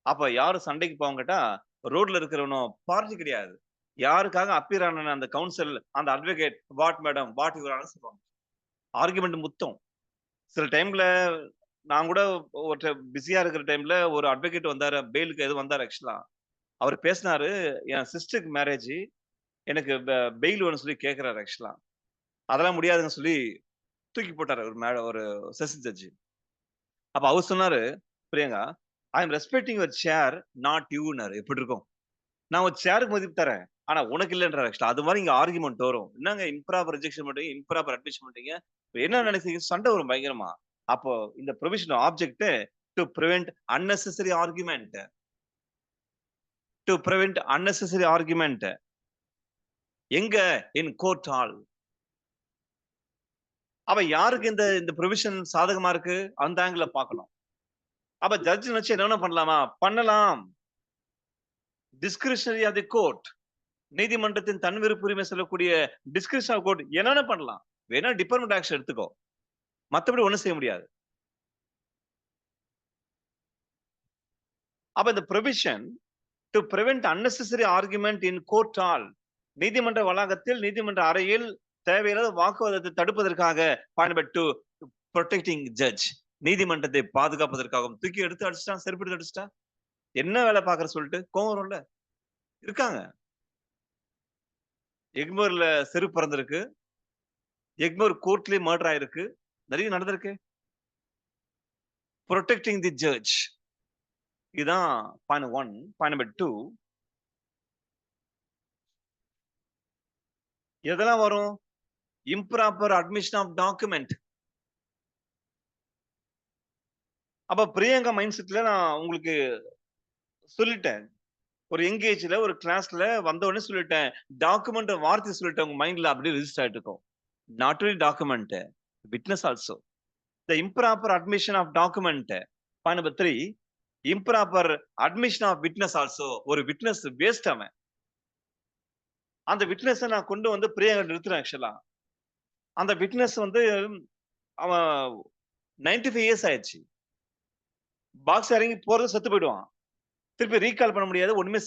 அப்ப யாரு சண்டைக்கு போவாங்க கேட்டா, ரோட்ல இருக்கிறவனும் பார்ட்டி கிடையாது. யாருக்காக அப்பீர் ஆன அந்த கவுன்சில், அந்த advocate, what madam, what your honour சொல்லுவாங்க. ஆர்குமென்ட் முத்தும். சில டைம்ல நான் கூட பிஸியா இருக்கிற டைம்ல ஒரு அட்வொகேட் வந்தாரு. பெயிலுக்கு எதுவும் வந்தாரு ஆக்சுவலா. அவரு பேசினாரு. என் சிஸ்டருக்கு மேரேஜ். எனக்கு பெயில் வேணும்னு சொல்லி கேட்கிறாரு ஆக்சுவலா. அதெல்லாம் முடியாதுன்னு சொல்லி தூக்கி போட்டாரு ஒரு செஷன் ஜட்ஜ். அப்ப அவரு சொன்னாரு, பிரியங்கா, ஐ அம் ரெஸ்பெக்டிங் யுவர் சேர், நாட் யூன்னாரு. எப்படி இருக்கும்? நான் ஒரு சேருக்கு மதிப்பு தரேன். ஆனா உனக்கு இல்லன்றாரு ஆக்சுவலா. அது மாரி இங்க ஆர்குமென்ட் வரும். என்னங்க இம்ப்ராப்பர் ரிஜெக்ஷன் பண்றீங்க, இம்ப்ராப்பர் அட்மிஷன் பண்றீங்க. என்ன நினைச்சீங்க? சண்டை வரும் பயங்கரமா. அப்போ இந்த provision object to prevent unnecessary argument. To prevent unnecessary argument. எங்க? In court hall. அப்ப யாருக்கு இந்த இந்த ப்ரொவிஷன் சாதகமா இருக்கு? அந்த ஆங்கிள்ல பார்க்கணும். அப்ப ஜட்ஜ் நினைச்சு என்ன வேணா பண்ணலாமா? பண்ணலாம். Discretionary of the court. நீதிமன்றத்தின் தன்விருப்பு உரிமை சொல்லக்கூடிய டிஸ்கிரிப்ஷன் ஆஃப் கோர்ட் என்னென்ன பண்ணலாம். வேணா டிபார்ட்மெண்ட் ஆக்ஷன் எடுத்துக்கோ. மத்தபடி ஒண்ணும் செய்ய முடியாது. அப்ப இந்த provision to prevent unnecessary argument in court hall. நீதிமன்ற வளாகத்தில், நீதிமன்ற அறையில் தேவையில்லாத வாக்குவாதத்தை தடுப்பதற்காக பயன்பட்டு புரொடெக்டிங் ஜட்ஜ். நீதிமன்றத்தை பாதுகாப்பதற்காகவும் தூக்கி எடுத்து அடிச்சுட்டான், செருப்பு எடுத்து அடிச்சுட்டா. என்ன வேலை பார்க்கற சொல்லிட்டு கோவம் வரும்ல. இருக்காங்க. எக்மோர்ல செருப்பு பறந்திருக்கு. எக்மோர் கோர்ட்லயே மர்டர் ஆயிருக்கு. நிறைய நடந்திருக்கு. Protecting the judge. இதான் பாயிண்ட் 1. பாயிண்ட் நம்பர் 2 எதெல்லாம் வரும்? Improper admission of document. அப்ப பிரியங்கா மைண்ட் செட்ல நான் உங்களுக்கு சொல்லிட்டேன். ஒரு எங்கேஜ்ல ஒரு கிளாஸ்ல வந்த உடனே சொல்லிட்டேன். டாக்குமெண்ட் வார்த்தை சொல்லிட்டேன். உங்க மைண்ட்ல அப்படியே ரிஜிஸ்டர் ஆயிட்டு இருக்கும். Not only document, witness also. The improper admission of document. Point number 3, improper admission of witness also. ஒரு விட்னஸ் வேஸ்ட் அவன். அந்த விட்னஸ நான் கொண்டு வந்து பிரியங்கா நிறுத்துறேன் ஆக்சுவலா. அந்த விட்னஸ் வந்து அவன் 95 இயர்ஸ் ஆயிடுச்சு. பாக்ஸ் இறங்கி போறது செத்து போயிடுவான். திருப்பி ரீகால் பண்ண முடியாது. ஒண்ணுமே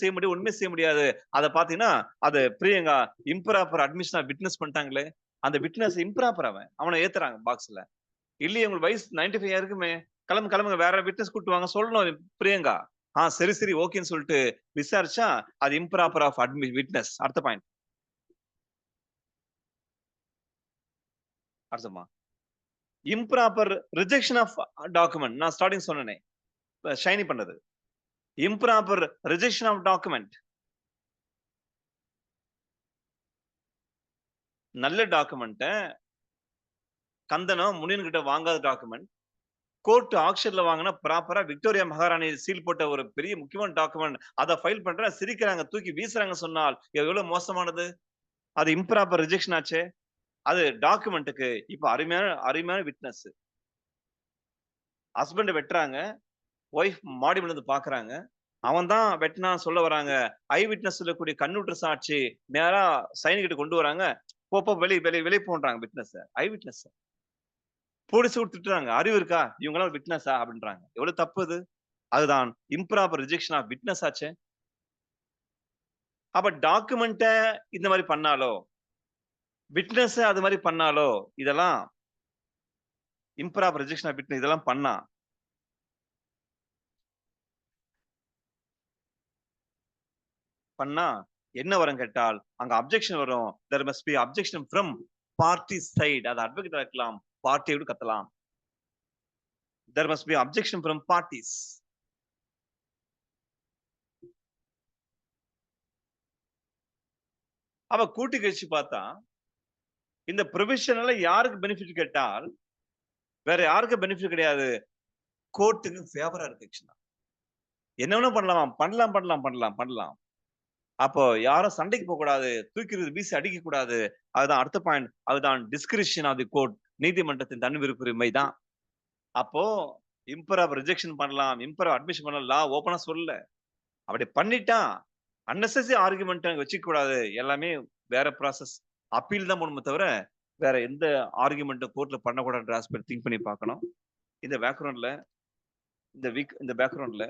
செய்ய முடியாது. அத பார்த்தீங்கன்னா, அது பிரியங்கா இம்ப்ராப்பர் அட்மிஷனா விட்னஸ் பண்ணிட்டாங்களே! அந்த விட்னஸ் இம்ப்ராப்பர் அவன். அவன ஏத்துறாங்க பாக்ஸ்ல. இல்லையே உங்களுக்கு வயசு 95 இருக்குமே. கிளம்புங்க வேற விட்னஸ் கூட்டு வாங்க சொல்லணும் பிரியங்கா. சரி ஓகேன்னு சொல்லிட்டு விசாரிச்சா, அது இம்ப்ராப்பர் ஆஃப் விட்னஸ். அடுத்த பாயிண்ட். அடுத்தமா. Improper rejection of document. நான் ஸ்டார்ட்டிங் சொன்னேனே. ஷைனி பண்ணது. Improper rejection of document. நல்ல டாக்குமெண்ட்ட கந்தனம் முனியன் கிட்ட வாங்காத டாக்குமெண்ட். கோர்ட் ஆக்ஷன்ல வாங்குன ப்ராப்பரா விக்டோரியா மகாராணி சீல் போட்ட ஒரு பெரிய முக்கியமான டாக்குமெண்ட். அத ஃபைல் பண்றேன், சிரிக்கிறாங்க, தூக்கி வீசுறாங்க சொன்னால் எவ்வளவு மோசமானது? அது இம்ப்ராப்பர் ரிஜெக்ஷன் ஆச்சே. அது டாக்குமெண்ட்க்கு இப்ப அருமையான அருமையான விட்னஸ். ஹஸ்பண்ட வெட்டுறாங்க. ஒய்ஃப் மாடி மேல இருந்து பார்க்குறாங்க. அவன் தான் வெட்டுனான்னு சொல்ல வராங்க. ஐ விட்னஸ் சொல்லக்கூடிய கண்ணுற்ற சாட்சி நேரா சைன் கிட்ட கொண்டு வராங்க. போ வெளிய போன்றாங்க விட்னஸ. ஐ விட்னஸ். போலீஸ் கூட திட்டுறாங்க. அறிவு இருக்கா? இவங்கலாம் விட்னஸா? அப்படின்றாங்க. எவ்வளவு தப்பு அது? அதுதான் இம்ப்ராப்பர் ரிஜெக்ஷன் ஆஃப் விட்னஸ் ஆச்சே. அப்ப டாக்குமெண்ட்ட இந்த மாரி பண்ணாலோ, விட்னஸ அது மாரி பண்ணாலோ, இதெல்லாம் இம்ப்ராப்பர் ரிஜெக்ஷன் ஆஃப் விட்னஸ் இதெல்லாம் பண்ணா என்ன வரும் கேட்டால், அங்க அப்ஜெக்ஷன் வரும். There must be objection from party side. அது அட்வொகேட்டா இருக்கலாம். பார்ட்டிய கூட கத்தலாம். There must be objection from parties. அப்ப கூட்டி கழிச்சு பார்த்தா, இந்த ப்ரொவிஷனால யாருக்கு பெனிஃபிட் கேட்டால், வேற யாருக்கும் பெனிஃபிட் கிடையாது. கோர்ட்க்கு ஃபேவரா இருக்கு ஆக்சுவலா. என்ன வேணா பண்ணலாம். அப்போ யாரும் சண்டைக்கு போகக்கூடாது. தூக்கி வீசி அடிக்கக் கூடாது. அதுதான் அடுத்த பாயிண்ட். அதுதான் டிஸ்கிரிப்ஷன் ஆஃப் தி கோர்ட். நீதிமன்றத்தின் தன்விருப்புரிமை தான். அப்போ இம்பரவ் ரிஜெக்ஷன் பண்ணலாம். இம்பரவ் அட்மிஷன் பண்ணலாம். லா ஓப்பனா சொல்லல. அப்படி பண்ணிட்டா அன்னெசசரி ஆர்குமென்ட் வச்சுக்க கூடாது. எல்லாமே வேற ப்ராசஸ். அப்பீல் தான் போணுமே தவிர, வேற எந்த ஆர்குமென்ட்டும் கோர்ட்ல பண்ணக்கூடாதுன்ற ஆஸ்பெக்ட் திங்க் பண்ணி பார்க்கணும். இந்த பேக்ரவுண்ட்ல இந்த பேக்ரவுண்ட்ல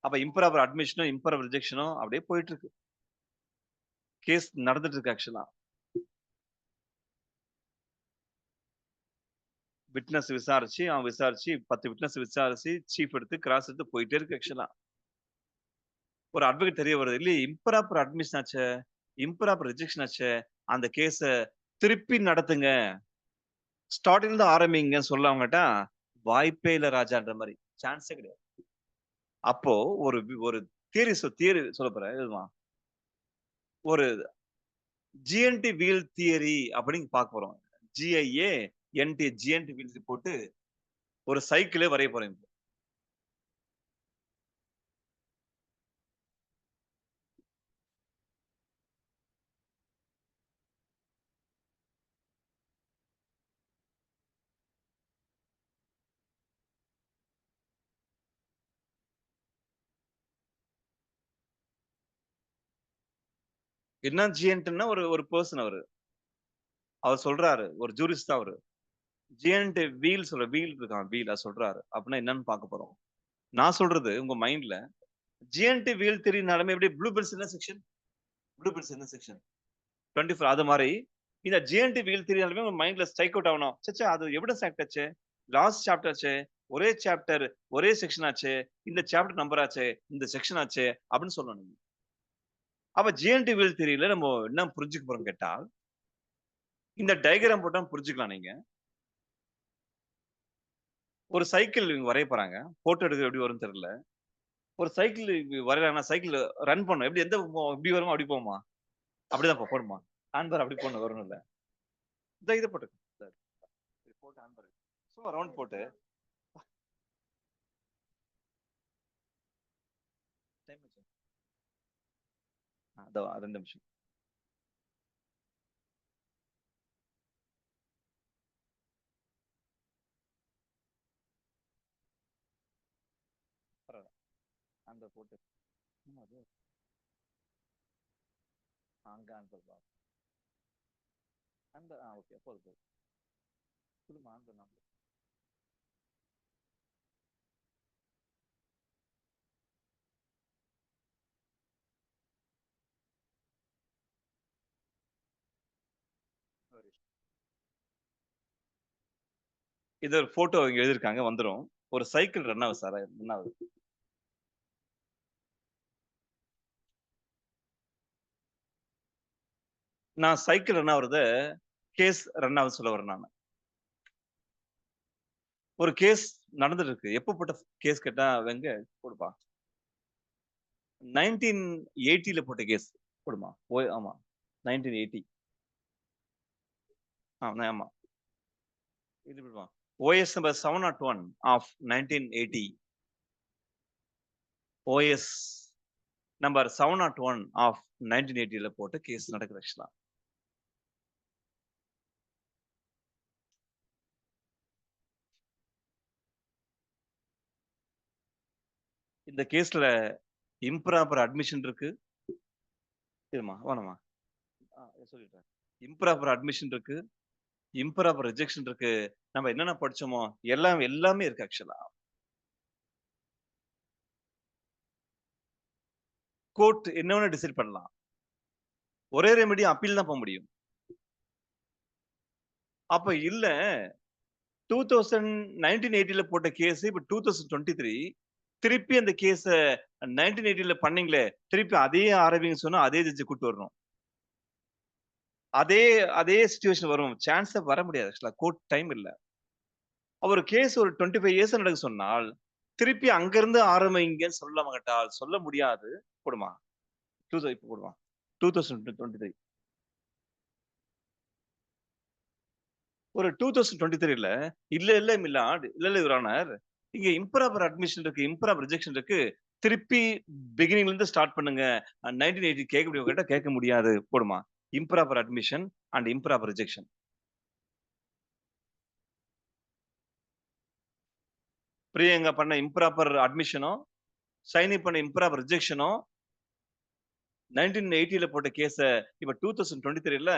அப்ப இம்பராப்பர் அட்மிஷனும், இம்பராப்பர் ரிஜெக்ஷனும் அப்படியே போயிட்டு இருக்கு. கேஸ் நடந்துட்டு இருக்கு ஆக்சுவலா. விட்னஸ் விசாரிச்சு, அவன் விசாரிச்சு 10 விட்னஸ் விசாரிச்சு, சீஃப் எடுத்து, கிராஸ் எடுத்து போயிட்டே இருக்கு ஆக்சுவலா. ஒரு அட்வொகேட் தெரிய வருது. இல்லையே இம்பராப்பர் அட்மிஷன் ஆச்சே, இம்பராப்பர் ரிஜெக்ஷன் ஆச்சே, அந்த கேஸ திருப்பி நடத்துங்க. ஸ்டார்ட்டிங்ல இருந்து ஆரம்பிங்கன்னு சொல்ல அவங்கட்ட, வாய்ப்பே இல்ல ராஜான்ற மாரி. சான்ஸே கிடையாது. அப்போ ஒரு ஒரு தியரி சொல்லப் போறேன். இதுதான். ஒரு ஜிஎன்டி வீல் தியரி அப்படின்னு பார்க்க போறோம். ஜிஐஏ, ஜிஎன்டி வீல் போட்டு ஒரு சைக்கிளே வரைய போறேன். என்ன ஜிஎன்ட்ன்னா ஒரு ஒரு பெர்சன் அவரு. அவர் சொல்றாரு. ஒரு ஜூரிஸ்ட் தான் அவரு. ஜிஎன்ட் வீல் இருக்கான். அத சொல்றாரு. அப்படின்னா என்னன்னு பார்க்க போறோம். நான் சொல்றது உங்க மைண்ட்ல ஜிஎன்டி வீல் தியரினாலுமே எப்படி ப்ளூ பில்ஸ் என்ன செக்ஷன்? ப்ளூ பில்ஸ் என்ன செக்ஷன்? 24 அது மாரி இந்த ஜிஎன்டி வீல் தியரினாலுமே உங்க மைண்ட்ல ஸ்ட்ரைக் அவுட் ஆகணும். ச்சே அது எவிடன்ஸ் ஆக்ட் ஆச்சே. லாஸ்ட் சாப்டர் ஆச்சே. ஒரே சாப்டர், ஒரே செக்ஷன் ஆச்சே. இந்த சாப்டர் நம்பர் ஆச்சே. இந்த செக்ஷன் ஆச்சே அப்படின்னு சொல்லணும் நீங்க. அப்ப ஜிஎன்டி வீல் தியரில நம்ம என்ன புரிஞ்சுக்க போறோம் கேட்டா, இந்த டயகிராம் போட்டா புரிஞ்சுக்கலாம் நீங்க. ஒரு சைக்கிள் இவங்க வரைய போறாங்க. போட்டோ எடுக்க எப்படி வரும்னு தெரியல. ஒரு சைக்கிள் வரையறாங்கன்னா, சைக்கிள் ரன் பண்ணும். எப்படி எந்த இப்படி வருமா? அப்படி போகுமா? அப்படிதான் போடுமா? ஹேண்ட் பார் அப்படி போடணும் வரும்ல. இத போட்டுக்க. இத போட்டு ஹேண்ட் பார் சும்மா ரவுண்ட் போட்டு அதோ 2 நிமிஷம். பரவால்ல. அந்த போட்டு அது அங்க அனுப்புப்பா. அந்த ஓகே. போதும். குடும்மா அந்த நம்பர். இது ஒரு ஃபோட்டோ இங்க எழுதியிருக்காங்க வந்துரும். ஒரு சைக்கிள் ரன் ஆகுது சார். ரன் ஆகுது. நான் சைக்கிள் ரன் ஆகுறத கேஸ் ரன் ஆகுதுன்னு சொல்ல வரேன் நானு. ஒரு கேஸ் நடந்துட்டு இருக்கு. எப்ப போட்ட கேஸ் கேட்டா வெங்க போடுப்பா. 1980ல போட்ட கேஸ். போடுமா. ஆமா. 1980. ஆமா. இது போடுமா. OS number 701 of 1980. OS number 701 of 1980ல போட்ட கேஸ் நடக்குது ஆக்சுவலா. இந்த கேஸ்ல இம்ப்ராப்பர் அட்மிஷன் இருக்கு. இருமா, வேணாமா. சொல்லிடுறேன். இம்ப்ராப்பர் அட்மிஷன் இருக்கு. இம்ப்ராப்பர் ரிஜெக்ஷன் இருக்கு. நம்ம என்னென்ன படிச்சோமோ எல்லாமே இருக்கு ஆக்சுவலா. கோர்ட் என்ன வேணா டிசைட் பண்ணலாம். ஒரே ரெமெடி அப்பீல் தான் போக முடியும். அப்ப இல்ல 1980ல போட்ட கேஸ் இப்ப 2023 திருப்பி அந்த கேஸ 1980ல பண்ணீங்களே, திருப்பி அதே ஆரம்பிங்கன்னு சொன்னா அதே ஜட்ஜ் கூட்டு வரணும். அதே அதே சிச்சுவேஷன் வரும். சான்ஸே வர முடியாது ஆக்சுவலா. கோர்ட் டைம் இல்ல. ஒரு கேஸ் ஒரு 25 இயர்ஸ் நடக்க சொன்னால், திருப்பி அங்கிருந்து ஆரம்பிங்கன்னு சொல்ல மாட்டால், சொல்ல முடியாது. போடுமா. இப்ப போடுமா. 2023 ஒரு 2023ல இல்ல மில்லார்ட், இல்ல யுவர் ஆனர். இங்க இம்ப்ராப்பர் அட்மிஷன் இருக்கு, இம்ப்ராப்பர் ரிஜெக்ஷன் இருக்கு. திருப்பி பிகினிங்ல இருந்து ஸ்டார்ட் பண்ணுங்க. 1980 கேட்க முடியும் கேட்டா கேட்க முடியாது. போடுமா. Improper admission and improper rejection. Priyanka பண்ண இம்ப்ராப்பர் அட்மிஷனும், சைனி பண்ண இம்ப்ராப்பர் ரிஜெக்ஷனும் 1980ல போட்ட கேஸ இப்ப 2023ல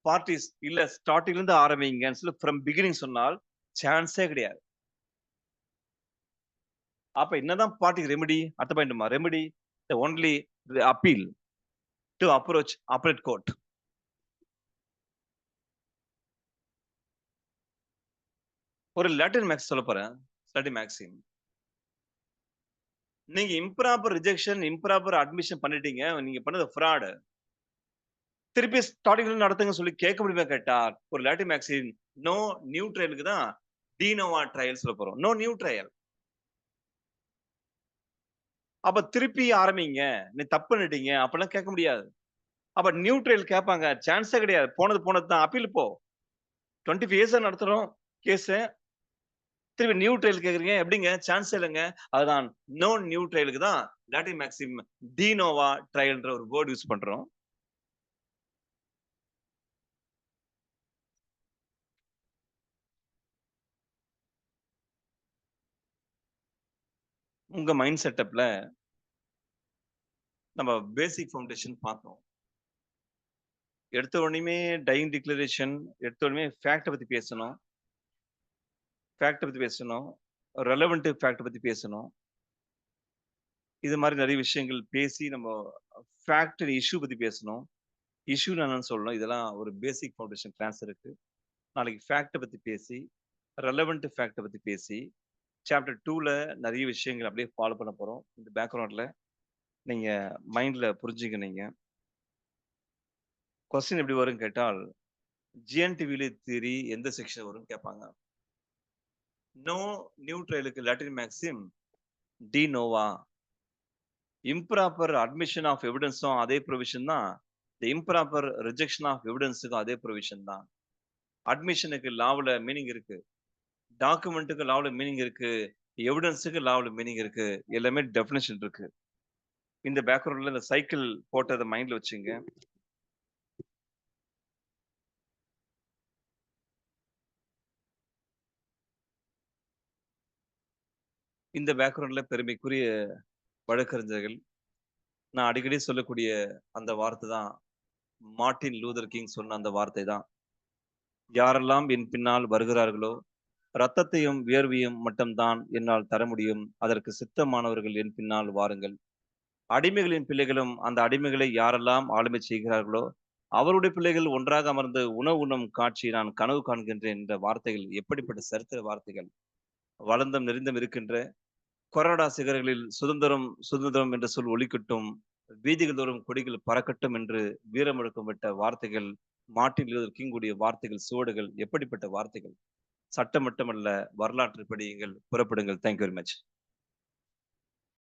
பார்ட்டிஸ் இல்ல ஸ்டார்ட்டிங்ல இருந்து ஆரம்பிங்கன்னு சொல்லி ஃப்ரம் பிகினிங் சொன்னால் சான்ஸே கிடையாது. அப்ப என்னதான் பார்ட்டிக்கு ரெமெடி? அடுத்த பாயிண்ட்மா. Remedy only appeal to approach appellate court. ஒரு லாட்டின் மேக்ஸ் சொல்லப் போறேன். Latin maxim. நீங்க இம்ப்ராப்பர் ரிஜெக்ஷன், இம்ப்ராப்பர் அட்மிஷன் பண்ணிட்டீங்க. நீங்க பண்ணது ஃப்ராட். திருப்பி ஸ்டார்டிங்ல இருந்து நடத்துங்கன்னு சொல்லி கேட்க முடியுமா கேட்டா, ஒரு லாட்டின் மேக்ஸிம் நோ நியூ ட்ரையலுக்கு தான் டி நோவா ட்ரையல் சொல்லப் போறோம். No new trial. அப்ப திருப்பி ஆரம்பிங்க. நீ தப்பு பண்ணிட்டீங்க. அப்பல்லாம் கேட்க முடியாது. அப்ப நியூ ட்ரையல் கேட்பாங்க. சான்ஸே கிடையாது. போனது போனது தான். அப்பீல் போ. 25 இயர்ஸா நடத்துறோம் கேஸ. திருப்பி நியூ ட்ரையல் கேட்கறீங்க. எப்படிங்க? சான்ஸே இல்லங்க. அதுதான் நோ நியூ ட்ரையலுக்கு தான் லாட்டின் மேக்ஸிம் டி நோவா ட்ரையல்ன்ற ஒரு வேர்ட் யூஸ் பண்றோம். உங்க மைண்ட் செட்டப்ல நம்ம பேசிக் ஃபவுண்டேஷன் பார்த்தோம். எடுத்த உடனேயுமே டையிங் டிக்ளரேஷன், எடுத்த உடனே ஃபேக்ட்ட பத்தி பேசணும். ஃபேக்ட்ட பத்தி பேசணும். ரெலவன்ட் ஃபேக்ட்ட பத்தி பேசணும். இது மாரி நெறைய விஷயங்கள் பேசி நம்ம ஃபேக்ட் இஷ்யூ பத்தி பேசணும். இஷ்யூன்னா என்னன்னு சொல்லணும். இதெல்லாம் ஒரு பேசிக் ஃபவுண்டேஷன் கிளாஸ் இருக்கு. நாளைக்கு ஃபேக்ட்ட பத்தி பேசி, ரெலவன்ட் ஃபேக்ட்ட பத்தி பேசி, சாப்டர் 2ல நெறைய விஷயங்கள் அப்படியே ஃபாலோ பண்ண போறோம். இந்த பேக்கிரவுண்ட்ல நீங்க மைண்ட்ல புரிஞ்சுங்க நீங்க. கொஸ்டின் எப்படி வரும்னு கேட்டால், ஜிஎன்டிவில தியரி எந்த செக்ஷன் வரும்னு கேட்பாங்க. நோ நியூ ட்ரையலுக்கு லாட்டின் மேக்ஸிம் டி நோவா. இம்ப்ராப்பர் அட்மிஷன் ஆஃப் எவிடன்ஸும் அதே ப்ரொவிஷன் தான். தி இம்ப்ராப்பர் ரிஜெக்ஷன் ஆஃப் எவிடன்ஸுக்கும் அதே ப்ரொவிஷன் தான். அட்மிஷனுக்கு லாவுல மீனிங் இருக்கு. டாக்குமெண்ட்டுக்கு லாவுல மீனிங் இருக்கு. எவிடன்ஸுக்கு லாவுல மீனிங் இருக்கு. எல்லாமே டெஃபினிஷன் இருக்கு. இந்த பேக்ரவுண்ட்ல இந்த சைக்கிள் போட்டத மைண்ட்ல வச்சுங்க. இந்த பேக்ரவுண்ட்ல பெருமைக்குரிய வழக்கறிஞர்கள், நான் அடிக்கடி சொல்லக்கூடிய அந்த வார்த்தை தான், மார்ட்டின் லூதர் கிங் சொன்ன அந்த வார்த்தை தான். யாரெல்லாம் என் பின்னால் வருகிறார்களோ, இரத்தத்தையும் வியர்வையும் மட்டும் தான் என்னால் தர முடியும். அதற்கு சித்தமானவர்கள் என் பின்னால் வாருங்கள். அடிமைகளின் பிள்ளைகளும் அந்த அடிமைகளை யாரெல்லாம் ஆளுமை செய்கிறார்களோ, அவருடைய பிள்ளைகள் ஒன்றாக அமர்ந்து உணவு உண்ணும் காட்சியை நான் கனவு காண்கின்றேன் என்ற வார்த்தைகள் எப்படிப்பட்ட சரித்திர வார்த்தைகள். வளர்ந்தும் நெறிந்தும் இருக்கின்ற கொறடா சிகரங்களில் சுதந்திரம், சுதந்திரம் என்ற சொல் ஒலிக்கட்டும். வீதிகள் தோறும் கொடிகள் பறக்கட்டும் என்று வீரம் முழக்கம் விட்ட வார்த்தைகள், மார்ட்டின் லூதர் கிங் உடைய வார்த்தைகள், சுவடுகள் எப்படிப்பட்ட வார்த்தைகள். சட்டம் மட்டுமல்ல, வரலாற்று படியுங்கள், புறப்படுங்கள். Thank you very much.